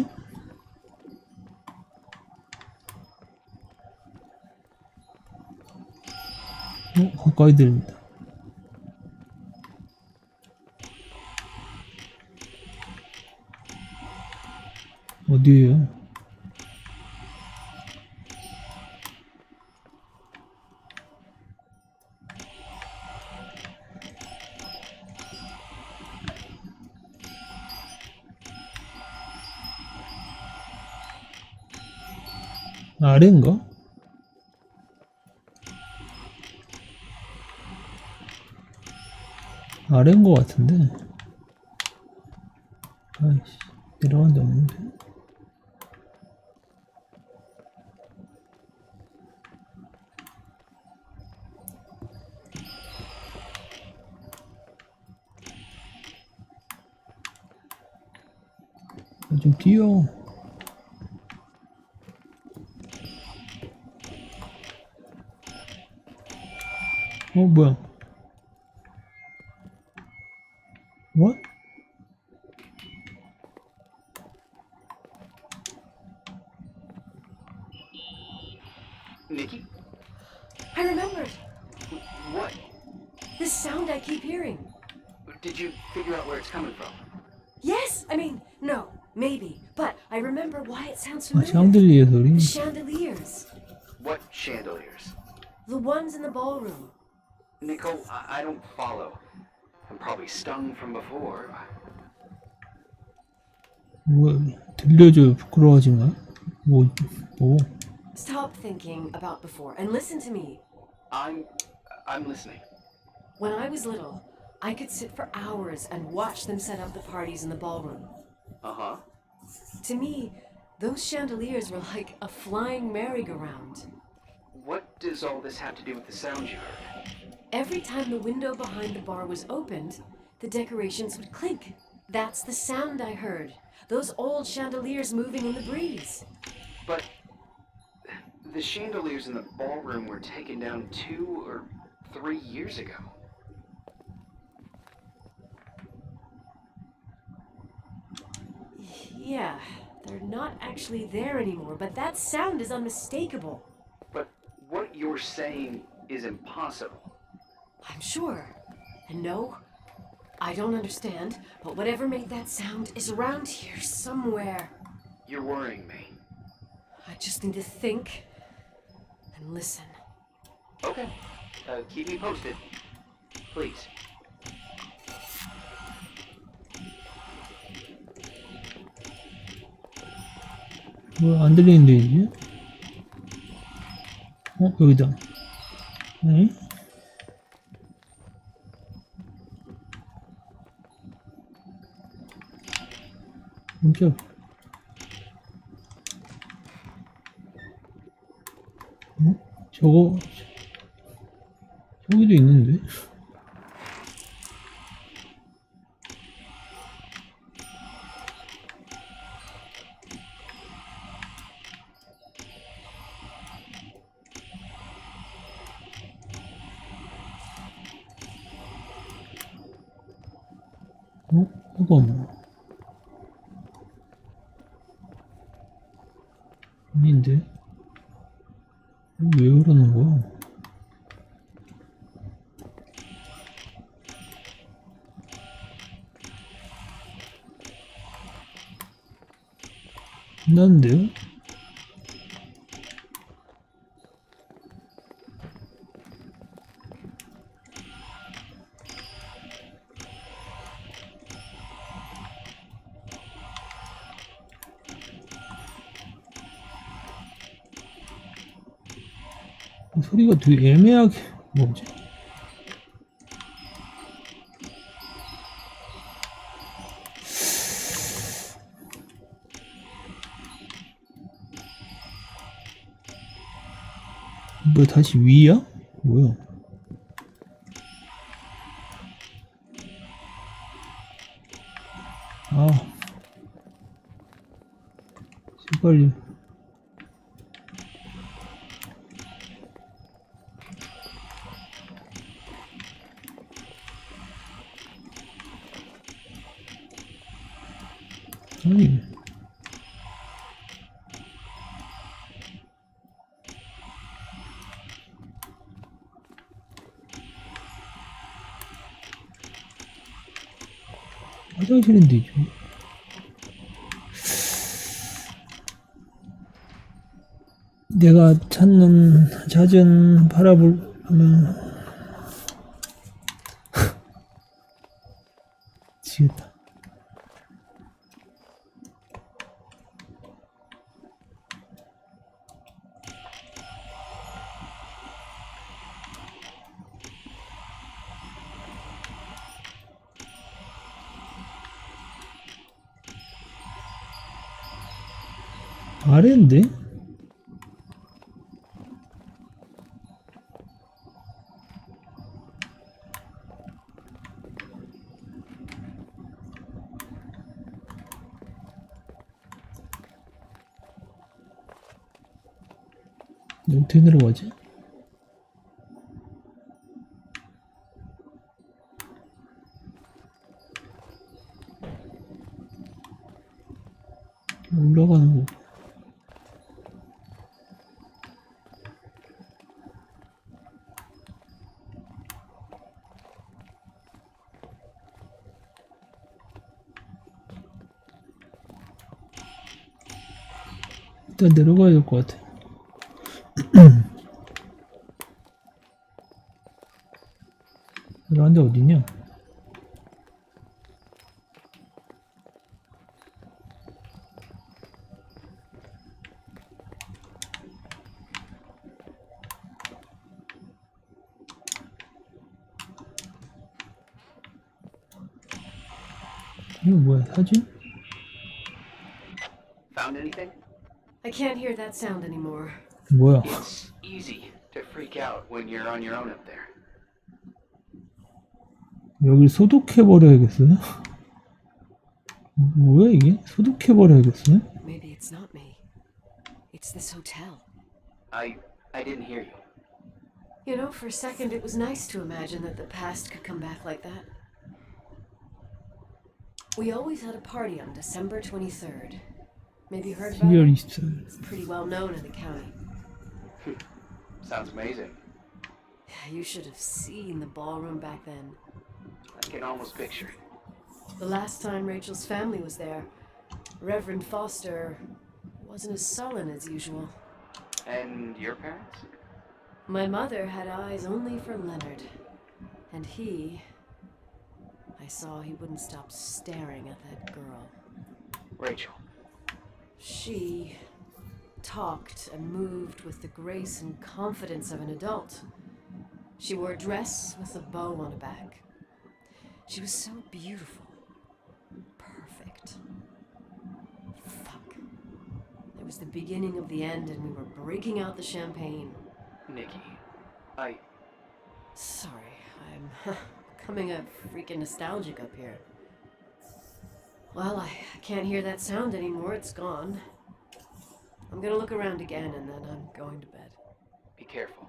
가까이 들립니다. 어디에요? 아래인가? 아래인 것 같은데. 아이씨, 내려간 데 없는데. 좀 뛰어. 뭐야? I remembered. What? This sound I keep hearing. Did you figure out where it's coming from? Yes, I mean, no, maybe, but I remember why it sounds 아, familiar. 샹들리에 소리? The chandeliers. What chandeliers? The ones in the ballroom. Nicole, I don't follow. I'm probably stung from before. 뭐, 들려줘요. 부끄러워하지 마. 뭐. Stop thinking about before and listen to me. I'm listening. When I was little, I could sit for hours and watch them set up the parties in the ballroom. Uh-huh. To me, those chandeliers were like a flying merry-go-round. What does all this have to do with the sound you heard? Every time the window behind the bar was opened, the decorations would clink. That's the sound I heard. Those old chandeliers moving in the breeze. But the chandeliers in the ballroom were taken down 2 or 3 years ago. Yeah, they're not actually there anymore, but that sound is unmistakable. But what you're saying is impossible. I'm sure. And no, I don't understand, but whatever made that sound is around here somewhere. You're worrying me. I just need to think and listen. Okay. Keep me posted. Please. 뭐, 안 들리는데, 이제? 여기다. 네? 깜짝. 저기도 있는데? 이거 뭐? 아닌데? 왜 그러는 거야? 난데요? 소리가 되게 애매하게 뭐지? 뭐 다시 위야? 뭐야? 아, 빨리. 아니. 화장실인데 이거. 내가 찾은 바라보면 지겠다. 아래인데? 어떻게 내려가지? 올라가는 거. 일단 내려가야 될 것 같아. 내려가는데 어디냐? 이거 뭐야, 사진? Found anything? I can't hear that sound anymore. 뭐야? It's easy to freak out when you're on your own up there. 여기 소독해버려야겠어요? 뭐야 이게? 소독해버려야겠어요? Maybe it's not me. It's this hotel. I didn't hear you. You know, for a second it was nice to imagine that the past could come back like that. We always had a party on December 23rd. Maybe you heard about 12월 it? 24일. It's pretty well known in the county. Sounds amazing. You should have seen the ballroom back then. I can almost picture it. The last time Rachel's family was there, Reverend Foster wasn't as sullen as usual. And your parents? My mother had eyes only for Leonard. And I saw he wouldn't stop staring at that girl. Rachel. She talked and moved with the grace and confidence of an adult. She wore a dress with a bow on her back. She was so beautiful. Perfect. Fuck. It was the beginning of the end and we were breaking out the champagne. Nikki. Sorry, I'm becoming a freaking nostalgic up here. Well, I can't hear that sound anymore. It's gone. I'm gonna look around again and then I'm going to bed. Be careful.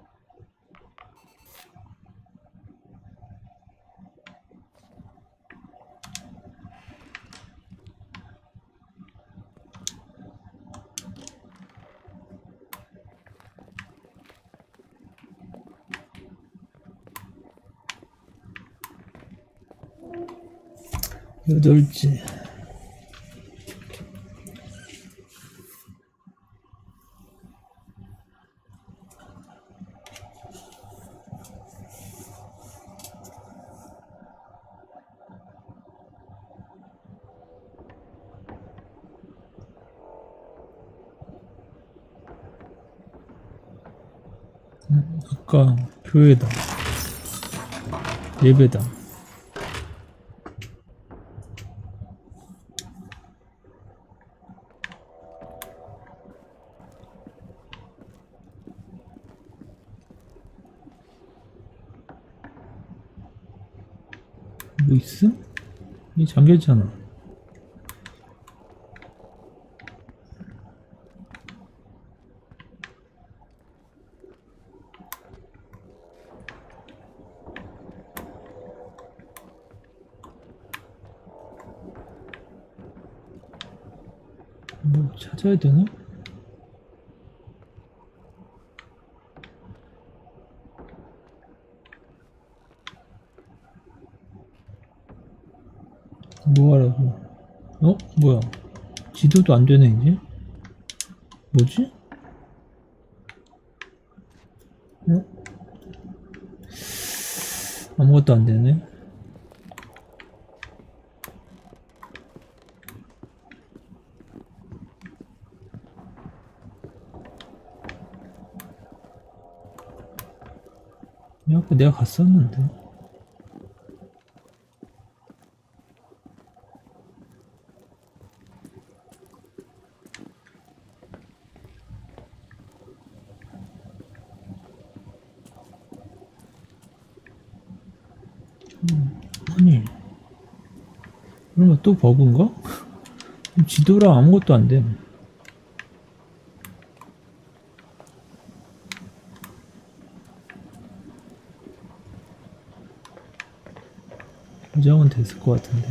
여덟째. 아까 교회다. 예배다. 뭐 있어? 이 잠겼잖아. 뭐 찾아야 되나? 뭐 하라고? 뭐야? 지도도 안 되네, 이제? 뭐지? 아무것도 안 되네. 아까 내가 갔었는데. 아니, 그러면 또 버그인가? 지도랑 아무것도 안 돼. 고정은 됐을 것 같은데.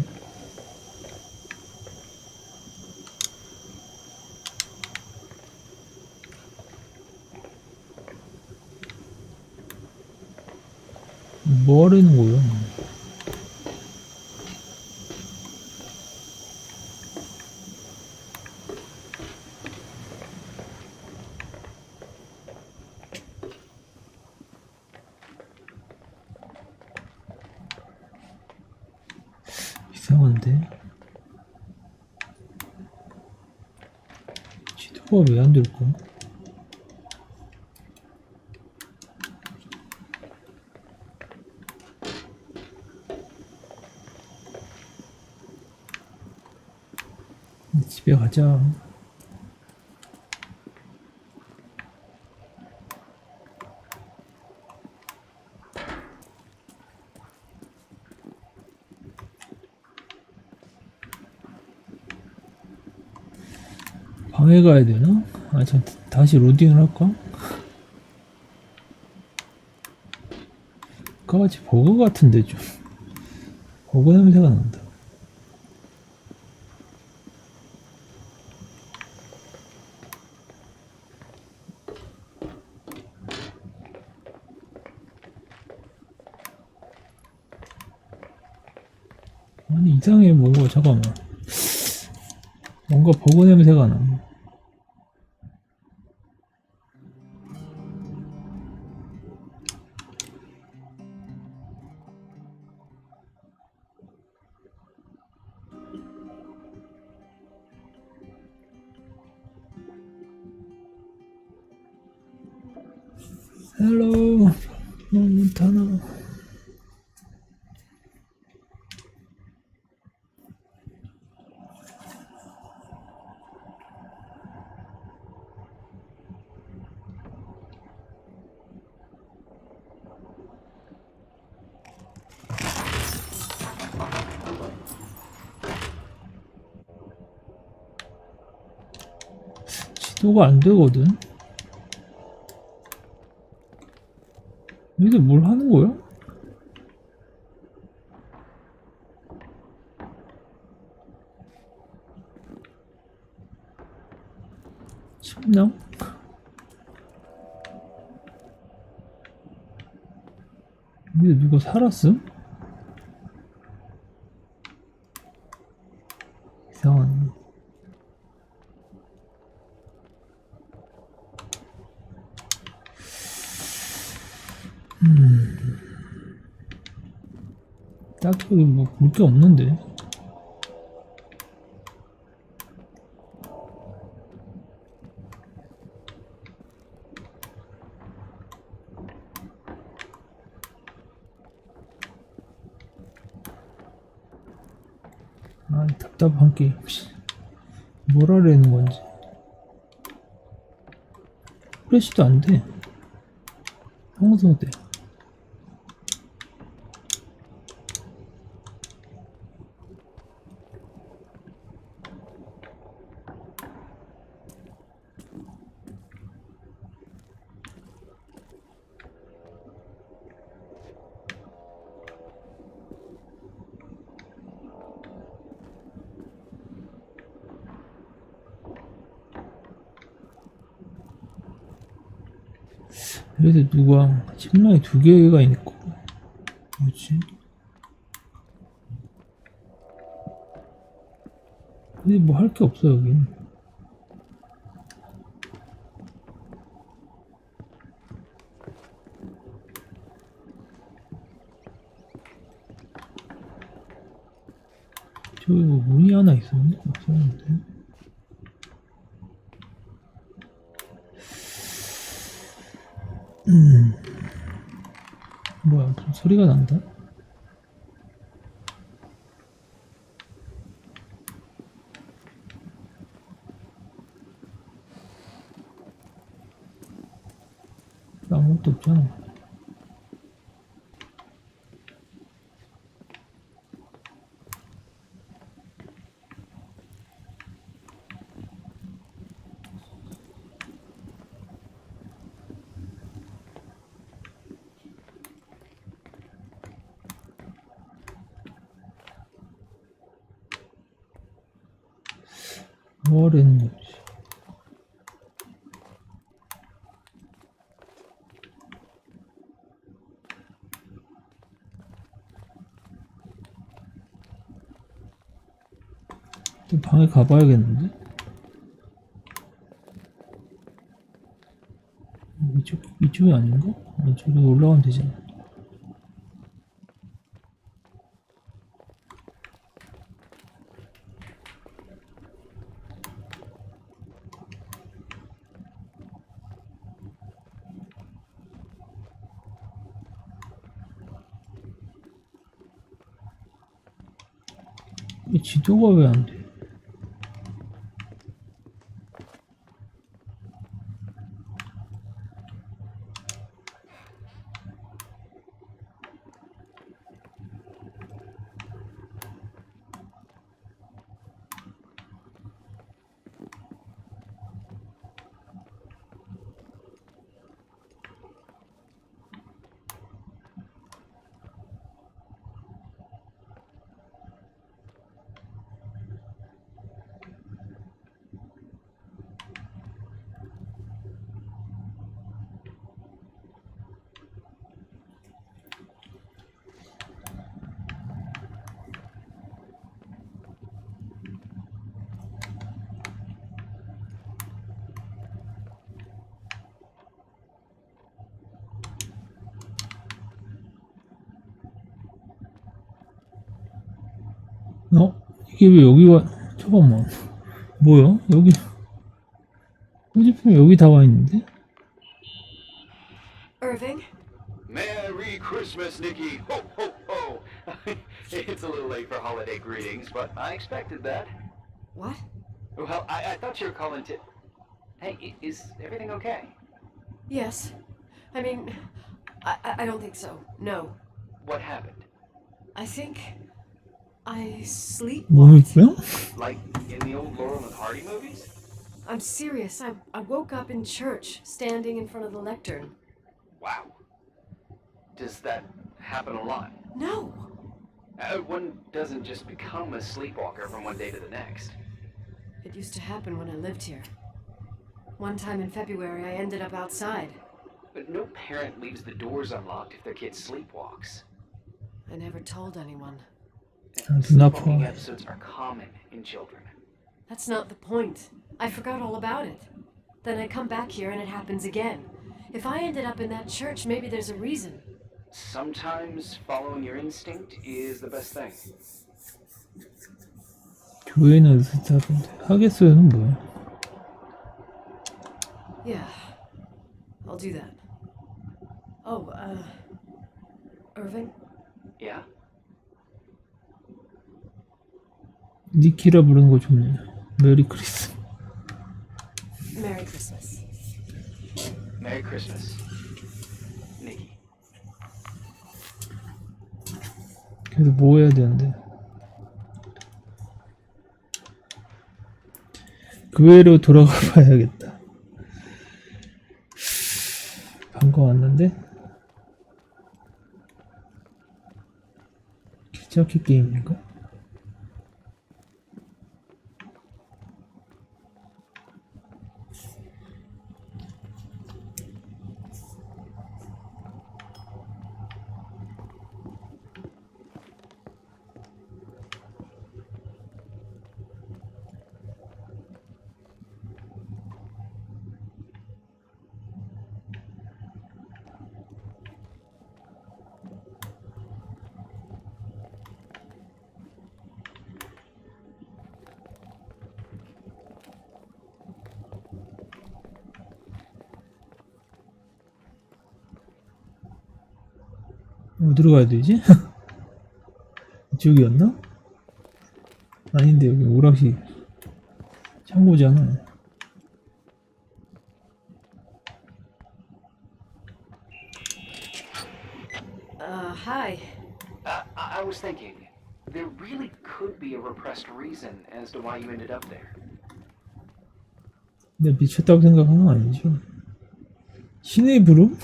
뭐 하려는 거야? 이상한데? 지도가 왜 안 될까? 집에 가자. 방에 가야 되나? 아, 저 다시 로딩을 할까? 아까같이 버그 같은데 좀 버그 냄새가 난다. 아니 이상해 뭔가. 잠깐만, 뭔가 버그 냄새가 나. 헬로 몬태나. 지도가 안 되거든. 너희들 뭘 하는 거야? 침낭? 여기 누가 살았음? 이상하네. 딱히 뭐 볼 게 없는데. 아, 답답한 게임. 뭘 하려는 건지. 프레시도 안 돼. 평소대. 그래도 누가 침낭이 2개가 있고 뭐지? 근데 뭐 할 게 없어 여기. 저기 뭐 문이 하나 있었는데? 없었는데? 뭐야, 무슨 소리가 난다? 아무것도 없잖아. 뭐하려는 거지? 또 방에 가봐야겠는데? 이쪽이 아닌가? 저기 올라가면 되잖아. 이 지도가 왜 안 돼? 이게 왜 여기가 잠깐만 뭐야? 여기 휴지품이 여기 다 와 있는데? Irving? Merry Christmas, Nikki! Ho, ho, ho! It's a little late for holiday greetings, but I expected that. What? Well, I thought you were calling to... Hey, is everything okay? Yes. I mean, I don't think so. No. What happened? I think I sleep. 뭐였고요? Like in the old Laurel and Hardy movies? I'm serious. I woke up in church, standing in front of the lectern. Wow. Does that happen a lot? No. One doesn't just become a sleepwalker from one day to the next. It used to happen when I lived here. One time in February, I ended up outside. But no parent leaves the doors unlocked if their kid sleepwalks. I never told anyone. Sleepwalking episodes are common in children. That's not the point. I forgot all about it. Then I come back here and it happens again. If I ended up in that church, maybe there's a reason. Sometimes following your instinct is the best thing. 교회는 스타인데 하겠어요는 뭐야? Yeah, I'll do that. Oh, Irving? Yeah? 니키라 부르는 거 좋네. 메리 크리스. Merry Christmas. Merry Christmas, Nikki. 그래서 뭐 해야 되는데? 교회로 돌아가 봐야겠다. 방금 왔는데? 기차키 게임인가? 어디로 가야 되지? 이쪽이었나? 아닌데 여기 오락실 창고잖아. Hi. I was thinking, there really could be a repressed reason as to why you ended up there. 내가 미쳤다고 생각하는 건 아니죠. 신의 부름?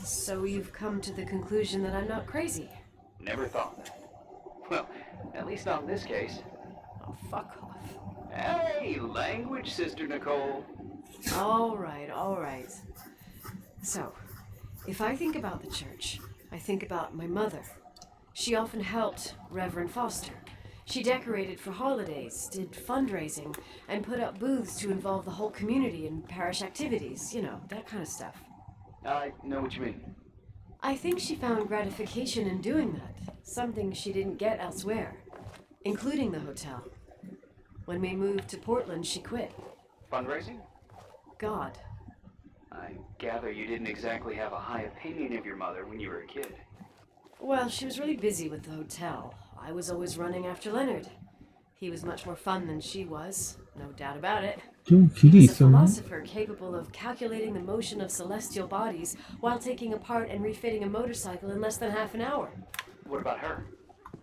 So you've come to the conclusion that I'm not crazy? Never thought that. Well, at least not in this case. Oh, fuck off. Hey, language, Sister Nicole. All right. So, if I think about the church, I think about my mother. She often helped Reverend Foster. She decorated for holidays, did fundraising, and put up booths to involve the whole community in parish activities, you know, that kind of stuff. I know what you mean. I think she found gratification in doing that, something she didn't get elsewhere, including the hotel. When we moved to Portland, she quit. Fundraising? God. I gather you didn't exactly have a high opinion of your mother when you were a kid. Well, she was really busy with the hotel. I was always running after Leonard. He was much more fun than she was, no doubt about it. 좀 He 길이 was a 있었나? philosopher capable of calculating the motion of celestial bodies while taking apart and refitting a motorcycle in less than half an hour. What about her?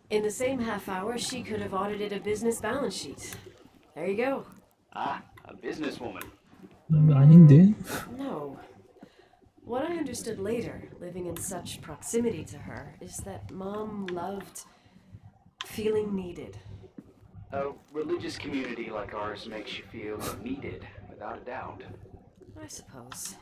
In the same half hour, she could have audited a business balance sheet. There you go. Ah, a businesswoman. 아닌데. No. What I understood later, living in such proximity to her, is that Mom loved feeling needed. A religious community like ours makes you feel needed, without a doubt. I suppose.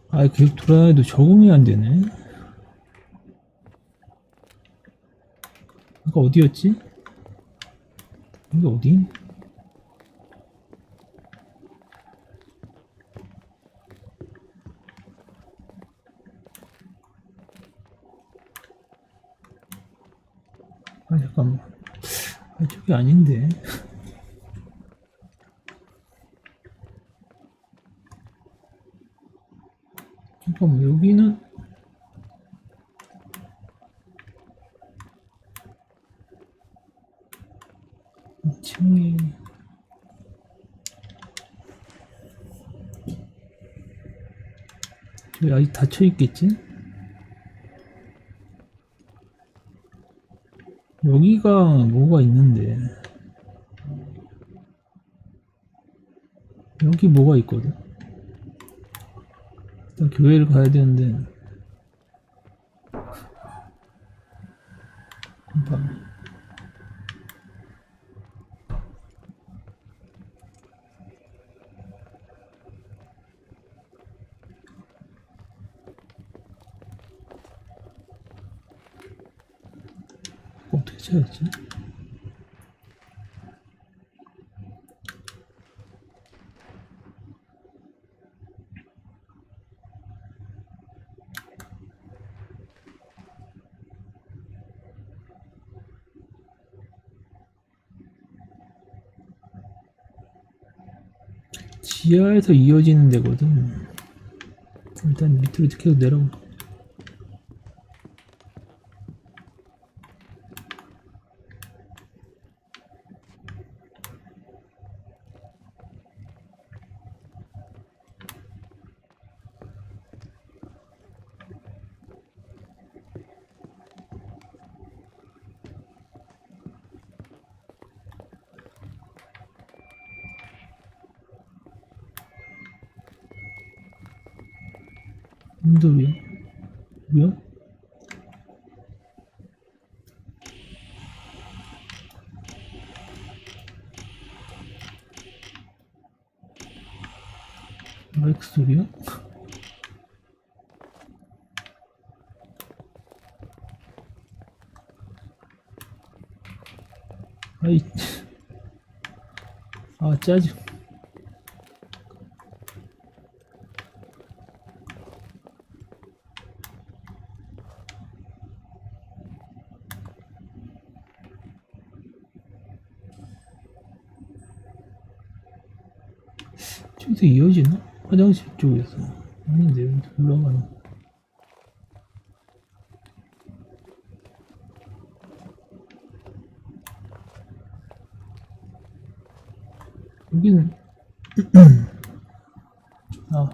아, 계속 돌아다녀도 적응이 안 되네. 아까 어디였지? 여기 어디? 아, 잠깐만. 아, 저기 아닌데. 잠깐만, 여기는 층이 저기 아직 닫혀 있겠지? 여기가 뭐가 있는데 여기 뭐가 있거든. 일단 교회를 가야 되는데 잠깐만. 어떻게 찾았지? 지하에서 이어지는 데거든. 일단 밑으로 계속 내려가. 운동이요? 뭐야? 마이크 소리야? 아이, 아 짜증. 저기서 이어지나? 화장실 쪽에서. 아닌데, 여기 올라가는. 여기는, 아,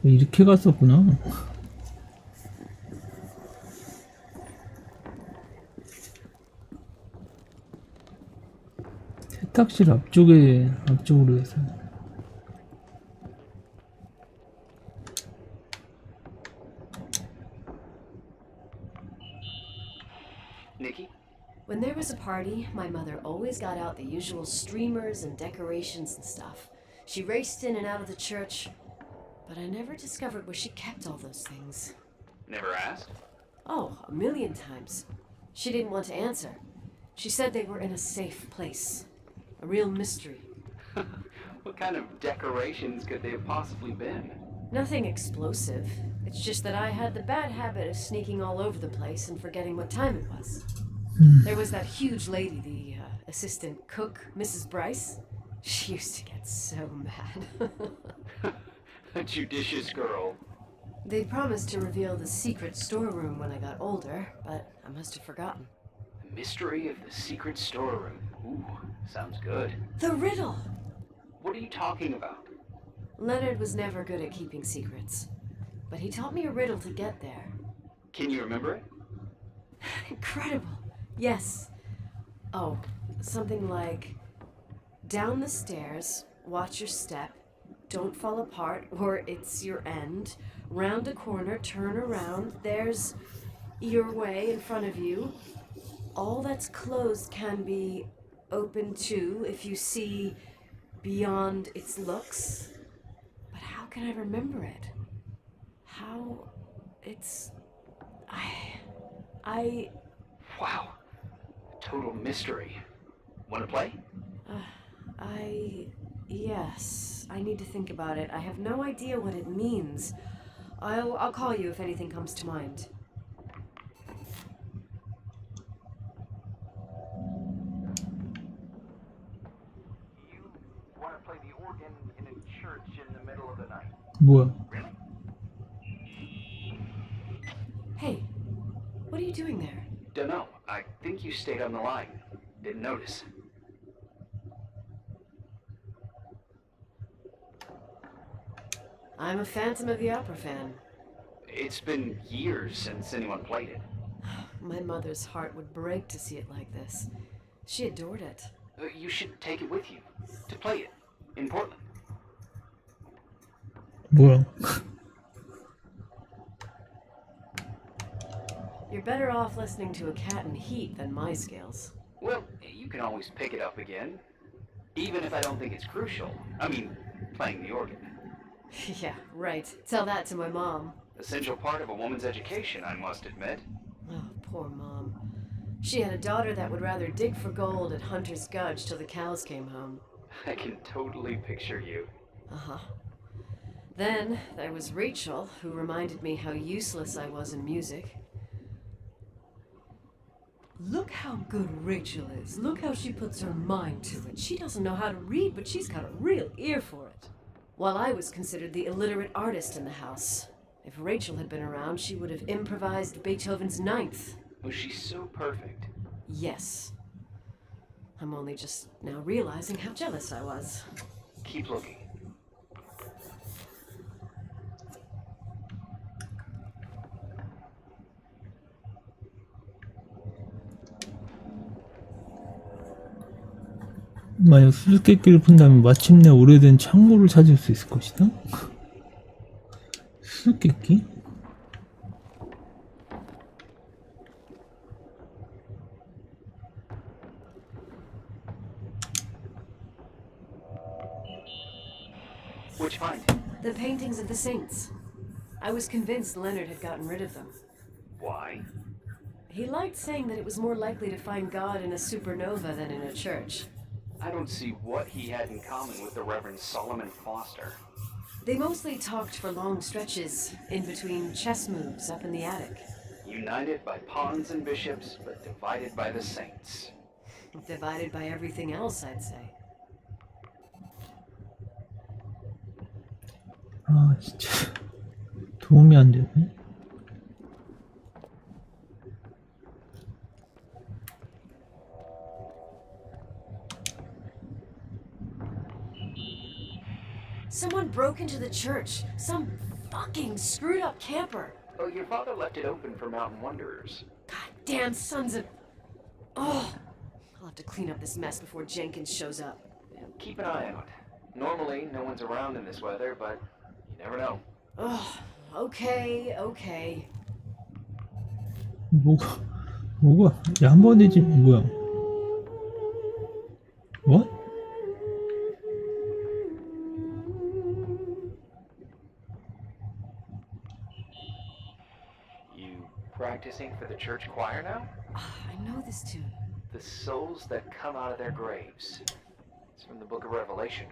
이렇게 갔었구나. 세탁실 앞쪽으로 해서. Nikki? When there was a party, my mother always got out the usual streamers and decorations and stuff. She raced in and out of the church, but I never discovered where she kept all those things. Never asked? Oh, a million times. She didn't want to answer. She said they were in a safe place. A real mystery. What kind of decorations could they have possibly been? Nothing explosive. It's just that I had the bad habit of sneaking all over the place and forgetting what time it was. There was that huge lady, the assistant cook, Mrs. Bryce. She used to get so mad. A judicious girl. They promised to reveal the secret storeroom when I got older, but I must have forgotten. The mystery of the secret storeroom. Ooh, sounds good. The riddle! What are you talking about? Leonard was never good at keeping secrets, but he taught me a riddle to get there. Can you remember it? Incredible. Yes. Oh, something like, down the stairs, watch your step, don't fall apart or it's your end, round a corner, turn around, there's your way in front of you. All that's closed can be open too if you see beyond its looks. But how can I remember it? How it's... I... Wow. Total mystery. Want to play? Yes. I need to think about it. I have no idea what it means. I'll call you if anything comes to mind. You want to play the organ in a church in the middle of the night? 뭐야? Hey, what are you doing there? Dunno. I think you stayed on the line. Didn't notice. I'm a Phantom of the Opera fan. It's been years since anyone played it. My mother's heart would break to see it like this. She adored it. You should take it with you. To play it. In Portland. 뭐야? You're better off listening to a cat in heat than my scales. Well, you can always pick it up again. Even if I don't think it's crucial. I mean, playing the organ. Yeah, right. Tell that to my mom. Essential part of a woman's education, I must admit. Oh, poor mom. She had a daughter that would rather dig for gold at Hunter's Gulch till the cows came home. I can totally picture you. Uh-huh. Then there was Rachel, who reminded me how useless I was in music. Look how good Rachel is. Look how she puts her mind to it. She doesn't know how to read, but she's got a real ear for it. While I was considered the illiterate artist in the house. If Rachel had been around, she would have improvised Beethoven's Ninth. Was she so perfect? Yes. I'm only just now realizing how jealous I was. Keep looking. 만약 수수께끼를 푼다면 마침내 오래된 창고를 찾을 수 있을 것이다? 수수께끼? What'd you find? The paintings of the saints. I was convinced Leonard had gotten rid of them. Why? He liked saying that it was more likely to find God in a supernova than in a church. I don't see what he had in common with the Reverend Solomon Foster. They mostly talked for long stretches, in between chess moves up in the attic. United by pawns and bishops, but divided by the saints. Divided by everything else, I'd say. 아 진짜 도움이 안 되네. Someone broke into the church. Some fucking screwed up camper. Oh, your father left it open for mountain wanderers. Goddamn sons of... Oh, I'll have to clean up this mess before Jenkins shows up. Keep an eye out. Normally, no one's around in this weather, but you never know. Ugh, okay. 뭐가? 야, 한 번에 지금 뭐야? What? You practicing for the church choir now? I know this tune. The souls that come out of their graves. It's from the book of Revelation.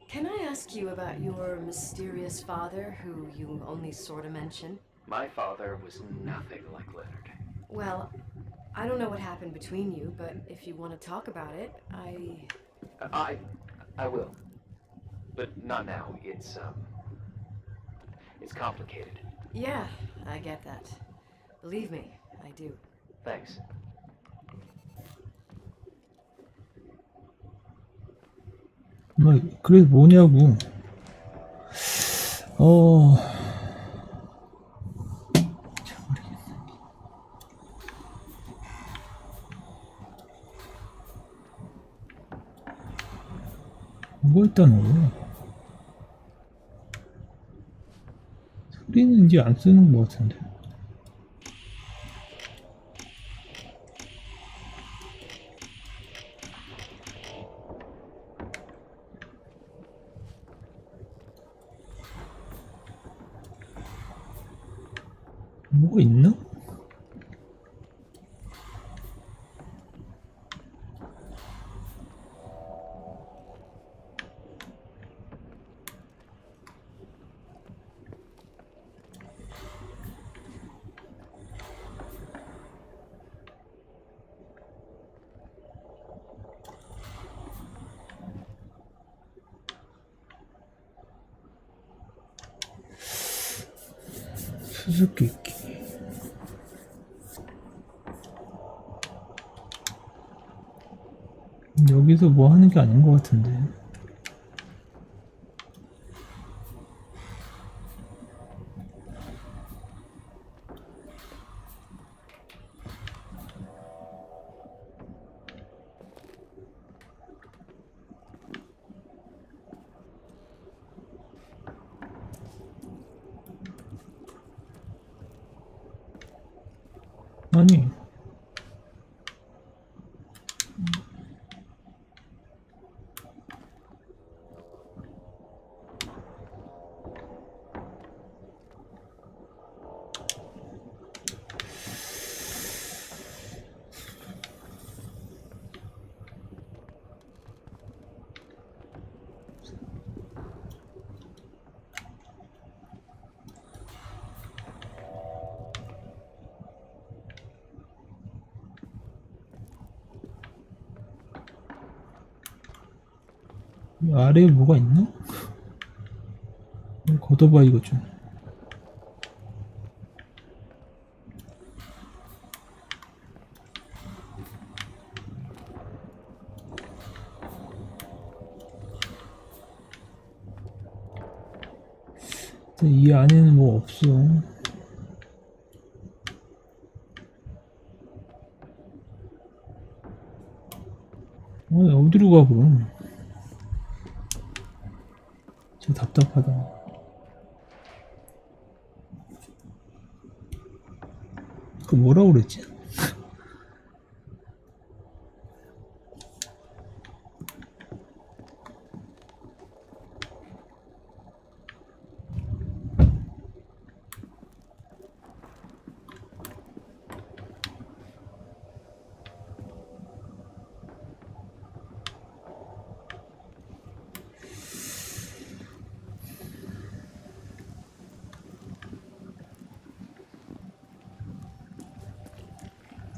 Can I ask you about your mysterious father, who you only sort of mention? My father was nothing like Leonard. Well, I don't know what happened between you, but if you want to talk about it, I will. But not now. It's complicated. Yeah, I get that. Believe me, I do. Thanks. 그래서 뭐냐고. 참 모르겠네. 뭐였다는 거야? 소리는 이제 안 쓰는 것 같은데. 뭐가 있나? 수수께끼. 여기서 뭐 하는 게 아닌 것 같은데. 아니, 이 아래에 뭐가 있나? 걷어봐 이거 좀. 이 안에는 뭐 없어. 어디로 가 그럼? 진짜 답답하다. 그 뭐라고 그랬지?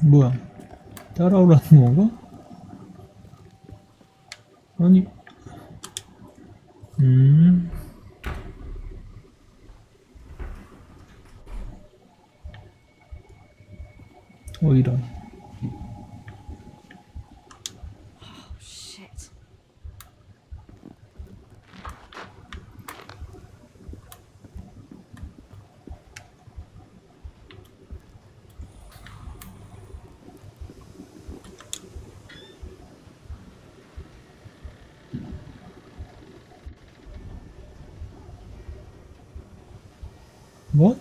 뭐야? 따라오라는 건가? 아니, 이런. Oh, shit. 뭐?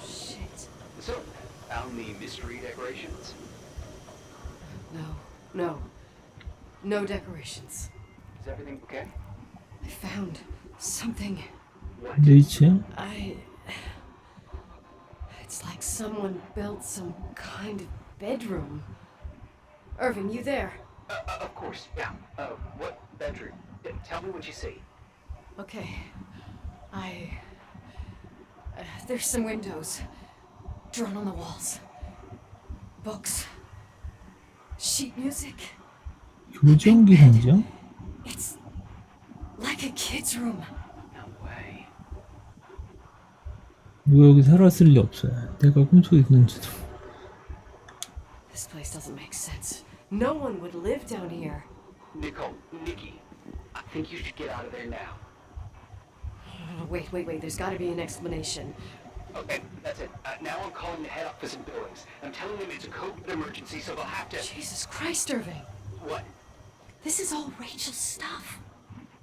Shit. So, found the mystery decorations? No decorations. Is everything okay? I found something. 레이첼? It's like someone built some kind of bedroom. Irving, you there? Of course, yeah. What bedroom? Tell me what you see. Okay. There's some windows drawn on the walls. Books. Sheet music. 교정기 상점? It's like a kid's room. No way. 누가 여기 살았을 리 없어요. 내가 꿈속에 있는지도. This place doesn't make sense. No one would live down here. Nicole, Nikki, I think you should get out of there now. Wait. There's got to be an explanation. Okay, that's it. Now I'm calling the head office and buildings. I'm telling them it's a COVID emergency, so they'll have to... Jesus Christ, Irving. What? This is all Rachel's stuff.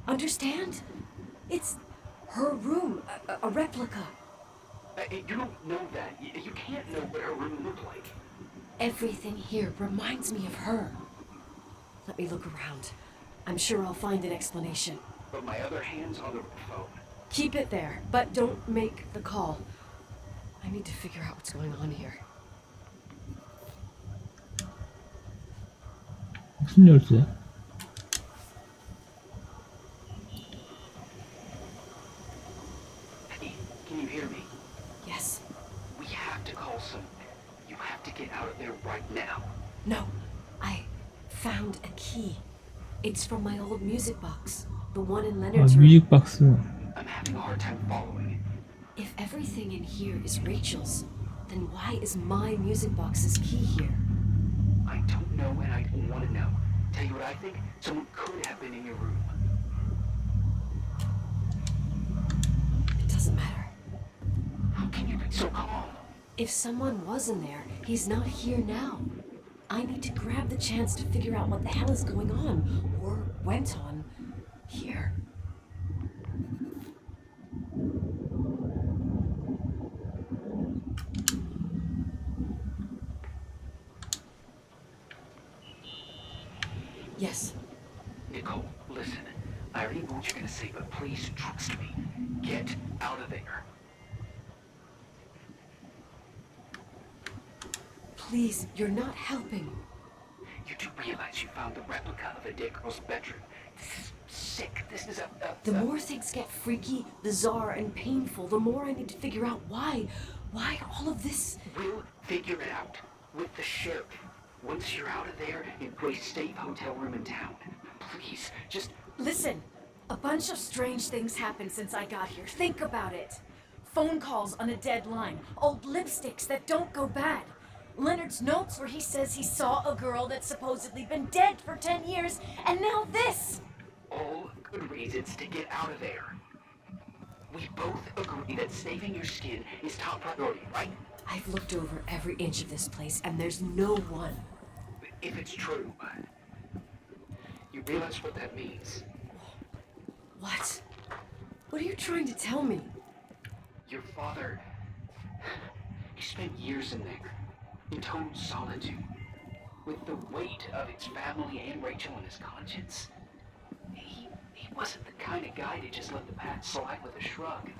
Understand? It's her room, a replica. You don't know that. You can't know what her room looked like. Everything here reminds me of her. Let me look around. I'm sure I'll find an explanation. But my other hand's on the phone. Keep it there, but don't make the call. I need to figure out what's going on here. 무슨 열쇠? Hey, can you hear me? Yes. We have to call someone. You have to get out of there right now. No. I found a key. It's from my old music box. The one in 아, Leonard's room. 뮤직 박스. I'm having a hard time following. If everything in here is Rachel's, then why is my music box's key here? I don't know and I don't want to know. Tell you what I think? Someone could have been in your room. It doesn't matter. How can you be so calm? If someone was in there, he's not here now. I need to grab the chance to figure out what the hell is going on, or went on, here. Yes. Nicole, listen. I already know what you're gonna say, but please trust me. Get out of there. Please, you're not helping. You do realize you found the replica of a dead girl's bedroom. This is sick. This is The more things get freaky, bizarre, and painful, the more I need to figure out why all of this... We'll figure it out. With the sheriff. Once you're out of there, into a safe hotel room in town. Please, just... Listen, a bunch of strange things happened since I got here. Think about it. Phone calls on a dead line, old lipsticks that don't go bad. Leonard's notes where he says he saw a girl that's supposedly been dead for 10 years, and now this! All good reasons to get out of there. We both agree that saving your skin is top priority, right? I've looked over every inch of this place, and there's no one. If it's true, you realize what that means. What? What are you trying to tell me? Your father... He spent years in there, in total solitude, with the weight of his family and Rachel on his conscience. He wasn't the kind of guy to just let the past slide with a shrug.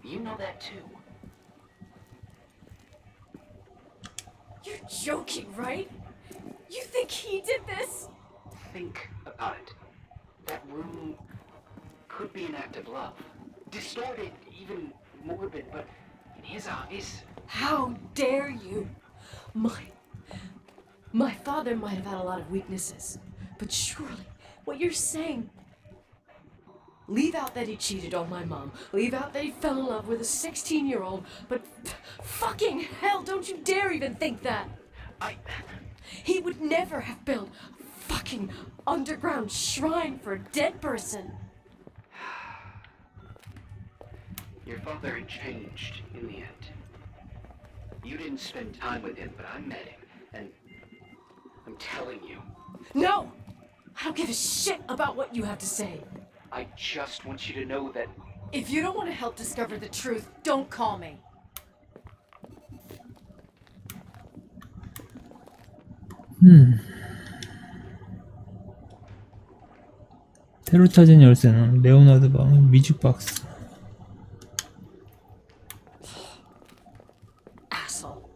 You know that too. You're joking, right? You think he did this? Think about it. That room could be an act of love. Distorted, even morbid, but in his eyes... How dare you? My father might have had a lot of weaknesses, but surely what you're saying... Leave out that he cheated on my mom. Leave out that he fell in love with a 16-year-old, but fucking hell, don't you dare even think that! He would never have built a fucking underground shrine for a dead person. Your father had changed in the end. You didn't spend time with him, but I met him, and I'm telling you, No! I don't give a shit about what you have to say. I just want you to know that If you don't want to help discover the truth, don't call me. 새로 찾은 열쇠는 레오나드 방 뮤직 박스. Asshole.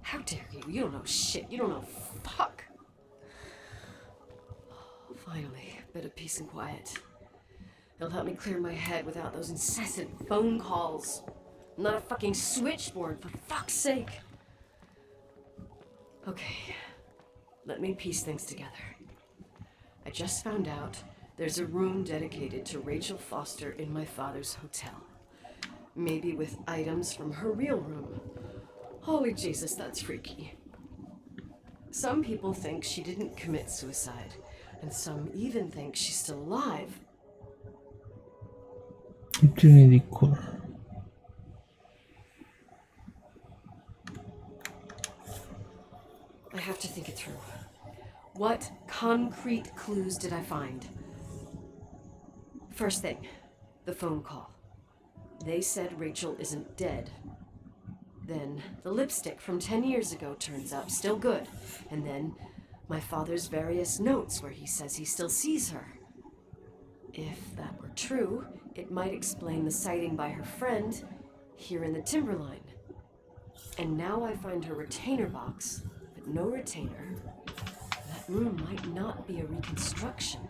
How dare you? You don't know shit. You don't know fuck. Finally, a bit of peace and quiet. It'll help me clear my head without those incessant phone calls. I'm not a fucking switchboard, for fuck's sake. Okay, let me piece things together. I just found out there's a room dedicated to Rachel Foster in my father's hotel. Maybe with items from her real room. Holy Jesus, that's freaky. Some people think she didn't commit suicide, and some even think she's still alive. 집중의 니콜. I have to think it through. What concrete clues did I find? First thing, the phone call. They said Rachel isn't dead. Then the lipstick from 10 years ago turns up, still good. And then my father's various notes where he says he still sees her. If that were true, it might explain the sighting by her friend here in the timberline. And now I find her retainer box, but no retainer. That room might not be a reconstruction.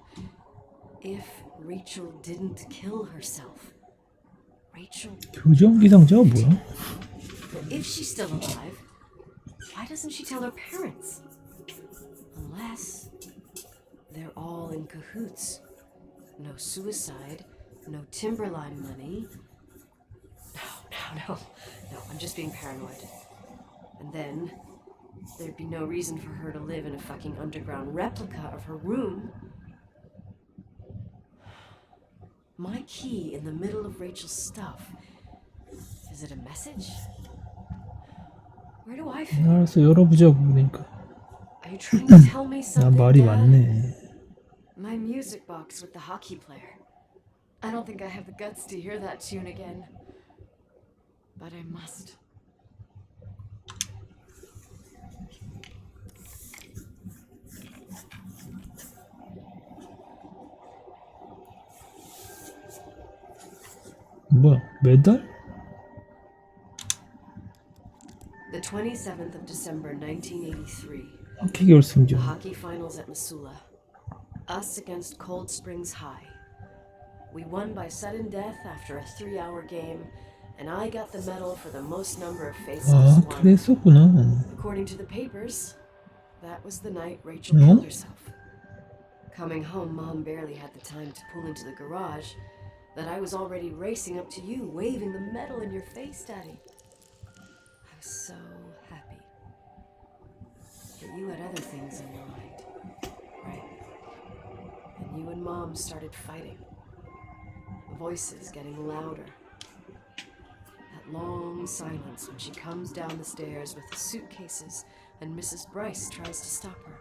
If Rachel didn't kill herself. Rachel... 교정기 상자가 뭐야? But if she's still alive, why doesn't she tell her parents? Unless they're all in cahoots. No suicide, no timberline money. No, I'm just being paranoid. And then there'd be no reason for her to live in a fucking underground replica of her room. My key in the middle of Rachel's stuff. Is it a message? Where do I fit? 알았어, 열어보자고. 그러니까 Are you trying to tell me 나 something, 말이 Dad? 많네. My music box with the hockey player. I don't think I have the guts to hear that tune again. But I must. 뭐야, 메달? The 27th of December, 1983. 호키 결승전. The hockey finals at Missoula. Us against Cold Springs High. We won by sudden death after a 3-hour game, and I got the medal for the most number of faceoffs 아, won. 그랬었구나. According to the papers, that was the night Rachel killed herself. Coming home, Mom barely had the time to pull into the garage, that I was already racing up to you, waving the medal in your face, Daddy. I was so happy. But you had other things in your mind, right? And you and Mom started fighting. Voices getting louder. That long silence when she comes down the stairs with the suitcases and Mrs. Bryce tries to stop her.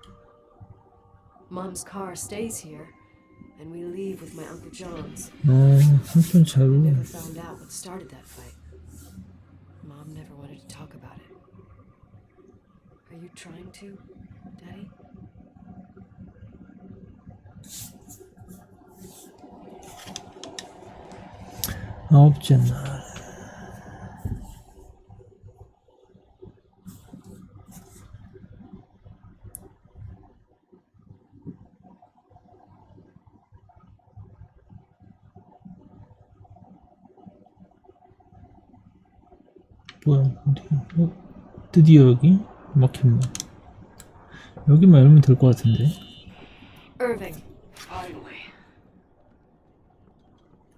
Mom's car stays here, and we leave with my Uncle John's. 삼촌 We 차로. never found out what started that fight. Mom never wanted to talk about it. Are you trying to, Daddy? 아홉째 날. 뭐야, 어디? 드디어 여기? 막힌 거. 여기만 열면 될 것 같은데. Irving. finally.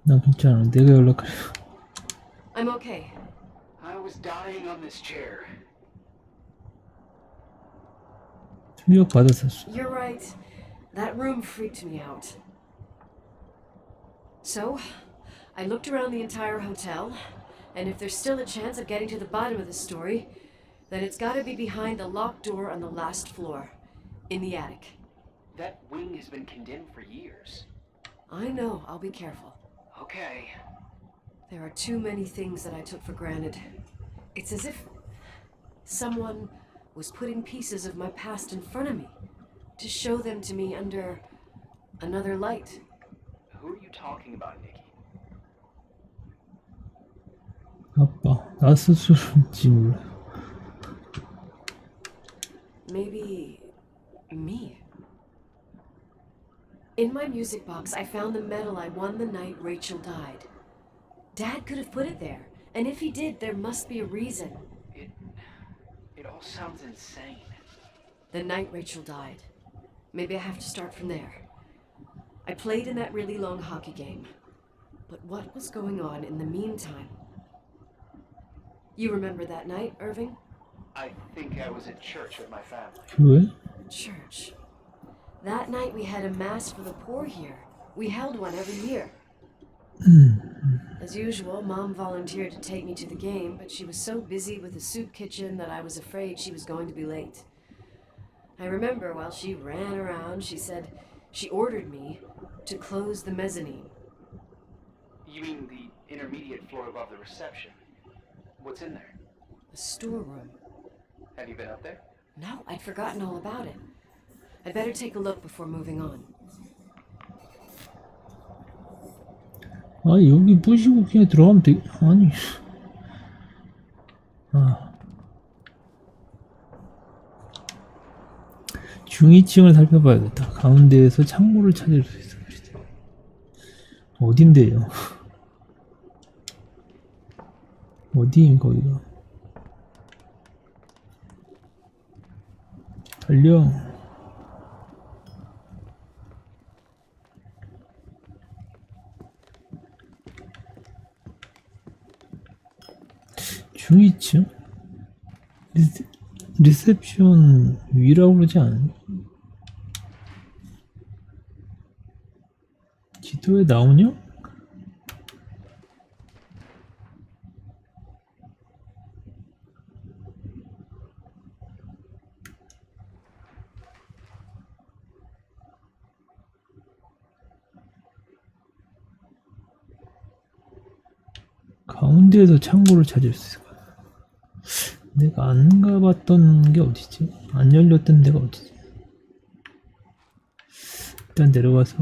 나 괜찮아. 내가 연락할래. I'm okay. I was dying on this chair. 출력 받았었어. You're right. That room freaked me out. So, I looked around the entire hotel, and if there's still a chance of getting to the bottom of the story, Then it's gotta be behind the locked door on the last floor, in the attic. That wing has been condemned for years. I know, I'll be careful. Okay. There are too many things that I took for granted. It's as if someone was putting pieces of my past in front of me to show them to me under another light. Who are you talking about, Nikki? 아빠, 나 스스로인지 몰라요. Maybe me. In my music box, I found the medal I won the night Rachel died. Dad could have put it there, and if he did, there must be a reason. It all sounds insane. The night Rachel died. Maybe I have to start from there. I played in that really long hockey game. But what was going on in the meantime? You remember that night, Irving? I think I was at church with my family. 왜? Church. That night we had a mass for the poor here. We held one every year. As usual, Mom volunteered to take me to the game, but she was so busy with the soup kitchen that I was afraid she was going to be late. I remember while she ran around, she said she ordered me to close the mezzanine. You mean the intermediate floor above the reception? What's in there? The storeroom. Have you been up there? No, I'd forgotten all about it. I'd better take a look before moving on. 아니 여기 부시고 그냥 들어가면 돼. 아니. 아. 중위층을 살펴봐야겠다. 가운데에서 창고를 찾을 수 있어. 어딘데요? 어디인 거기가? 달려. 중위층? 리셉션 위라고 그러지 않았니? 지도에 나오냐? 가운데에서 창고를 찾을 수 있을 거야. 내가 안 가봤던 게 어디지? 안 열렸던 데가 어디지? 일단 내려가서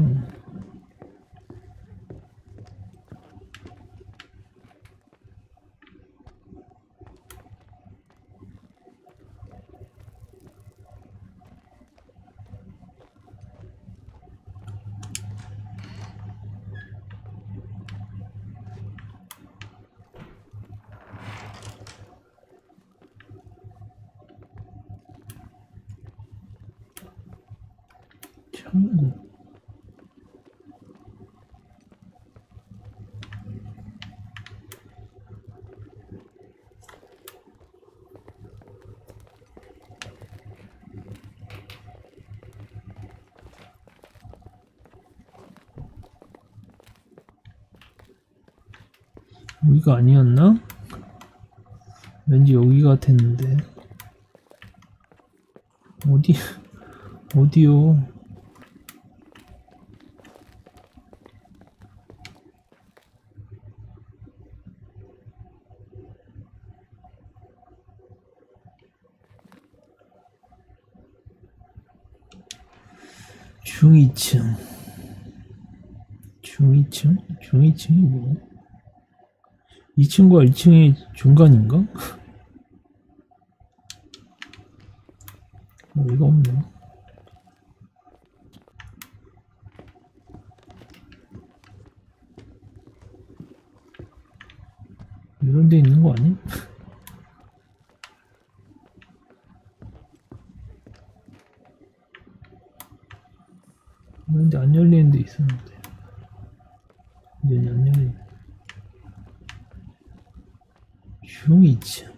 창고. 여기가 아니었나? 왠지 여기 같았는데. 어디요? 중위층이 뭐야? 2층과 1층의 중간인가? 어이가 없네. 이런 데 있는 거 아니? 그런데 안 열리는 데 있었는데 완전히 안 열리네. 중위층.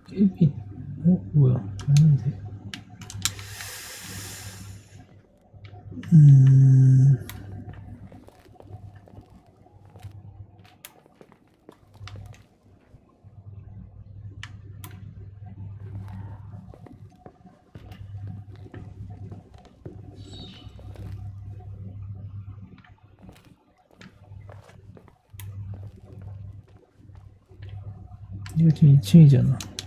깨빈. 뭐야? 아닌데. 이거 지금 2층이잖아.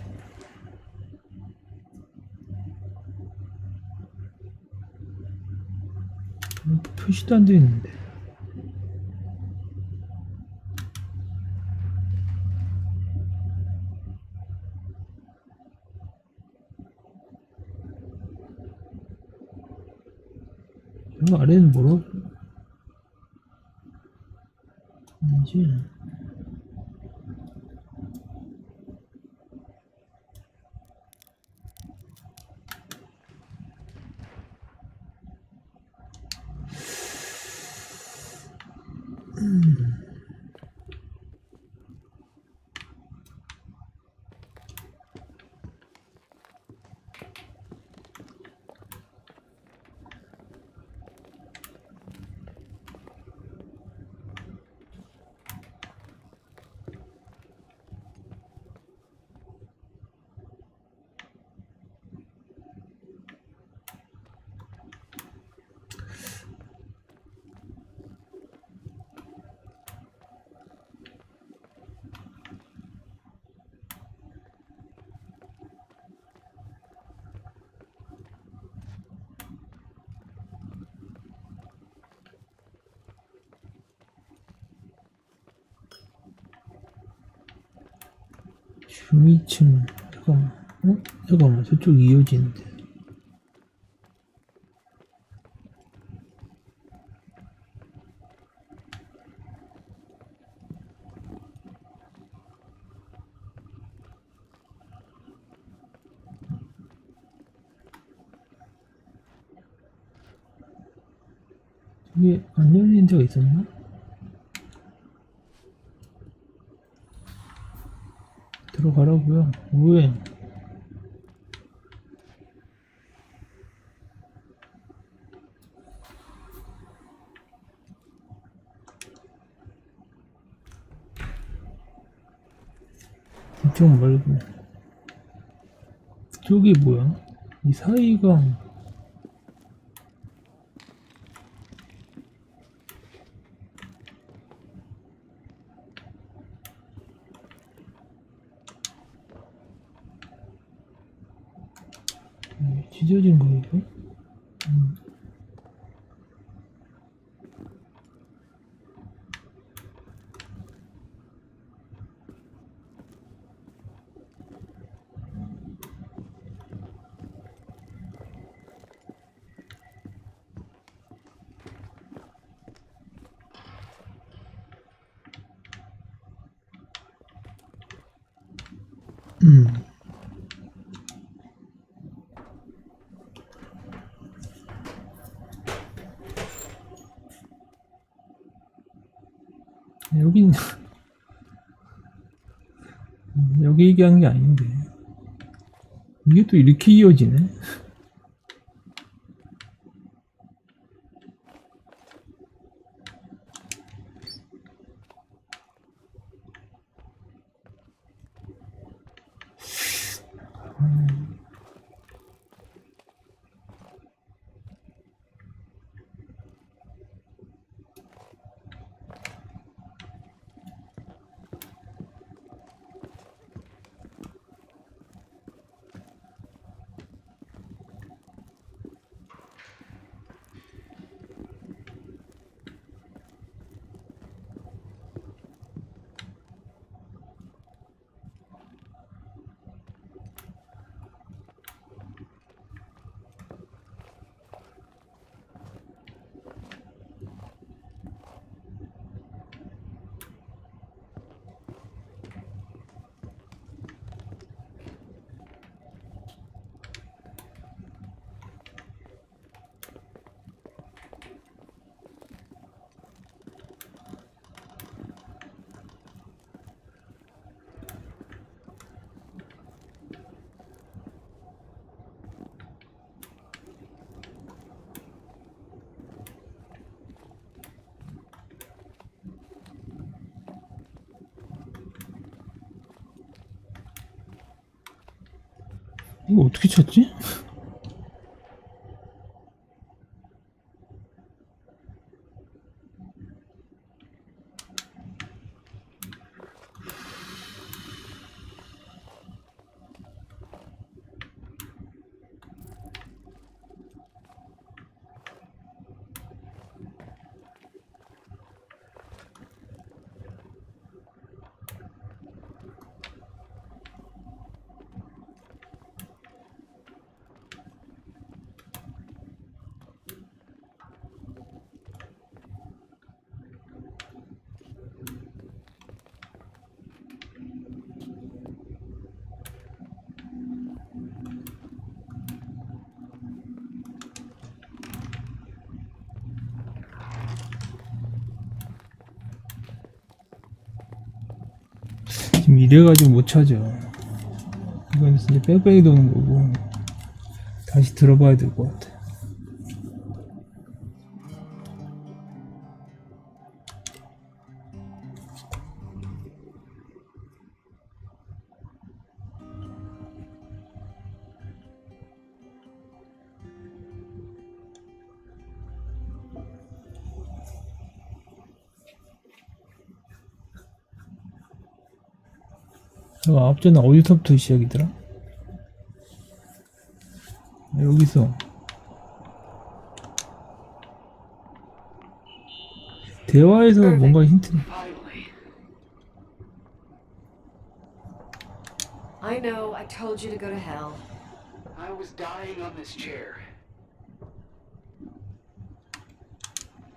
표시도 안 되어 있는데. 저 아래는 뭐라고? 아니지. 중위층. 잠깐만. 잠깐만. 저쪽 이어지는데. 저게 안 열리는 데가 있었나? 들어가라고요. 왜? 이쪽 말고 저기 뭐야? 이 사이가 찢어진 거 이거? 여긴 여기 얘기하는 게 아닌데 이게 또 이렇게 이어지네. 이거 어떻게 찾지? 지금 이래가지고 못 찾아. 이건 진짜 빽빽이 도는 거고 다시 들어봐야 될 것 같아. 앞전에 어디서부터 시작이더라? 여기서 대화에서 뭔가 힌트. I know, I told you to go to hell. I was dying on this chair.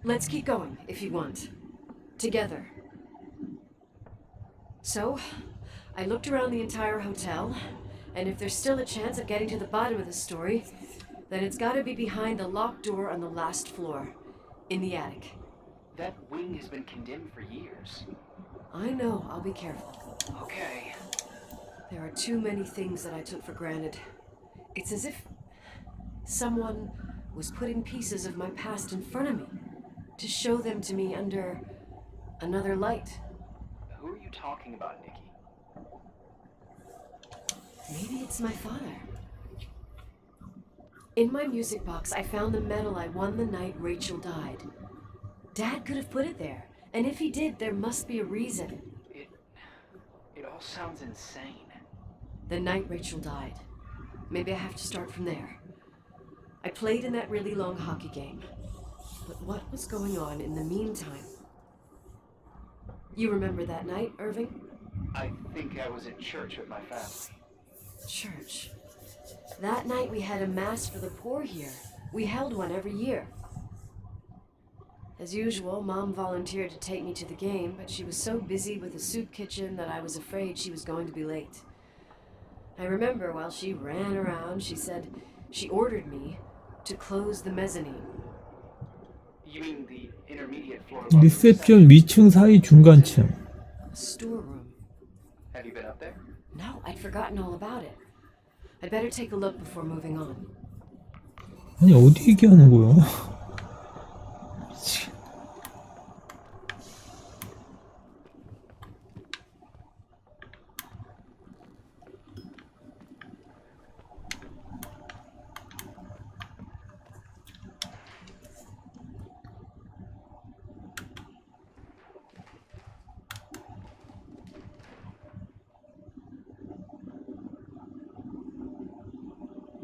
Let's keep going, if you want. Together. So, I looked around the entire hotel, and if there's still a chance of getting to the bottom of the story, then it's gotta be behind the locked door on the last floor, in the attic. That wing has been condemned for years. I know, I'll be careful. Okay. There are too many things that I took for granted. It's as if someone was putting pieces of my past in front of me to show them to me under another light. Who are you talking about, Nikki? Maybe it's my father. In my music box, I found the medal I won the night Rachel died. Dad could have put it there, and if he did, there must be a reason. It all sounds insane. The night Rachel died. Maybe I have to start from there. I played in that really long hockey game. But what was going on in the meantime? You remember that night, Irving? I think I was at church with my family. Church. That night we had a mass for the poor here. We held one every year. As usual, Mom volunteered to take me to the game, but she was so busy with the soup kitchen that I was afraid she was going to be late. I remember while she ran around, she said she ordered me to close the mezzanine. You mean the intermediate floor? 리셉션 위층 사이 중간층. A storeroom. Have you been up there? No, I'd forgotten all about it. I'd better take a look before moving on. 아니 어디 얘기하는 거야?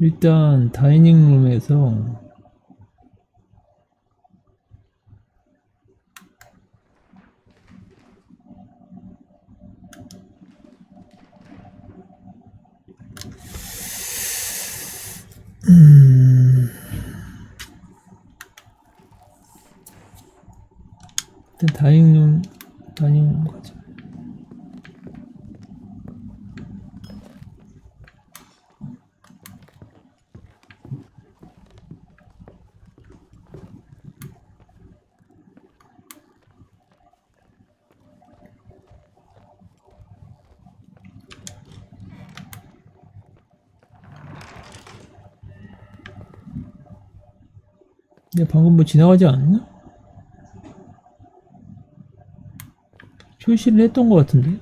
일단 다이닝룸에서 일단 다이닝룸 가자. 근데 방금 뭐 지나가지 않았나? 표시를 했던 것 같은데?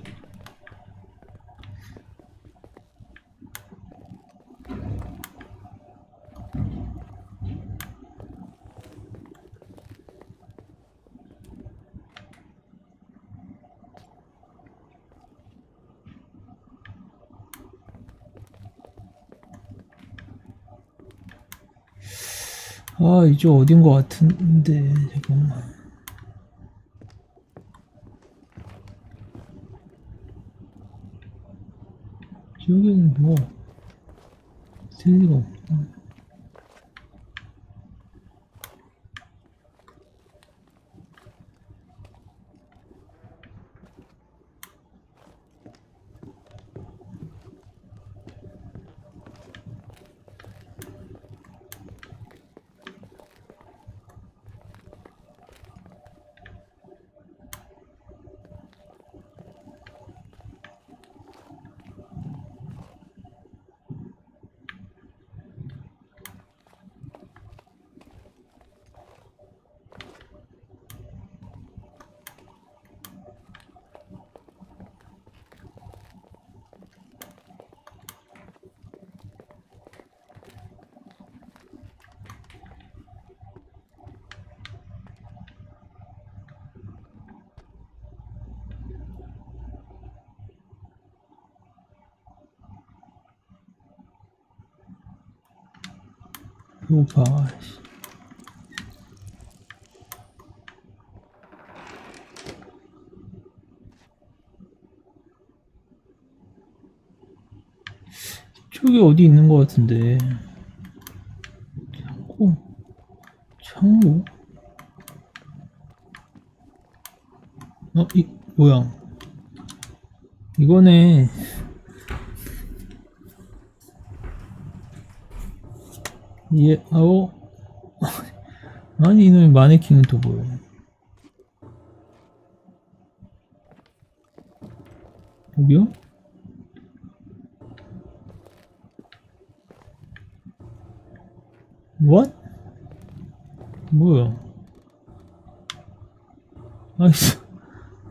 아, 이쪽 어딘 것 같은데, 잠깐만. 여기는 뭐, 쓸 리가 없다. 이거 봐. 이쪽에 어디 있는 것 같은데. 창고? 이 뭐야? 이거네. 예, 아오. 아니, 이놈의 마네킹은 또 뭐야? 여기요? What? 뭐야?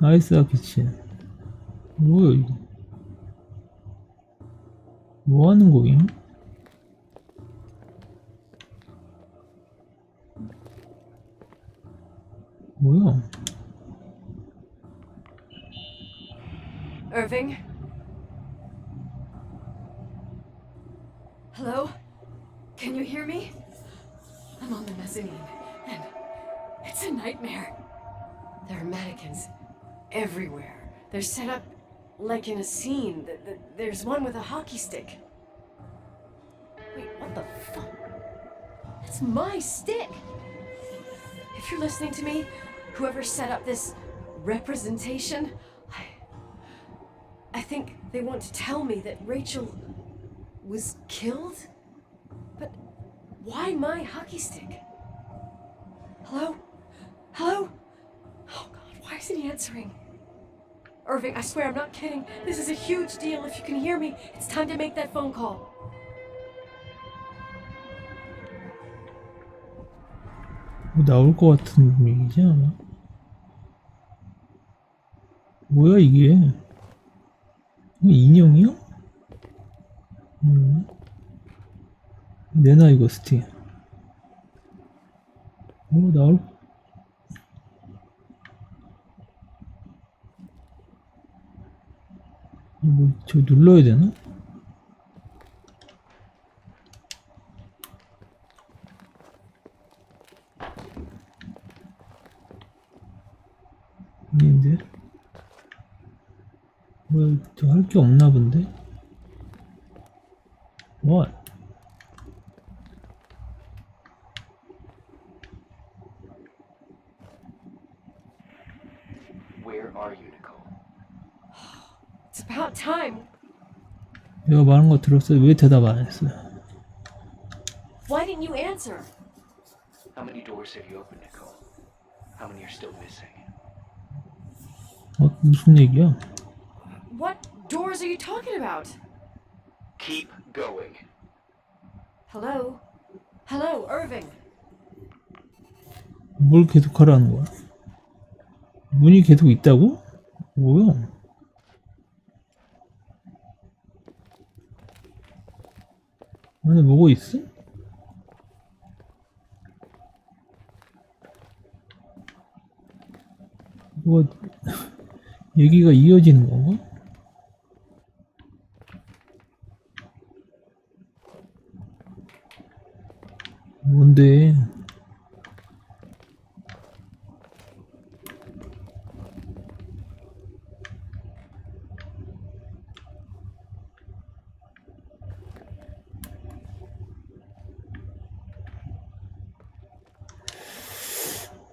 나이스 아키치. 뭐야, 이거? 뭐 하는 거임? 뭐야? Irving? Hello? Can you hear me? I'm on the mezzanine, and it's a nightmare. There are mannequins everywhere. They're set up like in a scene. There's one with a hockey stick. Wait, what the fuck? That's my stick! If you're listening to me, whoever set up this representation, I think they want to tell me that Rachel was killed? But why my hockey stick? Hello? Hello? Oh God, why isn't he answering? Irving, I swear I'm not kidding. This is a huge deal. If you can hear me, it's time to make that phone call. 나올 것 같은 분위기지 않아? 뭐야 이게? 인형이야? 내놔 이거 스틱. 나올. 저 눌러야 되나? 아닌데? 뭐야, 저 할 게 없나 본데? What? Where are you, Nicole? It's about time. 내가 말한 거 들었어요? 왜 대답 안 했어요? Why didn't you answer? How many doors have you opened, Nicole? How many are still missing? 무슨 얘기야? What doors are you talking about? Keep going. Hello? Hello, Irving. 뭘 계속 하라는 거야? 문이 계속 있다고? 뭐야? 안에 뭐가 있어? 뭐가 얘기가 이어지는 건가? 뭔데?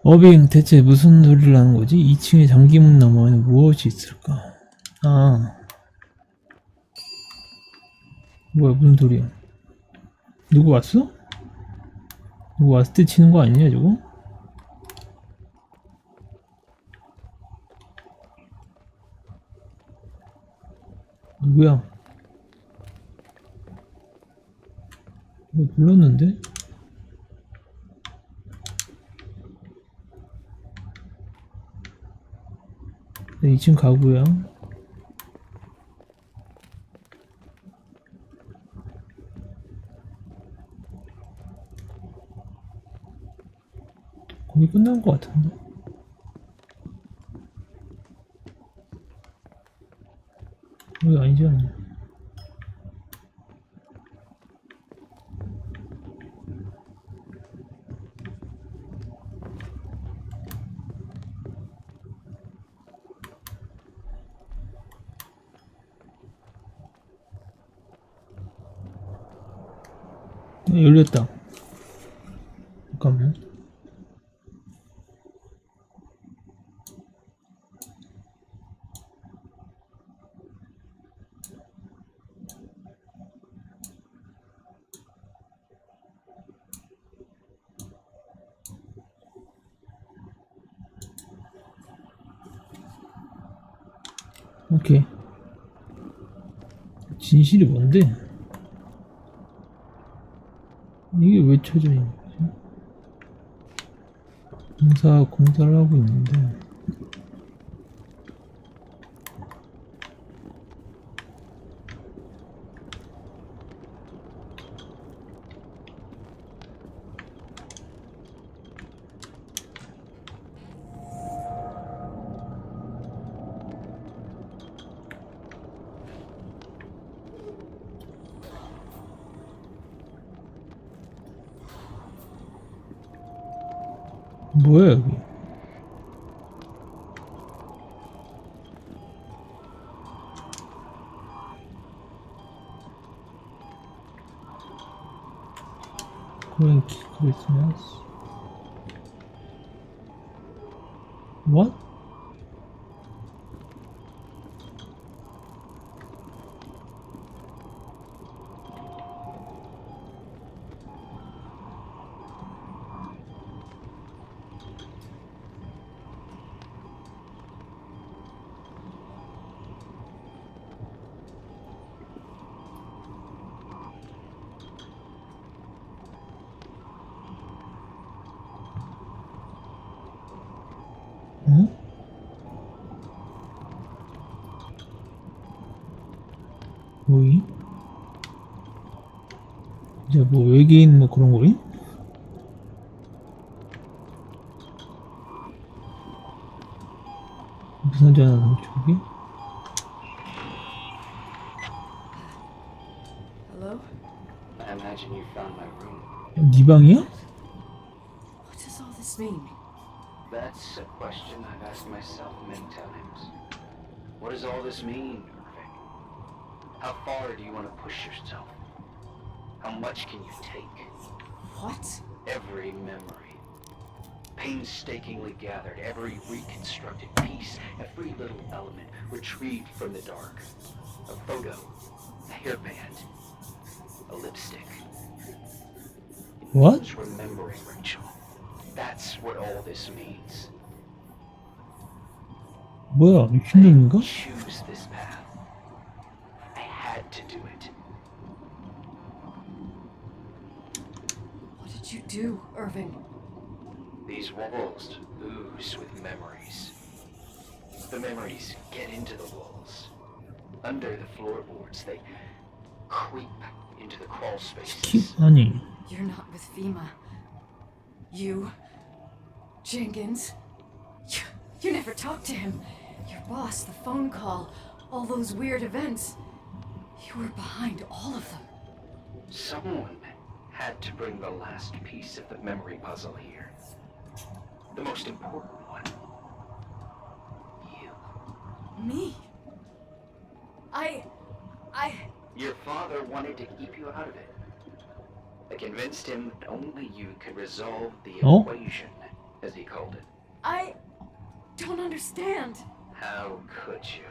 어빙 대체 무슨 소리를 하는 거지? 2층의 잠기문 너머에는 무엇이 있을까? 아, 뭐야, 무슨 소리야? 누구 왔어? 누구 왔을 때 치는 거 아니냐 저거? 누구야? 이거 불렀는데? 네, 2층 가구야. 거의 끝난 것 같은데. 여기 아니지 않나? 열렸다. 잠깐만. 오케이. 진실이 뭔데? 이게 왜 쳐져 있는 거지? 공사를 하고 있는데. 뭐야 여기? 크리스마스. What? 응? 뭐이? 이제 뭐 외계인 뭐 그런 거임? 무슨 전화 저기? Hello? I imagine you found my room. 네 방이야? What does all this mean? That's a question I've asked myself many times. What does all this mean, Irving? How far do you want to push yourself? How much can you take? What? Every memory, painstakingly gathered, every reconstructed piece, every little element retrieved from the dark. A photo, a hairband, a lipstick. What? It's remembering, Rachel. That's what all this means. 뭐야 미친놈인가? Choose this path. I had to do it. What did you do, Irving? These walls ooze with memories. The memories get into the walls. Under the floorboards, they creep into the crawl spaces. 아니. You're not with FEMA. You... Jenkins? You never talked to him. Your boss, the phone call, all those weird events. You were behind all of them. Someone had to bring the last piece of the memory puzzle here. The most important one. You. Me? I... Your father wanted to keep you out of it. I convinced him that only you could resolve the Oh? equation. as he called it. I don't understand. How could you?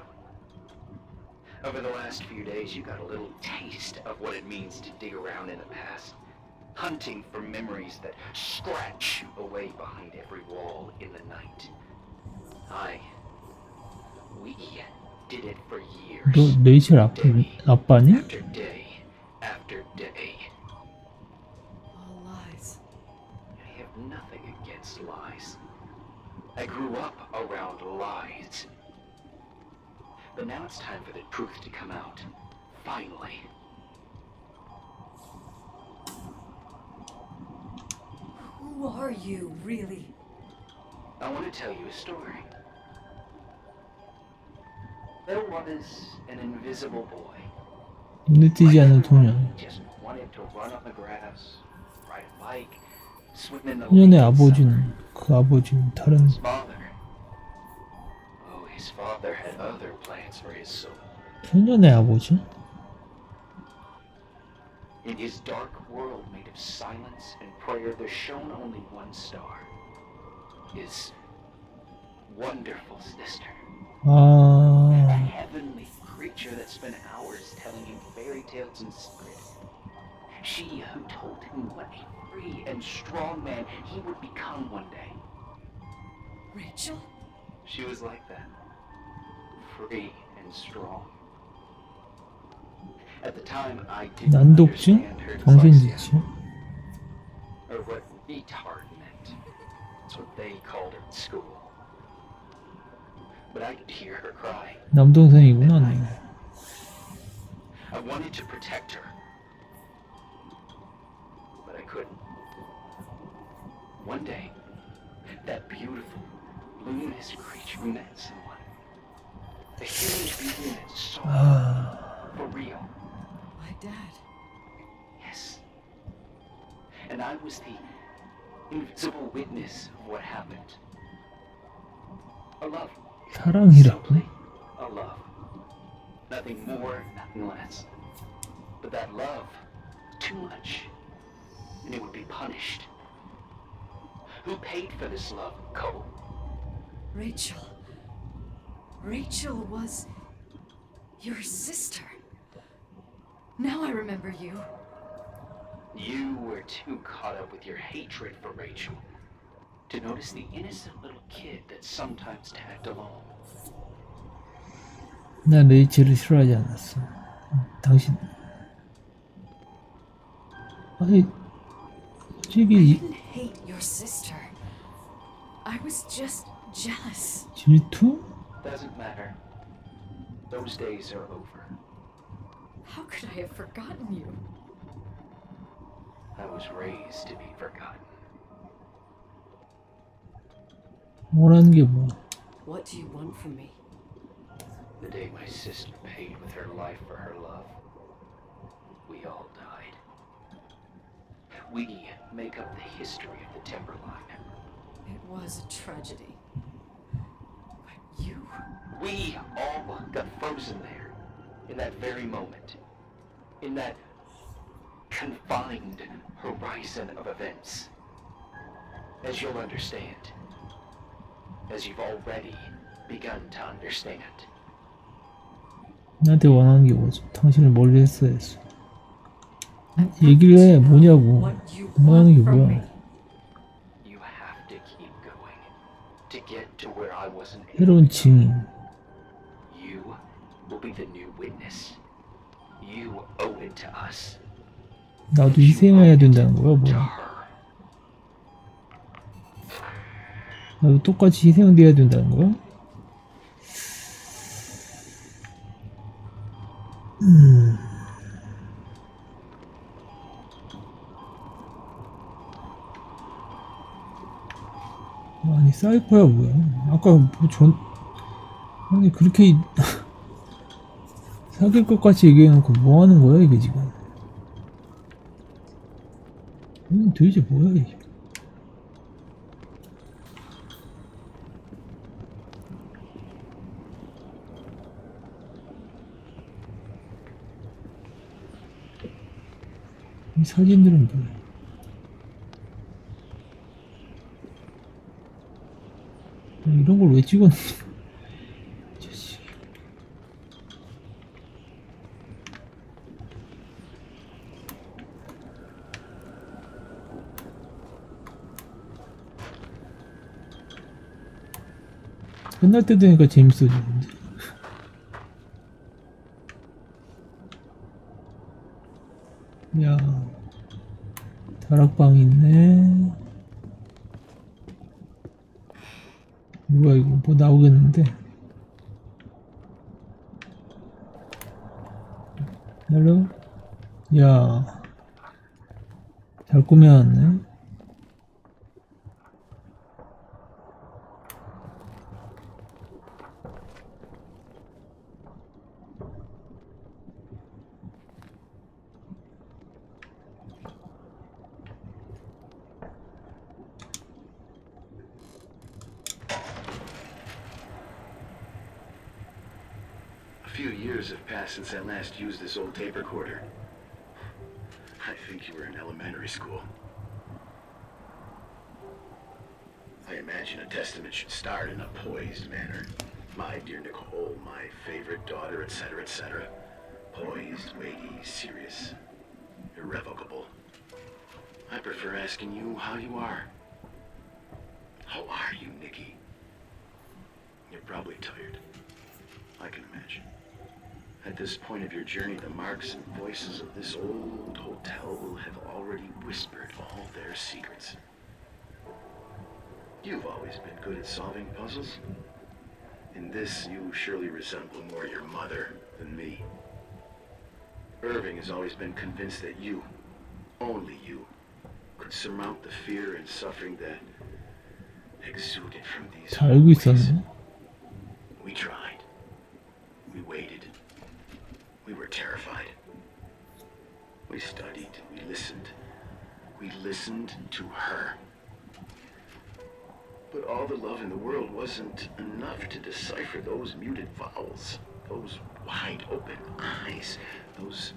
Over the last few days, you got a little taste of what it means to dig around in the past, hunting for memories that scratch away behind every wall in the night. We did it for years. 너 레이첼 아빠니? After day after day. All lies. I have nothing against lies. I grew up around lies. But now it's time for the truth to come out. Finally. Who are you, really? I want to tell you a story. There was an invisible boy. 눈에 띄지 않는 소년. He just wanted to run on the grass, ride a bike, swim in the 소년의 lake. 아버지는 그 아버지는 다른 His father. Oh, his father had other plans for his soul. 소년의 아버지? In his dark world made of silence and prayer, there shone only one star. His wonderful sister. A 아, heavenly creature that spent hours telling him fairy tales in secret. She who told him what a free and strong man he would become one day. Rachel? She was like that. Free and strong. At the time, I didn't 난독증? understand her 정신지침? or what retard meant. That's what they called her at school. But I could hear her cry. 남동생이구나. 너. I wanted to protect her, but I couldn't. One day, that beautiful, luminous creature met someone. A human being that saw her for real. My dad. Yes. And I was the invisible witness of what happened. A love. 사랑이라고? Simply a love. Nothing more, nothing less. But that love, too much, and it would be punished. Who paid for this love, Cole? Rachel. Rachel was your sister. Now I remember you. You were too caught up with your hatred for Rachel to notice the innocent little kid that sometimes tagged along. 난 레이첼을 싫어하지 않았어. 당신 아니 I 솔직히 didn't hate your sister. I was just jealous. 질투? Doesn't matter. Those days are over. How could I have forgotten you? I was raised to be forgotten. 원하는 게 뭐야? What do you want from me? The day my sister paid with her life for her love, we all died. We make up the history of the Timberline. It was a tragedy. But you... We all got frozen there, in that very moment, in that confined horizon of events. As you'll understand, as you've already begun to understand. 나한테 원하는 게 뭐지? 당신을 멀리 했어야 했어. 얘기를 해. 뭐냐고. What you 원하는 게 want from 뭐야? me? You have to keep going to get to where I wasn't able. 새로운 증인. You will be the new witness. You owe it to us. 나도 희생해야 된다는 거야, To 뭐. her. 나도 똑같이 희생돼야 된다는 거야? 아니 사이코야 뭐야? 아까 아니 그렇게 사귈 것 같이 얘기해놓고 뭐 하는 거야 이게 지금? 도대체 뭐야 이게? 이 사진들은 뭐야? 이런 걸 왜 찍었는지. 끝날 때 되니까 재밌어지는데. 야, 다락방이 있네. 뭐야 이거 뭐 나오겠는데. 헬로? 야, 잘 꾸며놨네. A few years have passed since I last used this old tape recorder. I think you were in elementary school. I imagine a testament should start in a poised manner. My dear Nicole, my favorite daughter, etc., etc. Poised, weighty, serious, irrevocable. I prefer asking you how you are. How are you, Nikki? You're probably tired. I can imagine. At this point of your journey, the marks and voices of this old hotel will have already whispered all their secrets. You've always been good at solving puzzles. In this, you surely resemble more your mother than me. Irving has always been convinced that you, only you, could surmount the fear and suffering that exuded from these 다 알고 있었네. We tried. We waited. We were terrified. We studied. We listened. We listened to her. But all the love in the world wasn't enough to decipher those muted vowels, those wide open eyes, those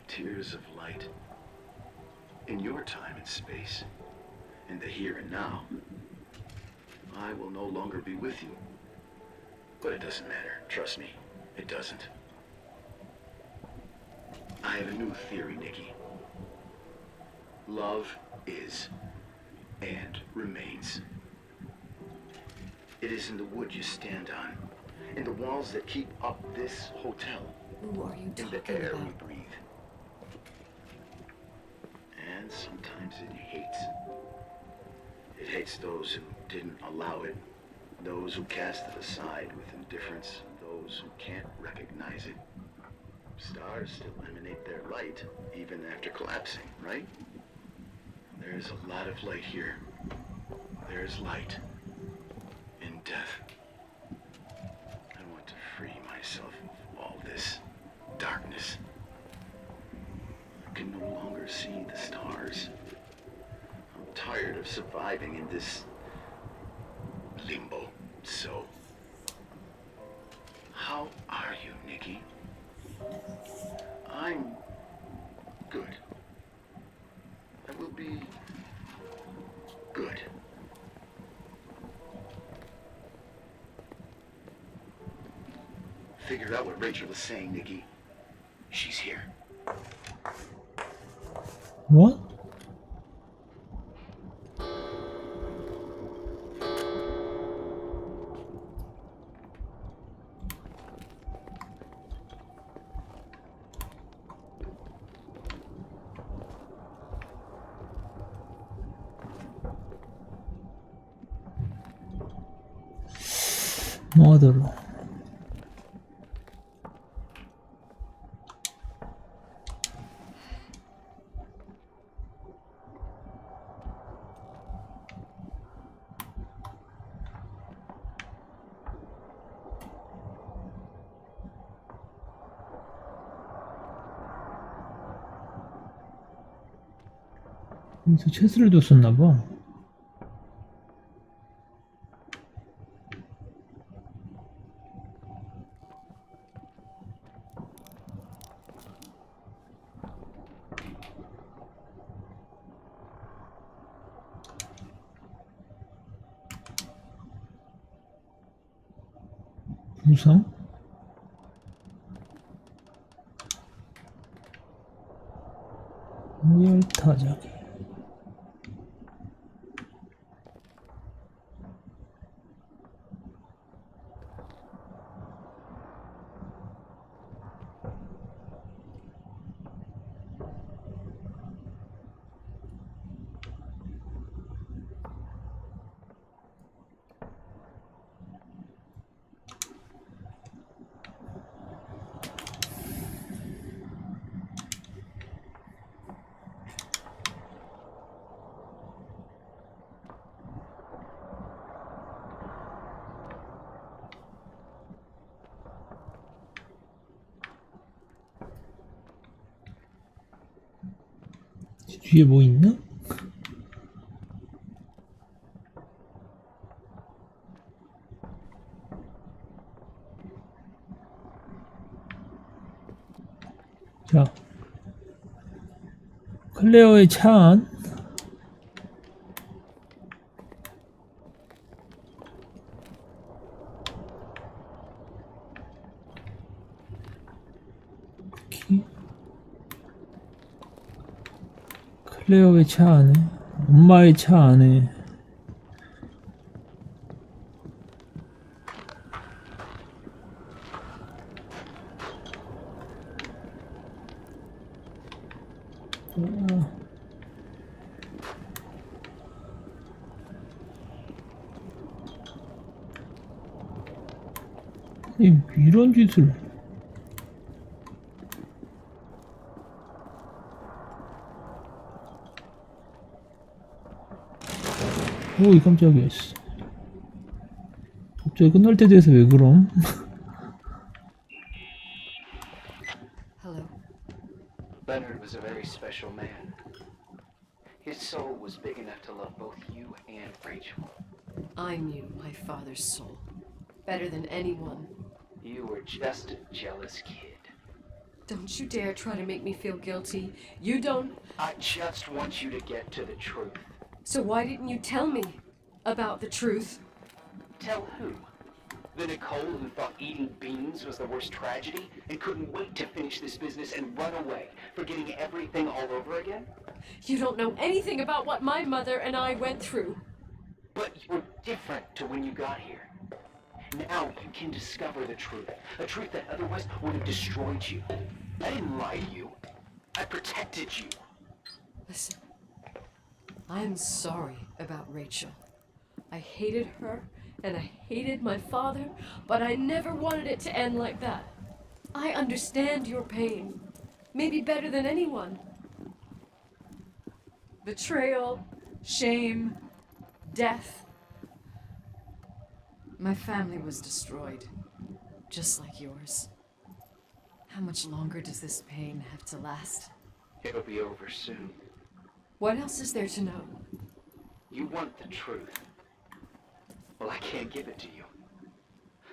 tears of light. In your time and space, in the here and now, I will no longer be with you. But it doesn't matter. Trust me, it doesn't. I have a new theory, Nikki. Love is and remains. It is in the wood you stand on, in the walls that keep up this hotel, Who are you in the talking air about? we breathe. And sometimes it hates. It hates those who didn't allow it, those who cast it aside with indifference, those who can't recognize it. Stars still emanate their light, even after collapsing, right? There's a lot of light here. There's light in death. I want to free myself of all this darkness. I can no longer see the stars. I'm tired of surviving in this limbo. So, how are you, Nikki? I'm good. I will be good. Figured out what Rachel was saying, Nikki. She's here. What? Mother. 여기서 체스를 뒀었나봐. 우상? 무열타작. 뒤에 뭐 있나? 자, 클레어의 차 안. 클레어의 차 안에, 엄마의 차 안에. 이런 짓을. 오이 깜짝이야. 갑자기 끝날 때 돼서 왜 그럼? Hello. Leonard was a very special man. His soul was big enough to love both you and Rachel. I knew my father's soul better than anyone. You were just a jealous kid. Don't you dare try to make me feel guilty. You don't. I just want you to get to the truth. So why didn't you tell me about the truth? Tell who? The Nicole who thought eating beans was the worst tragedy and couldn't wait to finish this business and run away, forgetting everything all over again? You don't know anything about what my mother and I went through. But you were different to when you got here. Now you can discover the truth, a truth that otherwise would have destroyed you. I didn't lie to you. I protected you. Listen, I'm sorry about Rachel. I hated her and I hated my father, but I never wanted it to end like that. I understand your pain, maybe better than anyone. Betrayal, shame, death. My family was destroyed, just like yours. How much longer does this pain have to last? It'll be over soon. What else is there to know? You want the truth. Well, I can't give it to you.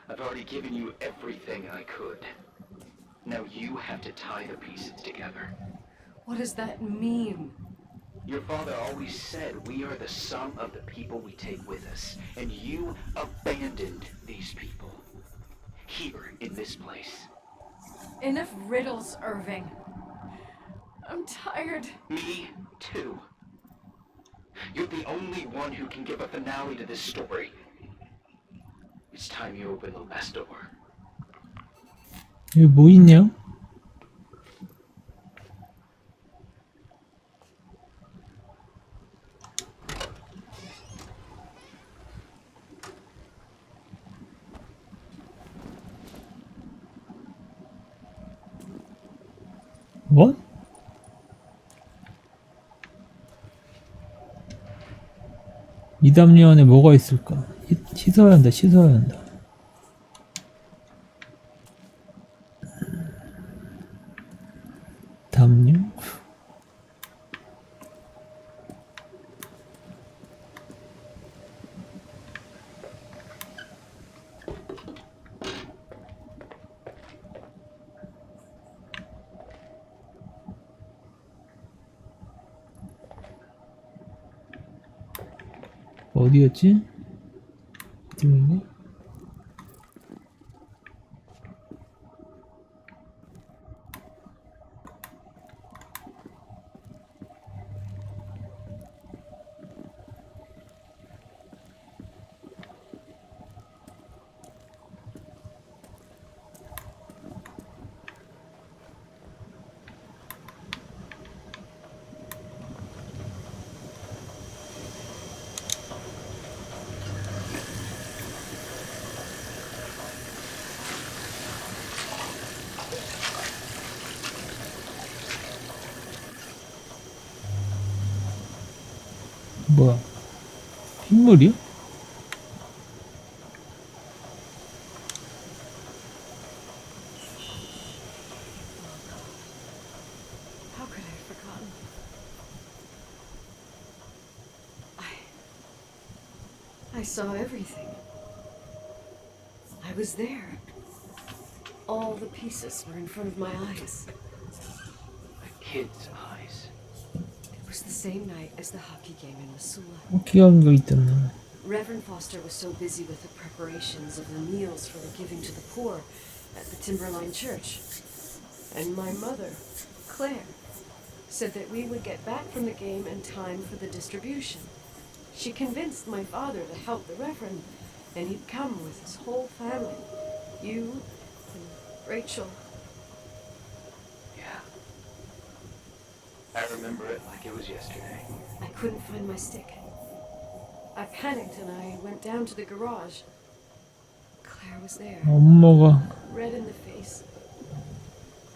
I've already given you everything I could. Now you have to tie the pieces together. What does that mean? Your father always said we are the sum of the people we take with us, and you abandoned these people. Here, in this place. Enough riddles, Irving. I'm tired. Me, too. You're the only one who can give a finale to this story. It's time you open the last door. 여기 뭐 있냐? 뭐? 이담요 안에 뭐가 있을까? 씻어야 한다, 씻어야 한다. 담요? 어디였지? 어디인가? 뭐야? 빗물이야? How could I have forgotten? I saw everything. I was there. All the pieces were in front of my eyes. A kid's eyes. It was the same night as the hockey game in Missoula. 귀여운 거 있잖아. Reverend Foster was so busy with the preparations of the meals for the giving to the poor at the Timberline Church. And my mother, Claire, said that we would get back from the game in time for the distribution. She convinced my father to help the Reverend, and he'd come with his whole family. You and Rachel. Yeah. I remember it like it was yesterday. I couldn't find my stick. I panicked and I went down to the garage. Claire was there, 엄마가 red in the face.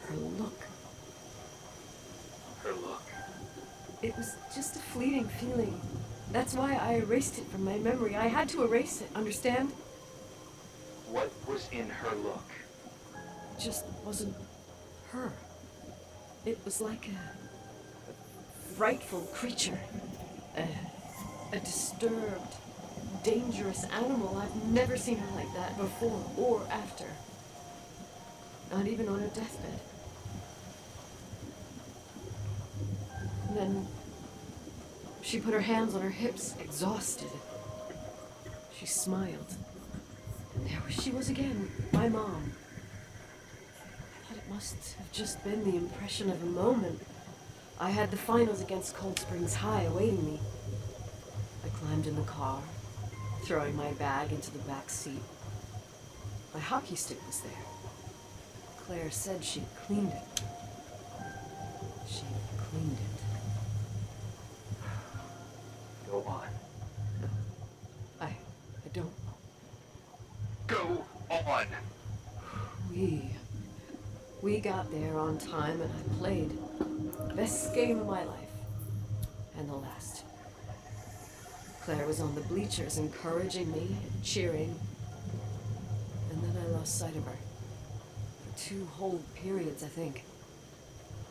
Her look. Her look. It was just a fleeting feeling. That's why I erased it from my memory. I had to erase it, understand? What was in her look? It just wasn't her. It was like a frightful creature. A disturbed, dangerous animal. I've never seen her like that before or after. Not even on her deathbed. And then she put her hands on her hips, exhausted. She smiled. And there she was again, my mom. I thought it must have just been the impression of a moment. I had the finals against Cold Springs High awaiting me. I climbed in the car, throwing my bag into the back seat. My hockey stick was there. Claire said she'd cleaned it. She'd cleaned it. Go on. I don't. Go on! We got there on time and I played. Best game of my life. And the last. Claire was on the bleachers encouraging me and cheering. And then I lost sight of her. For 2 whole periods, I think.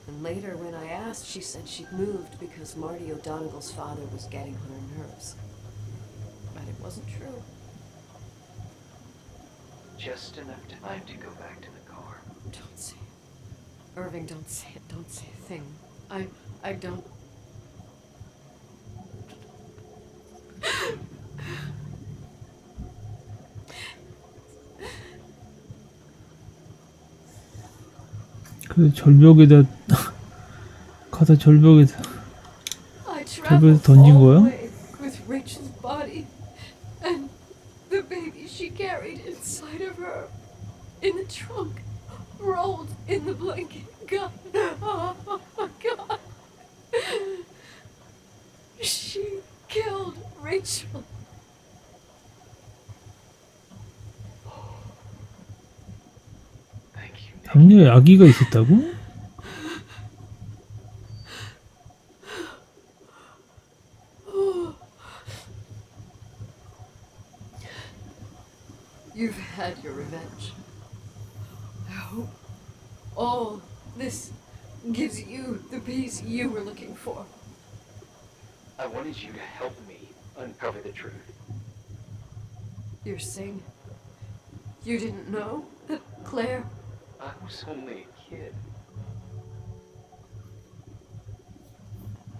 And later, when I asked, she said she'd moved because Marty O'Donegal's father was getting on her nerves. But it wasn't true. Just enough time to go back to the car. Don't say it. Irving, don't say it. Don't say a thing. I don't. 그 절벽에다 가서 절벽에서 던진 거야? With Rachel's body and the baby she carried inside of her in the trunk, rolled in the blanket. God, oh my God, she killed Rachel. Thank you. 당뇨에 아기가 있었다고? You've had your revenge. I hope all this gives you the peace you were looking for. I wanted you to help me uncover the truth. You're saying you didn't know that Claire... I was only a kid.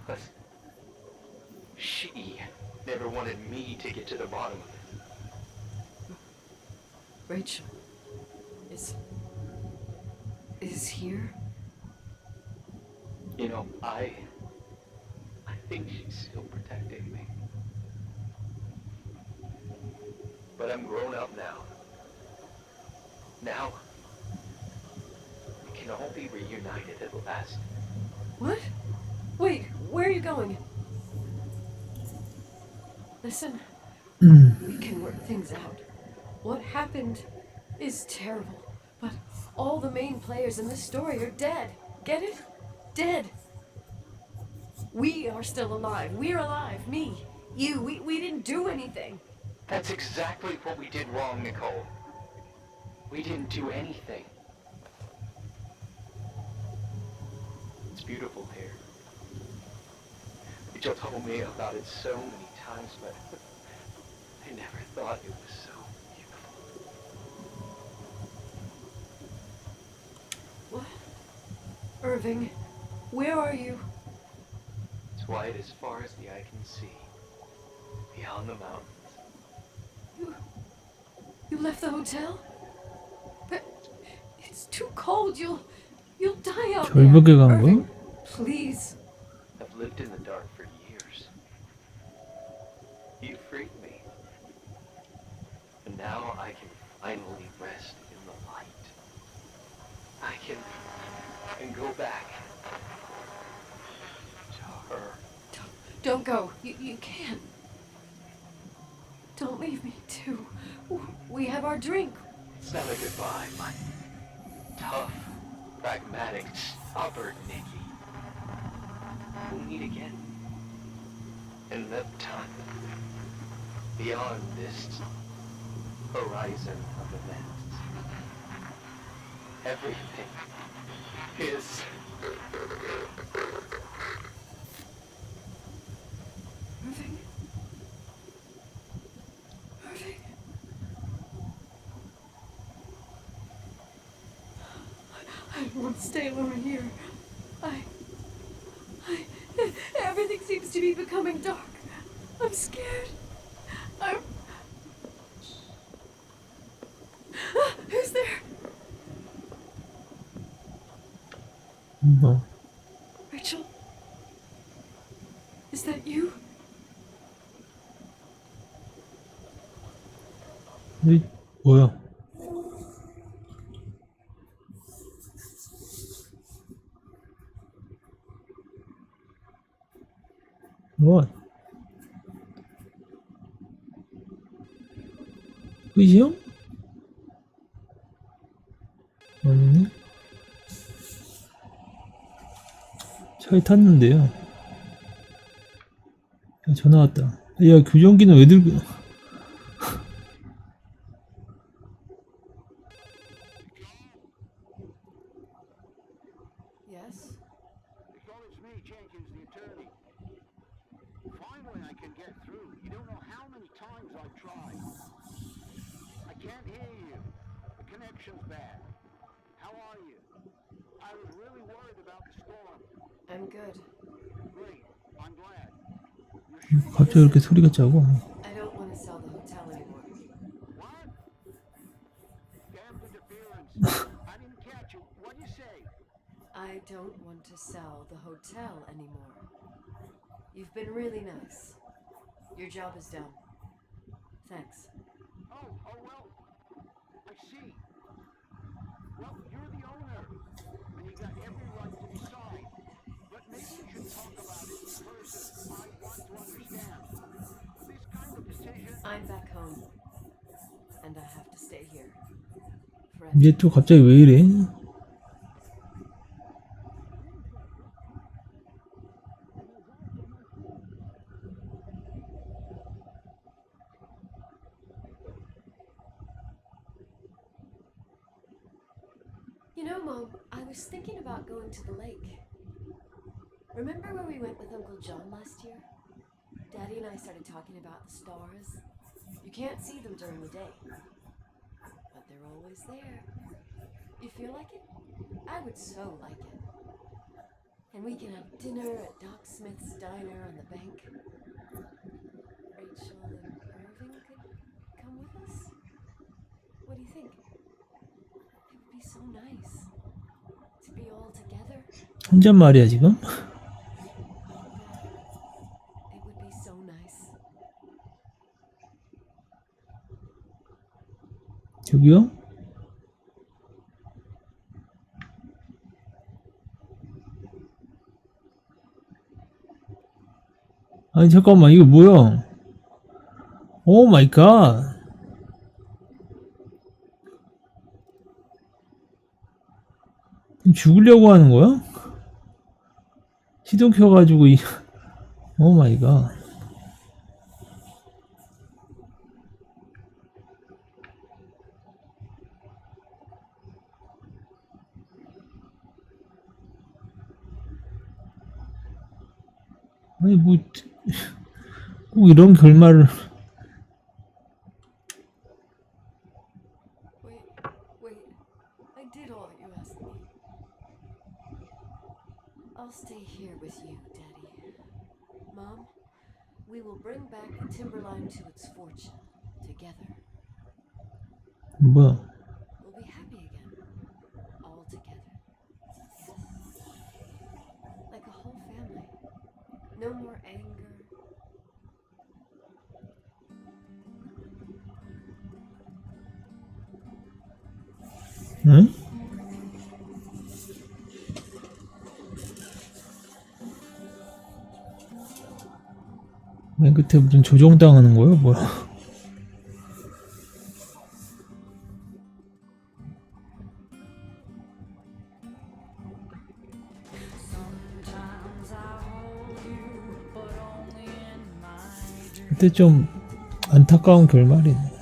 But she never wanted me to get to the bottom of it. Rachel is here? You know, I think she's still protecting me. But I'm grown up now. Now, we can all be reunited at last. What? Wait, where are you going? Listen, we can work things out. What happened is terrible, but all the main players in this story are dead. Get it? Dead. We are still alive. We're alive. Me, You. We didn't do anything. That's exactly what we did wrong, Nicole. We didn't do anything. It's beautiful here. Rachel told me about it so many times, but I never thought it was so beautiful. What? Irving, where are you? It's white as far as the eye can see, beyond the mountains. You left the hotel? But it's too cold. You'll die out there. 절벽에 간 거야? Irving, please. I've lived in the dark for years. You freed me. And now I can finally rest in the light. I can go back to her. Don't go. You can't. Don't leave me too. We have our drink. It's not a goodbye, my tough, pragmatic, stubborn Nikki. We'll meet again. In that time, beyond this horizon of events, everything is... Irving? Irving? I won't stay alone here. Everything seems to be becoming dark. I'm scared. Who's there? 뭐? Rachel? Is that you? 이 뭐야? What? 끝이요? 아니네. 차에 탔는데요. 야, 전화 왔다. 야, 교정기는 왜 들고? Yes. Nicole, it's me, Jenkins, the attorney. Finally, I can get through. You don't know how many times I've tried. I can't hear you. The connection's bad. How are you? I was really worried about the storm. I'm good. Great. I'm glad. 갑자기 이렇게 소리가 작아. I don't want to sell the hotel anymore. What? Damn interference. I didn't catch you. What'd you say? I don't want to sell the hotel anymore. You've been really nice. Your job is done. Thanks. Oh, well, I see. Well, you're the owner, and you got every right to decide. But maybe we should talk about it in person. I want to understand. This kind of decision... I'm back home. And I have to stay here. 얘 또 갑자기 왜 이래? You know, Mom, I was thinking about going to the lake. Remember when we went with Uncle John last year? Daddy and I started talking about the stars. You can't see them during the day, but they're always there. You feel like it? I would so like it. And we can have dinner at Doc Smith's diner on the bank. Rachel and Irving could come with us? What do you think? It would be so nice to be all together. 혼잣말이야 지금? It would be so nice. 저기요? 아니 잠깐만 이거 뭐야? 오 마이 갓. 죽으려고 하는 거야? 시동 켜가지고 오 마이 갓. 아니 뭐 꼭 이런 결말을. Wait. I did all that you asked me. I'll stay here with you, Daddy. Mom, we will bring back the timberline to its fortune together. 뭐야? We'll be happy again, all together. Like a whole family. No more anger. 응? 맨 끝에 무슨 조종당하는 거야? 뭐야? 그때 좀 안타까운 결말이네.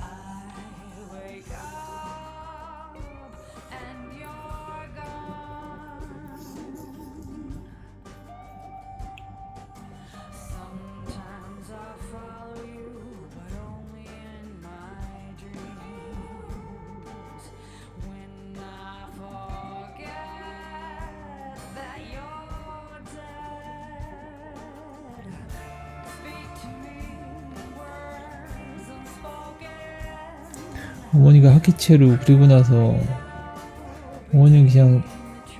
어머니가 학기채로 그리고 나서 어머니는 그냥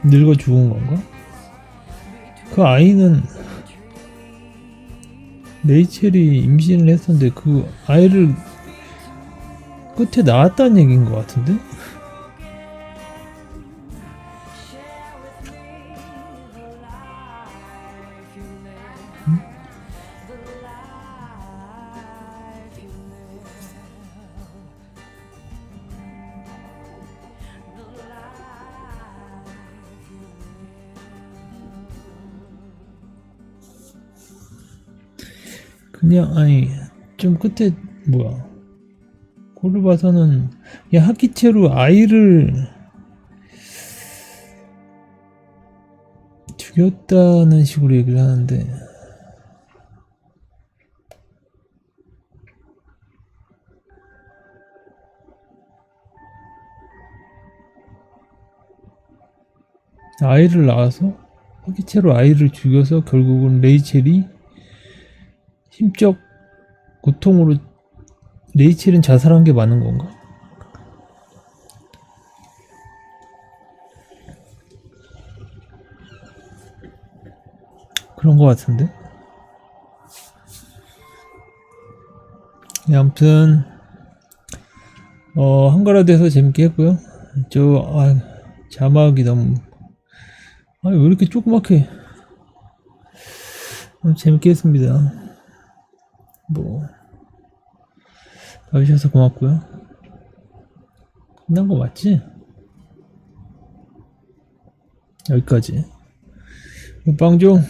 늙어 죽은 건가? 그 아이는 레이첼이 임신을 했었는데 그 아이를 끝에 낳았다는 얘기인 것 같은데? 그냥 아니 좀 끝에 뭐야 그걸 봐서는 그냥 학기채로 아이를 죽였다는 식으로 얘기를 하는데 아이를 낳아서 학기채로 아이를 죽여서 결국은 레이첼이 심적 고통으로 레이첼은 자살한 게 맞는 건가? 그런 거 같은데? 네, 아무튼 한가라 돼서 재밌게 했고요. 자막이 너무 왜 이렇게 조그맣게 재밌게 했습니다. 뭐 봐주셔서 고맙고요. 끝난 거 맞지? 여기까지. 빵종